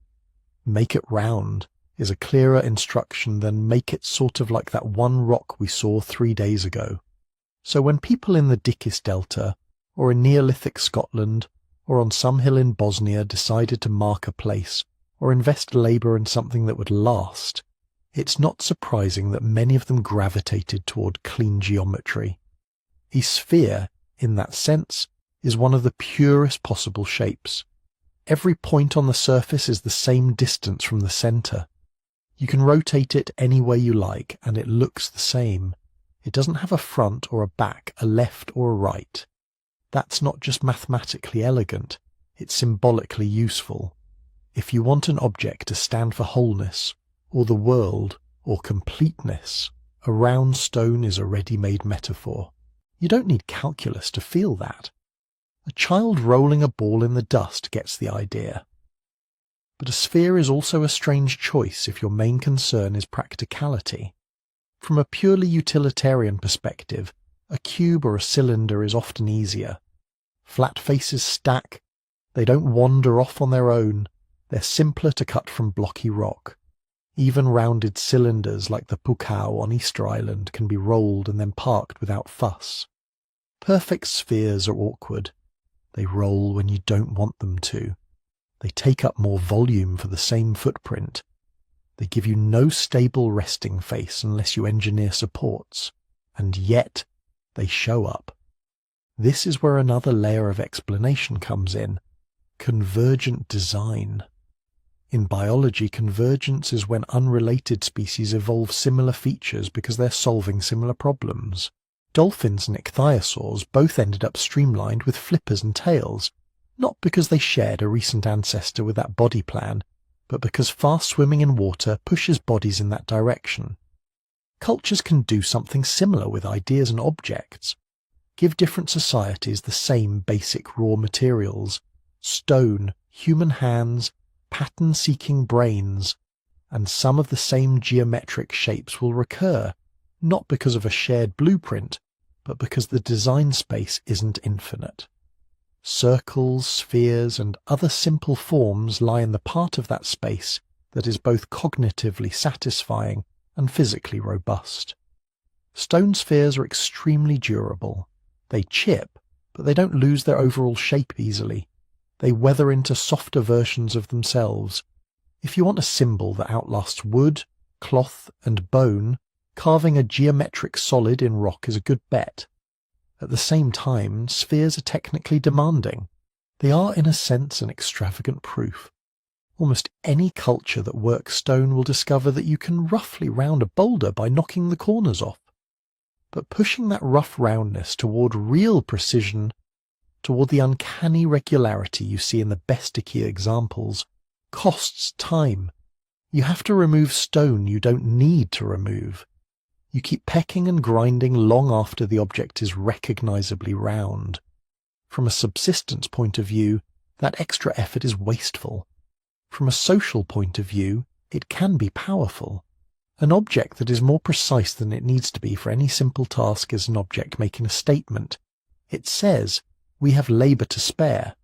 Make it round is a clearer instruction than make it sort of like that one rock we saw 3 days ago. So when people in the Dikis Delta, or in Neolithic Scotland, or on some hill in Bosnia decided to mark a place, or invest labour in something that would last, it's not surprising that many of them gravitated toward clean geometry. A sphere, in that sense, is one of the purest possible shapes. Every point on the surface is the same distance from the centre. You can rotate it any way you like, and it looks the same. It doesn't have a front or a back, a left or a right. That's not just mathematically elegant, it's symbolically useful. If you want an object to stand for wholeness, or the world, or completeness, a round stone is a ready-made metaphor. You don't need calculus to feel that. A child rolling a ball in the dust gets the idea. But a sphere is also a strange choice if your main concern is practicality. From a purely utilitarian perspective, a cube or a cylinder is often easier. Flat faces stack. They don't wander off on their own. They're simpler to cut from blocky rock. Even rounded cylinders like the Pukao on Easter Island can be rolled and then parked without fuss. Perfect spheres are awkward. They roll when you don't want them to. They take up more volume for the same footprint. They give you no stable resting face unless you engineer supports. And yet, they show up. This is where another layer of explanation comes in. Convergent design. In biology, convergence is when unrelated species evolve similar features because they're solving similar problems. Dolphins and ichthyosaurs both ended up streamlined with flippers and tails, not because they shared a recent ancestor with that body plan, but because fast swimming in water pushes bodies in that direction. Cultures can do something similar with ideas and objects. Give different societies the same basic raw materials, stone, human hands, pattern-seeking brains, and some of the same geometric shapes will recur, not because of a shared blueprint, but because the design space isn't infinite. Circles, spheres, and other simple forms lie in the part of that space that is both cognitively satisfying and physically robust. Stone spheres are extremely durable. They chip, but they don't lose their overall shape easily. They weather into softer versions of themselves. If you want a symbol that outlasts wood, cloth, and bone, carving a geometric solid in rock is a good bet. At the same time, spheres are technically demanding. They are, in a sense, an extravagant proof. Almost any culture that works stone will discover that you can roughly round a boulder by knocking the corners off. But pushing that rough roundness toward real precision, toward the uncanny regularity you see in the best IKEA examples, costs time. You have to remove stone you don't need to remove. You keep pecking and grinding long after the object is recognizably round. From a subsistence point of view, that extra effort is wasteful. From a social point of view, it can be powerful. An object that is more precise than it needs to be for any simple task is an object making a statement. It says, "We have labour to spare.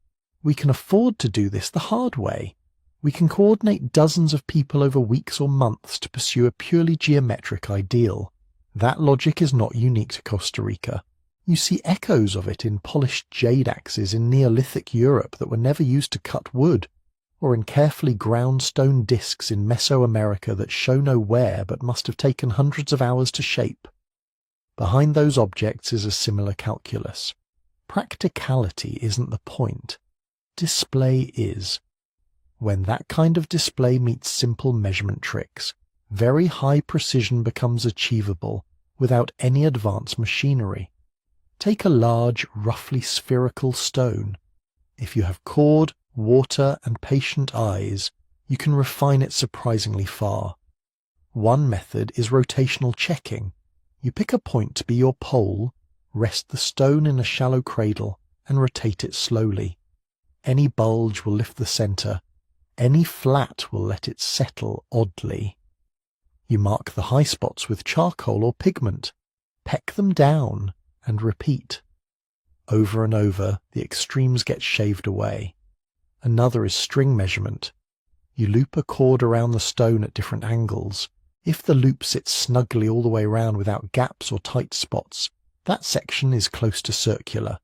We can afford to do this the hard way. We can coordinate dozens of people over weeks or months to pursue a purely geometric ideal." That logic is not unique to Costa Rica. You see echoes of it in polished jade axes in Neolithic Europe that were never used to cut wood, or in carefully ground stone discs in Mesoamerica that show no wear but must have taken hundreds of hours to shape. Behind those objects is a similar calculus. Practicality isn't the point. Display is. When that kind of display meets simple measurement tricks, very high precision becomes achievable without any advanced machinery. Take a large, roughly spherical stone. If you have cord, water, and patient eyes, you can refine it surprisingly far. One method is rotational checking. You pick a point to be your pole, rest the stone in a shallow cradle, and rotate it slowly. Any bulge will lift the centre. Any flat will let it settle oddly. You mark the high spots with charcoal or pigment, peck them down, and repeat. Over and over, the extremes get shaved away. Another is string measurement. You loop a cord around the stone at different angles. If the loop sits snugly all the way around without gaps or tight spots, that section is close to circular.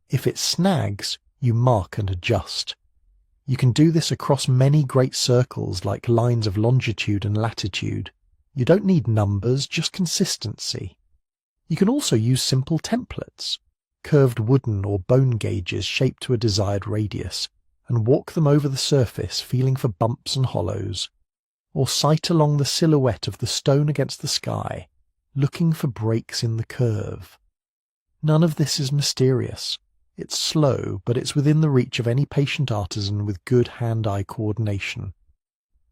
If it snags, you mark and adjust. You can do this across many great circles like lines of longitude and latitude. You don't need numbers, just consistency. You can also use simple templates, curved wooden or bone gauges shaped to a desired radius, and walk them over the surface feeling for bumps and hollows, or sight along the silhouette of the stone against the sky, looking for breaks in the curve. None of this is mysterious. It's slow, but it's within the reach of any patient artisan with good hand-eye coordination.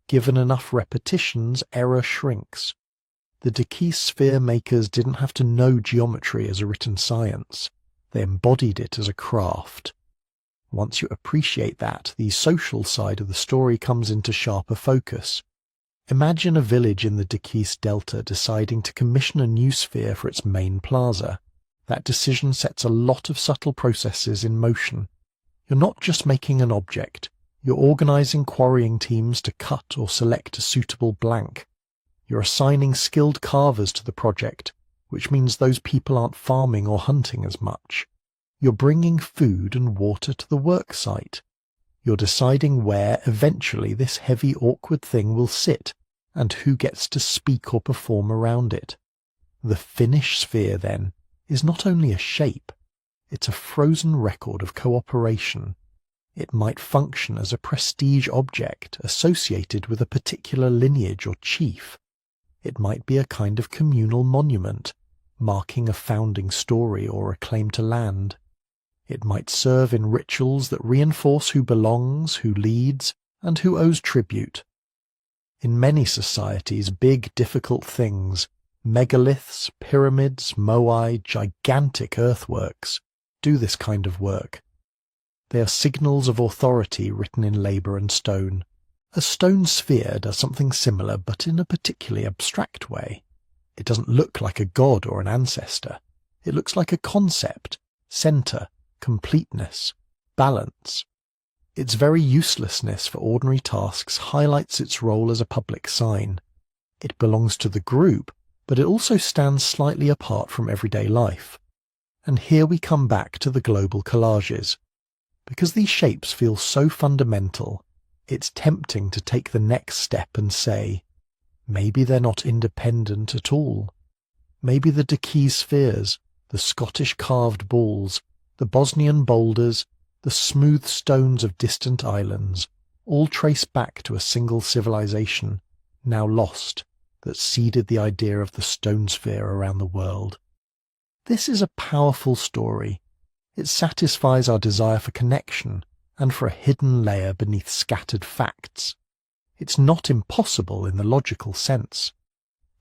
Given enough repetitions, error shrinks. The Dikis sphere makers didn't have to know geometry as a written science. They embodied it as a craft. Once you appreciate that, the social side of the story comes into sharper focus. Imagine a village in the Dikis Delta deciding to commission a new sphere for its main plaza. That decision sets a lot of subtle processes in motion. You're not just making an object. You're organizing quarrying teams to cut or select a suitable blank. You're assigning skilled carvers to the project, which means those people aren't farming or hunting as much. You're bringing food and water to the work site. You're deciding where, eventually, this heavy, awkward thing will sit, and who gets to speak or perform around it. The finished sphere, then, is not only a shape, it's a frozen record of cooperation. It might function as a prestige object associated with a particular lineage or chief. It might be a kind of communal monument, marking a founding story or a claim to land. It might serve in rituals that reinforce who belongs, who leads, and who owes tribute. In many societies, big, difficult things, megaliths, pyramids, moai, gigantic earthworks, do this kind of work. They are signals of authority written in labour and stone. A stone sphere does something similar, but in a particularly abstract way. It doesn't look like a god or an ancestor. It looks like a concept, centre, completeness, balance. Its very uselessness for ordinary tasks highlights its role as a public sign. It belongs to the group, but it also stands slightly apart from everyday life. And here we come back to the global collages. Because these shapes feel so fundamental, it's tempting to take the next step and say, maybe they're not independent at all. Maybe the Dikis spheres, the Scottish carved balls, the Bosnian boulders, the smooth stones of distant islands, all trace back to a single civilization, now lost, that seeded the idea of the stone sphere around the world. This is a powerful story. It satisfies our desire for connection and for a hidden layer beneath scattered facts. It's not impossible in the logical sense.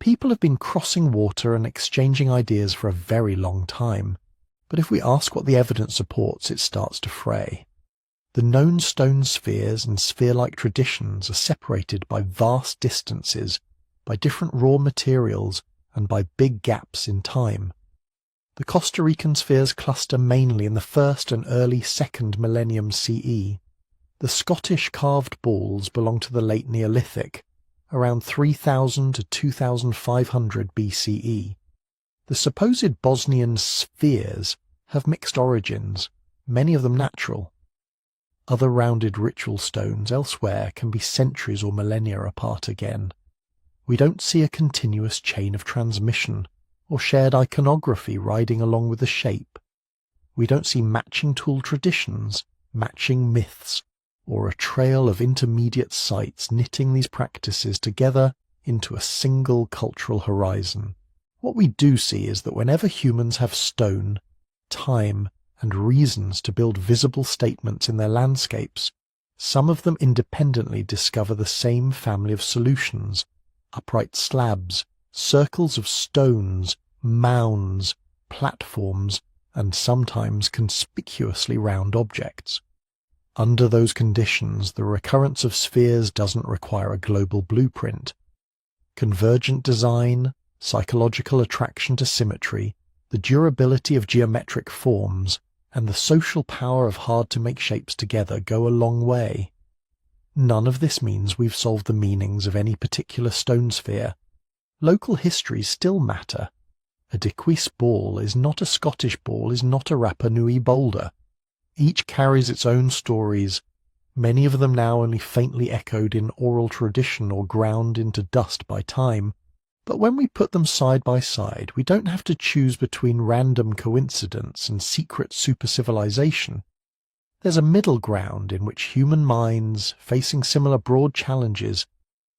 People have been crossing water and exchanging ideas for a very long time, but if we ask what the evidence supports, it starts to fray. The known stone spheres and sphere-like traditions are separated by vast distances, by different raw materials and by big gaps in time. The Costa Rican spheres cluster mainly in the 1st and early 2nd millennium CE. The Scottish carved balls belong to the late Neolithic, around 3000 to 2500 BCE. The supposed Bosnian spheres have mixed origins, many of them natural. Other rounded ritual stones elsewhere can be centuries or millennia apart again. We don't see a continuous chain of transmission or shared iconography riding along with the shape. We don't see matching tool traditions, matching myths, or a trail of intermediate sites knitting these practices together into a single cultural horizon. What we do see is that whenever humans have stone, time, and reasons to build visible statements in their landscapes, some of them independently discover the same family of solutions: upright slabs, circles of stones, mounds, platforms, and sometimes conspicuously round objects. Under those conditions, the recurrence of spheres doesn't require a global blueprint. Convergent design, psychological attraction to symmetry, the durability of geometric forms, and the social power of hard-to-make shapes together go a long way. None of this means we've solved the meanings of any particular stone sphere. Local histories still matter. A Diquis ball is not a Scottish ball, is not a Rapa Nui boulder. Each carries its own stories, many of them now only faintly echoed in oral tradition or ground into dust by time. But when we put them side by side, we don't have to choose between random coincidence and secret supercivilization. There's a middle ground in which human minds, facing similar broad challenges,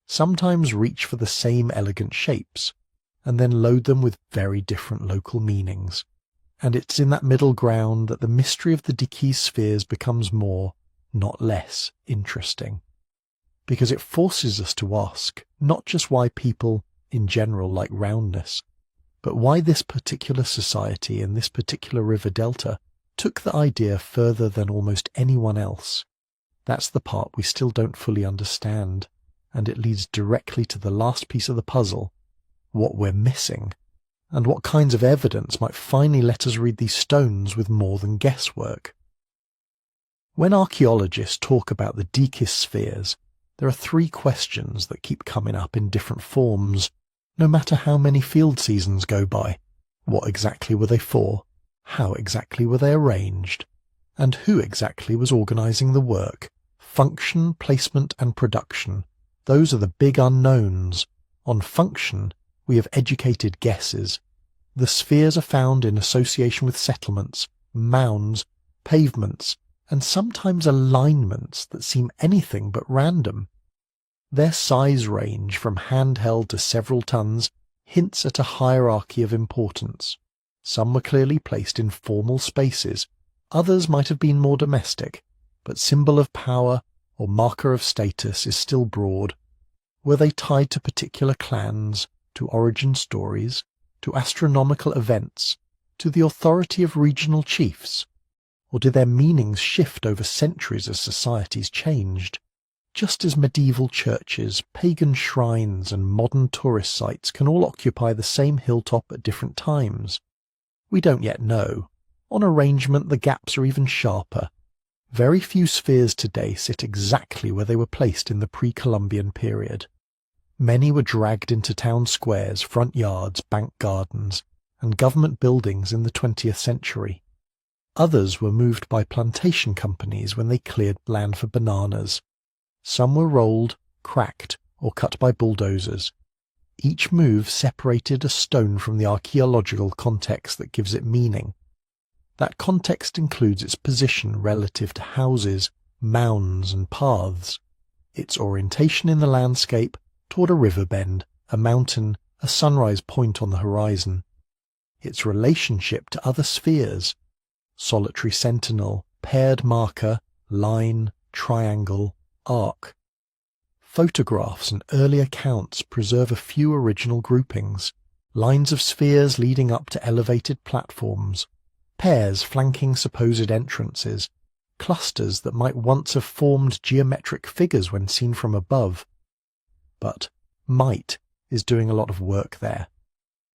sometimes reach for the same elegant shapes, and then load them with very different local meanings. And it's in that middle ground that the mystery of the Diquis spheres becomes more, not less, interesting. Because it forces us to ask not just why people in general like roundness, but why this particular society in this particular river delta took the idea further than almost anyone else. That's the part we still don't fully understand, and it leads directly to the last piece of the puzzle: what we're missing, and what kinds of evidence might finally let us read these stones with more than guesswork. When archaeologists talk about the Diquis spheres, there are three questions that keep coming up in different forms, no matter how many field seasons go by. What exactly were they for? How exactly were they arranged? And who exactly was organizing the work? Function, placement, and production. Those are the big unknowns. On function, we have educated guesses. The spheres are found in association with settlements, mounds, pavements, and sometimes alignments that seem anything but random. Their size range from handheld to several tons hints at a hierarchy of importance. Some were clearly placed in formal spaces, others might have been more domestic, but symbol of power or marker of status is still broad. Were they tied to particular clans, to origin stories, to astronomical events, to the authority of regional chiefs? Or did their meanings shift over centuries as societies changed? Just as medieval churches, pagan shrines, and modern tourist sites can all occupy the same hilltop at different times. We don't yet know. On arrangement, the gaps are even sharper. Very few spheres today sit exactly where they were placed in the pre-Columbian period. Many were dragged into town squares, front yards, bank gardens, and government buildings in the 20th century. Others were moved by plantation companies when they cleared land for bananas. Some were rolled, cracked, or cut by bulldozers. Each move separated a stone from the archaeological context that gives it meaning. That context includes its position relative to houses, mounds, and paths, its orientation in the landscape toward a river bend, a mountain, a sunrise point on the horizon, its relationship to other spheres, solitary sentinel, paired marker, line, triangle, arc. Photographs and early accounts preserve a few original groupings, lines of spheres leading up to elevated platforms, pairs flanking supposed entrances, clusters that might once have formed geometric figures when seen from above. But might is doing a lot of work there.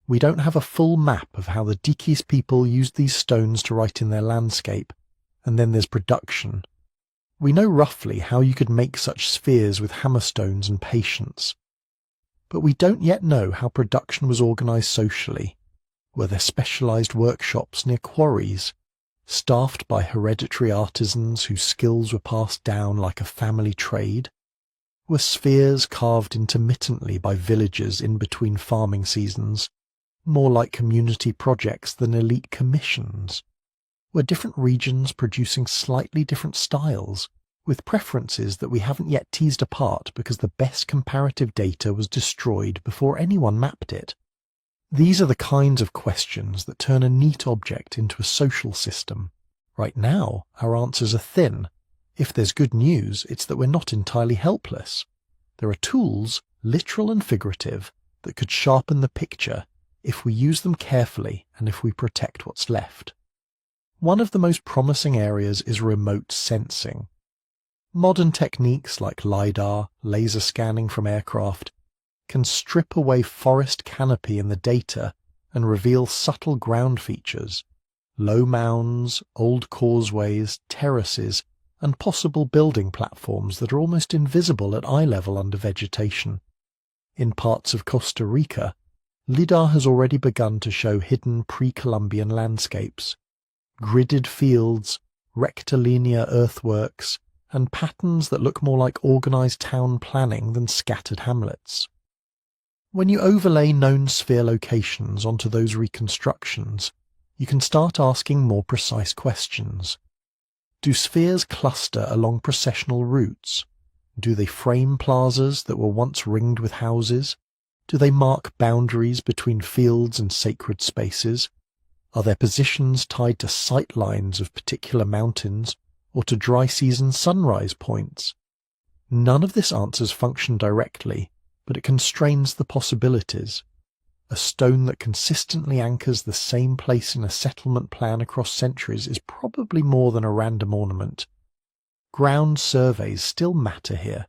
We don't have a full map of how the Dikis people used these stones to write in their landscape, and then there's production. We know roughly how you could make such spheres with hammerstones and patience. But we don't yet know how production was organised socially. Were there specialised workshops near quarries, staffed by hereditary artisans whose skills were passed down like a family trade? Were spheres carved intermittently by villagers in between farming seasons, more like community projects than elite commissions? Were different regions producing slightly different styles, with preferences that we haven't yet teased apart because the best comparative data was destroyed before anyone mapped it? These are the kinds of questions that turn a neat object into a social system. Right now, our answers are thin. If there's good news, it's that we're not entirely helpless. There are tools, literal and figurative, that could sharpen the picture if we use them carefully and if we protect what's left. One of the most promising areas is remote sensing. Modern techniques like LiDAR, laser scanning from aircraft, can strip away forest canopy in the data and reveal subtle ground features, low mounds, old causeways, terraces, and possible building platforms that are almost invisible at eye level under vegetation. In parts of Costa Rica, LiDAR has already begun to show hidden pre-Columbian landscapes, gridded fields, rectilinear earthworks, and patterns that look more like organised town planning than scattered hamlets. When you overlay known sphere locations onto those reconstructions, you can start asking more precise questions. Do spheres cluster along processional routes? Do they frame plazas that were once ringed with houses? Do they mark boundaries between fields and sacred spaces? Are their positions tied to sight lines of particular mountains or to dry season sunrise points? None of this answers function directly, but it constrains the possibilities. A stone that consistently anchors the same place in a settlement plan across centuries is probably more than a random ornament. Ground surveys still matter here.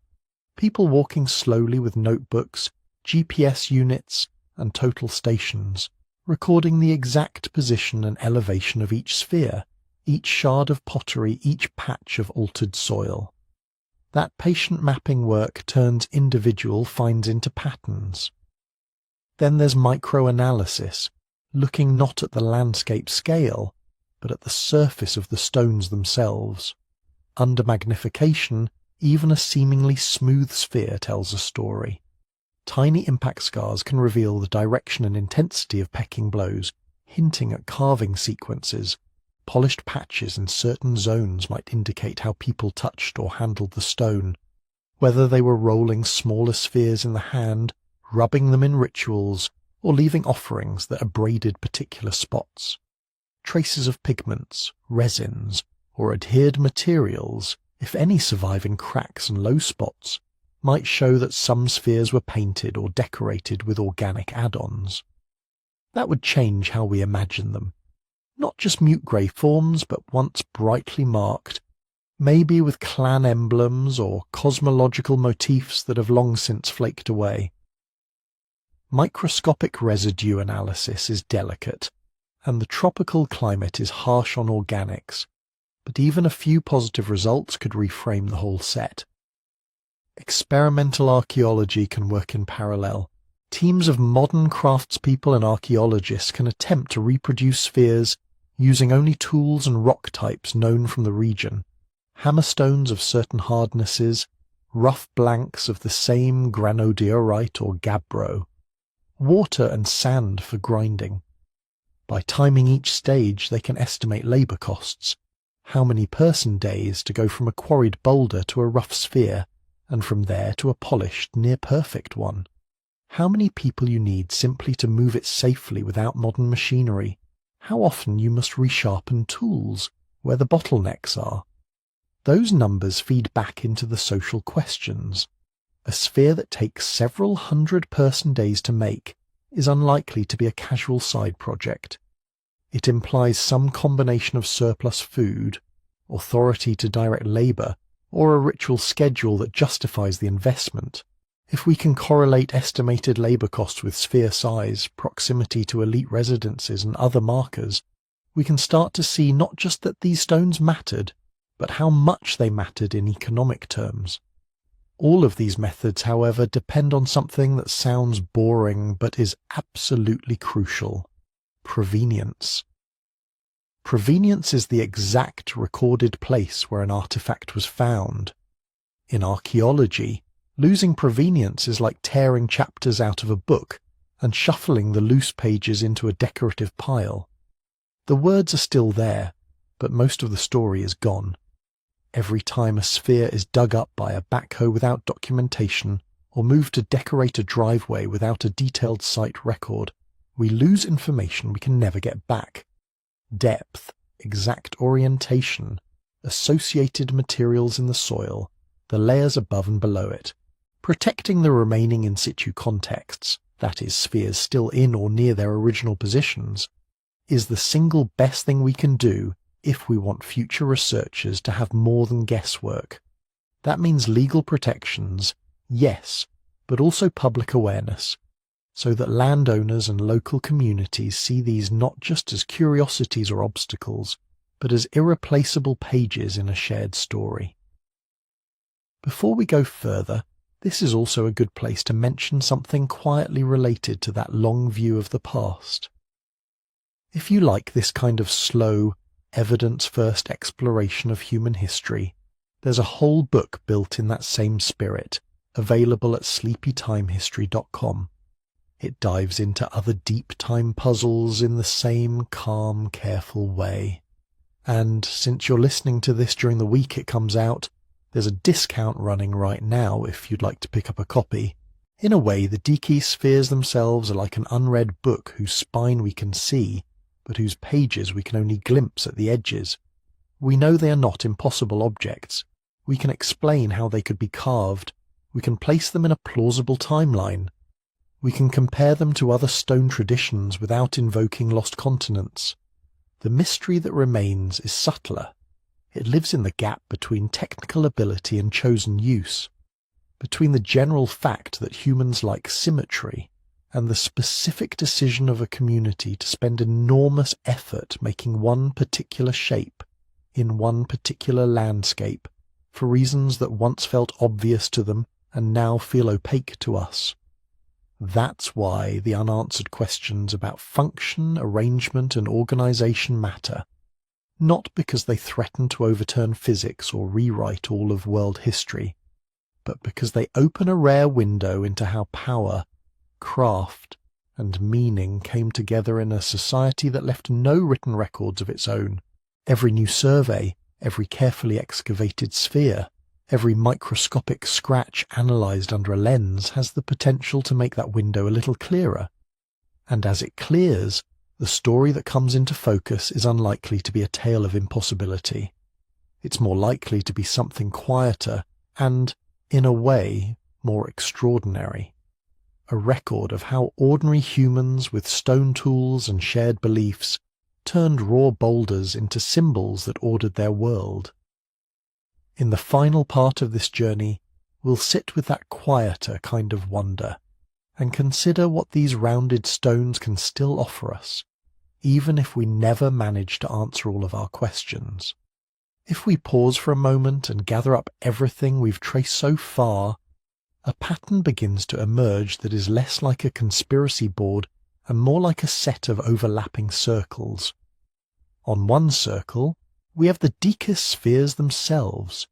People walking slowly with notebooks, GPS units, and total stations, recording the exact position and elevation of each sphere, each shard of pottery, each patch of altered soil. That patient mapping work turns individual finds into patterns. Then there's microanalysis, looking not at the landscape scale, but at the surface of the stones themselves. Under magnification, even a seemingly smooth sphere tells a story. Tiny impact scars can reveal the direction and intensity of pecking blows, hinting at carving sequences. Polished patches in certain zones might indicate how people touched or handled the stone, whether they were rolling smaller spheres in the hand, rubbing them in rituals, or leaving offerings that abraded particular spots. Traces of pigments, resins, or adhered materials, if any surviving cracks and low spots, might show that some spheres were painted or decorated with organic add-ons. That would change how we imagine them. Not just mute grey forms, but once brightly marked, maybe with clan emblems or cosmological motifs that have long since flaked away. Microscopic residue analysis is delicate, and the tropical climate is harsh on organics, but even a few positive results could reframe the whole set. Experimental archaeology can work in parallel. Teams of modern craftspeople and archaeologists can attempt to reproduce spheres using only tools and rock types known from the region, hammerstones of certain hardnesses, rough blanks of the same granodiorite or gabbro, water and sand for grinding. By timing each stage, they can estimate labour costs, how many person days to go from a quarried boulder to a rough sphere, and from there to a polished, near-perfect one. How many people you need simply to move it safely without modern machinery. How often you must resharpen tools, where the bottlenecks are. Those numbers feed back into the social questions. A sphere that takes several hundred person days to make is unlikely to be a casual side project. It implies some combination of surplus food, authority to direct labour, or a ritual schedule that justifies the investment. If we can correlate estimated labour costs with sphere size, proximity to elite residences and other markers, we can start to see not just that these stones mattered, but how much they mattered in economic terms. All of these methods, however, depend on something that sounds boring but is absolutely crucial: provenience. Provenience is the exact recorded place where an artifact was found. In archaeology, losing provenience is like tearing chapters out of a book and shuffling the loose pages into a decorative pile. The words are still there, but most of the story is gone. Every time a sphere is dug up by a backhoe without documentation, or moved to decorate a driveway without a detailed site record, we lose information we can never get back. Depth, exact orientation, associated materials in the soil, the layers above and below it. Protecting the remaining in situ contexts, that is, spheres still in or near their original positions, is the single best thing we can do if we want future researchers to have more than guesswork. That means legal protections, yes, but also public awareness, so that landowners and local communities see these not just as curiosities or obstacles, but as irreplaceable pages in a shared story. Before we go further, this is also a good place to mention something quietly related to that long view of the past. If you like this kind of slow, evidence-first exploration of human history, there's a whole book built in that same spirit, available at sleepytimehistory.com. It dives into other deep time puzzles in the same calm, careful way. And since you're listening to this during the week it comes out, there's a discount running right now if you'd like to pick up a copy. In a way, the Diki spheres themselves are like an unread book whose spine we can see, but whose pages we can only glimpse at the edges. We know they are not impossible objects. We can explain how they could be carved. We can place them in a plausible timeline. We can compare them to other stone traditions without invoking lost continents. The mystery that remains is subtler. It lives in the gap between technical ability and chosen use, between the general fact that humans like symmetry and the specific decision of a community to spend enormous effort making one particular shape in one particular landscape for reasons that once felt obvious to them and now feel opaque to us. That's why the unanswered questions about function, arrangement, and organization matter, not because they threaten to overturn physics or rewrite all of world history, but because they open a rare window into how power, craft, and meaning came together in a society that left no written records of its own. Every new survey, every carefully excavated sphere, every microscopic scratch analysed under a lens has the potential to make that window a little clearer. And as it clears, the story that comes into focus is unlikely to be a tale of impossibility. It's more likely to be something quieter and, in a way, more extraordinary. A record of how ordinary humans with stone tools and shared beliefs turned raw boulders into symbols that ordered their world. In the final part of this journey, we'll sit with that quieter kind of wonder and consider what these rounded stones can still offer us, even if we never manage to answer all of our questions. If we pause for a moment and gather up everything we've traced so far, a pattern begins to emerge that is less like a conspiracy board and more like a set of overlapping circles. On one circle, we have the Dika spheres themselves.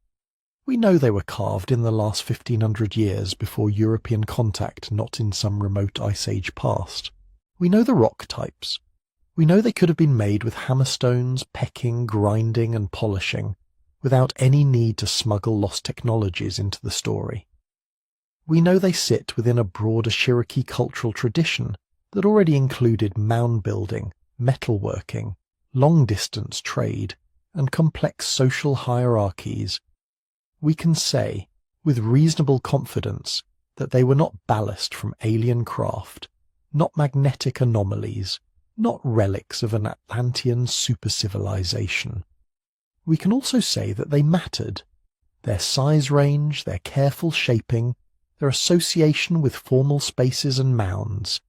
We know they were carved in the last 1500 years before European contact, not in some remote Ice Age past. We know the rock types. We know they could have been made with hammerstones, pecking, grinding and polishing, without any need to smuggle lost technologies into the story. We know they sit within a broader Cherokee cultural tradition that already included mound building, metalworking, long-distance trade, and complex social hierarchies. We can say, with reasonable confidence, that they were not ballast from alien craft, not magnetic anomalies, not relics of an Atlantean super-civilization. We can also say that they mattered. Their size range, their careful shaping, their their association with formal spaces and mounds.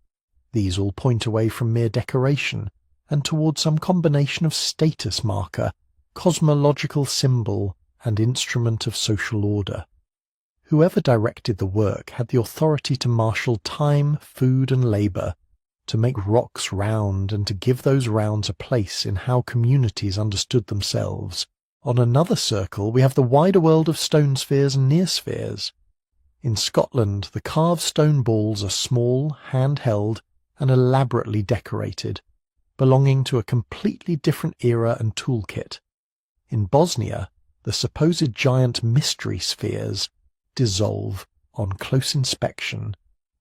These all point away from mere decoration and toward some combination of status marker, cosmological symbol, and instrument of social order. Whoever directed the work had the authority to marshal time, food, and labour, to make rocks round and to give those rounds a place in how communities understood themselves. On another circle we have the wider world of stone spheres and near spheres. In Scotland, the carved stone balls are small, handheld, and elaborately decorated, belonging to a completely different era and toolkit. In Bosnia, the supposed giant mystery spheres dissolve, on close inspection,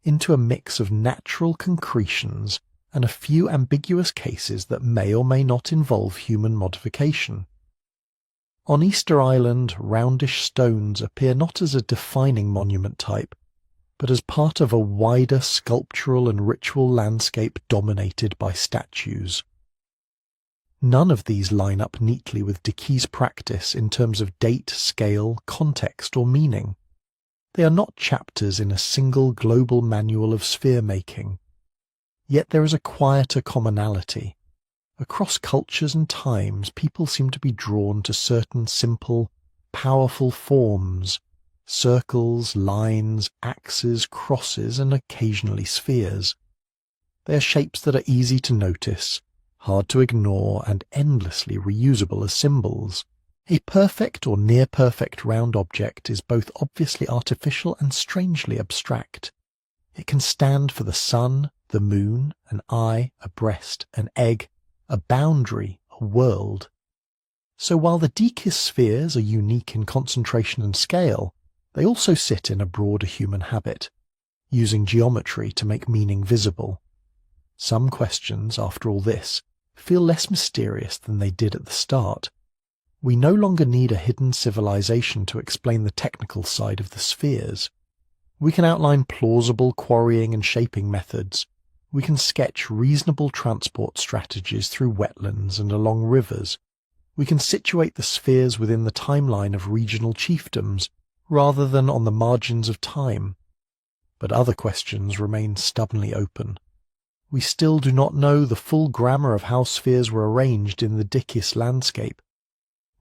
into a mix of natural concretions and a few ambiguous cases that may or may not involve human modification. On Easter Island, roundish stones appear not as a defining monument type, but as part of a wider sculptural and ritual landscape dominated by statues. None of these line up neatly with Dickey's practice in terms of date, scale, context, or meaning. They are not chapters in a single global manual of sphere-making. Yet there is a quieter commonality. Across cultures and times, people seem to be drawn to certain simple, powerful forms, circles, lines, axes, crosses, and occasionally spheres. They are shapes that are easy to notice, hard to ignore, and endlessly reusable as symbols. A perfect or near-perfect round object is both obviously artificial and strangely abstract. It can stand for the sun, the moon, an eye, a breast, an egg, a boundary, a world. So while the Dickey's spheres are unique in concentration and scale, they also sit in a broader human habit, using geometry to make meaning visible. Some questions, after all this, feel less mysterious than they did at the start. We no longer need a hidden civilization to explain the technical side of the spheres. We can outline plausible quarrying and shaping methods. We can sketch reasonable transport strategies through wetlands and along rivers. We can situate the spheres within the timeline of regional chiefdoms, rather than on the margins of time. But other questions remain stubbornly open. We still do not know the full grammar of how spheres were arranged in the Dickey's landscape.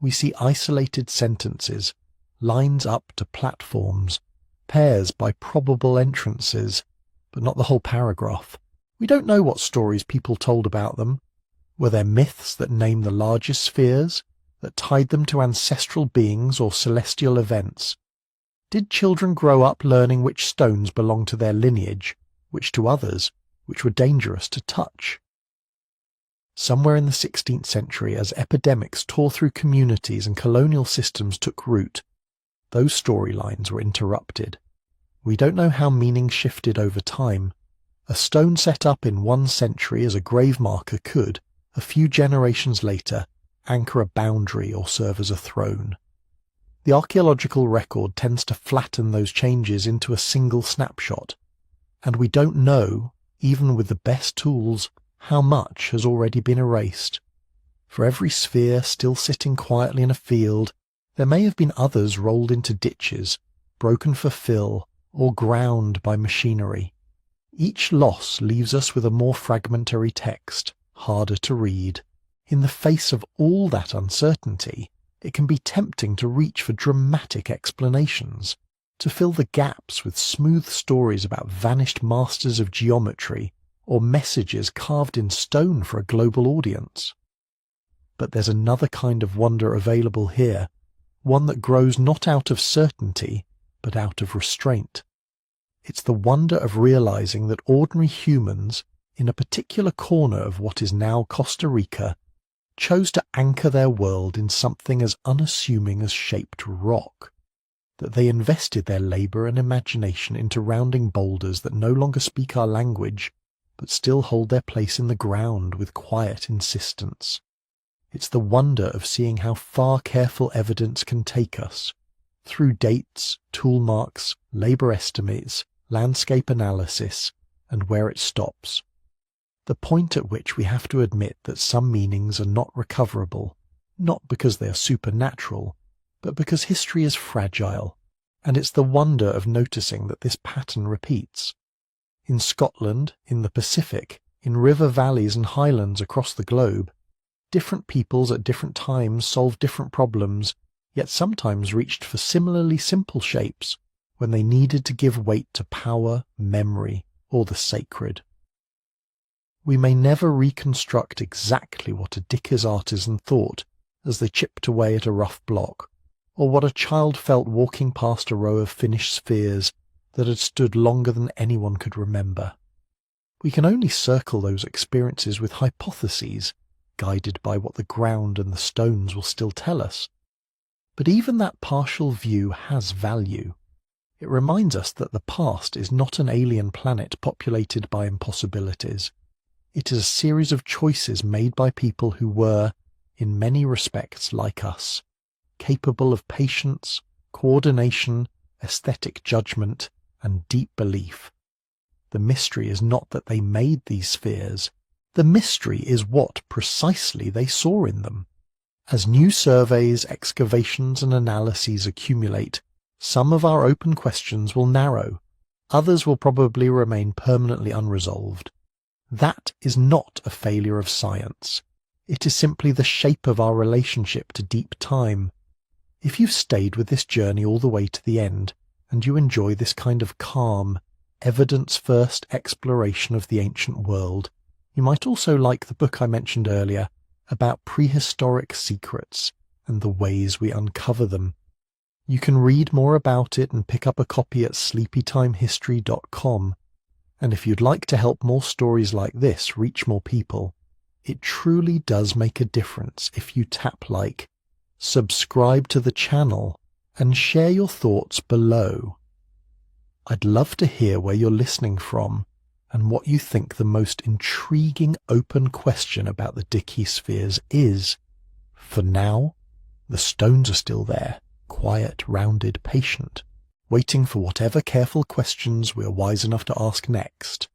We see isolated sentences, lines up to platforms, pairs by probable entrances, but not the whole paragraph. We don't know what stories people told about them. Were there myths that named the largest spheres, that tied them to ancestral beings or celestial events? Did children grow up learning which stones belonged to their lineage, which to others, which were dangerous to touch? Somewhere in the 16th century, as epidemics tore through communities and colonial systems took root, those storylines were interrupted. We don't know how meaning shifted over time. A stone set up in one century as a grave marker could, a few generations later, anchor a boundary or serve as a throne. The archaeological record tends to flatten those changes into a single snapshot, and we don't know, even with the best tools, how much has already been erased. For every sphere still sitting quietly in a field, there may have been others rolled into ditches, broken for fill, or ground by machinery. Each loss leaves us with a more fragmentary text, harder to read. In the face of all that uncertainty, it can be tempting to reach for dramatic explanations, to fill the gaps with smooth stories about vanished masters of geometry or messages carved in stone for a global audience. But there's another kind of wonder available here, one that grows not out of certainty, but out of restraint. It's the wonder of realizing that ordinary humans, in a particular corner of what is now Costa Rica, chose to anchor their world in something as unassuming as shaped rock, that they invested their labour and imagination into rounding boulders that no longer speak our language, but still hold their place in the ground with quiet insistence. It's the wonder of seeing how far careful evidence can take us, through dates, tool marks, labour estimates, landscape analysis, and where it stops. The point at which we have to admit that some meanings are not recoverable, not because they are supernatural, but because history is fragile, and it's the wonder of noticing that this pattern repeats. In Scotland, in the Pacific, in river valleys and highlands across the globe, different peoples at different times solved different problems, yet sometimes reached for similarly simple shapes when they needed to give weight to power, memory, or the sacred. We may never reconstruct exactly what a Dickers artisan thought as they chipped away at a rough block, or what a child felt walking past a row of finished spheres that had stood longer than anyone could remember. We can only circle those experiences with hypotheses, guided by what the ground and the stones will still tell us. But even that partial view has value. It reminds us that the past is not an alien planet populated by impossibilities. It is a series of choices made by people who were, in many respects, like us, capable of patience, coordination, aesthetic judgment, and deep belief. The mystery is not that they made these spheres. The mystery is what precisely they saw in them. As new surveys, excavations, and analyses accumulate, some of our open questions will narrow. Others will probably remain permanently unresolved. That is not a failure of science. It is simply the shape of our relationship to deep time. If you've stayed with this journey all the way to the end, and you enjoy this kind of calm, evidence-first exploration of the ancient world, you might also like the book I mentioned earlier about prehistoric secrets and the ways we uncover them. You can read more about it and pick up a copy at sleepytimehistory.com. And if you'd like to help more stories like this reach more people, it truly does make a difference if you tap like, subscribe to the channel, and share your thoughts below. I'd love to hear where you're listening from and what you think the most intriguing open question about the Dickey spheres is. For now, the stones are still there, quiet, rounded, patient, waiting for whatever careful questions we're wise enough to ask next.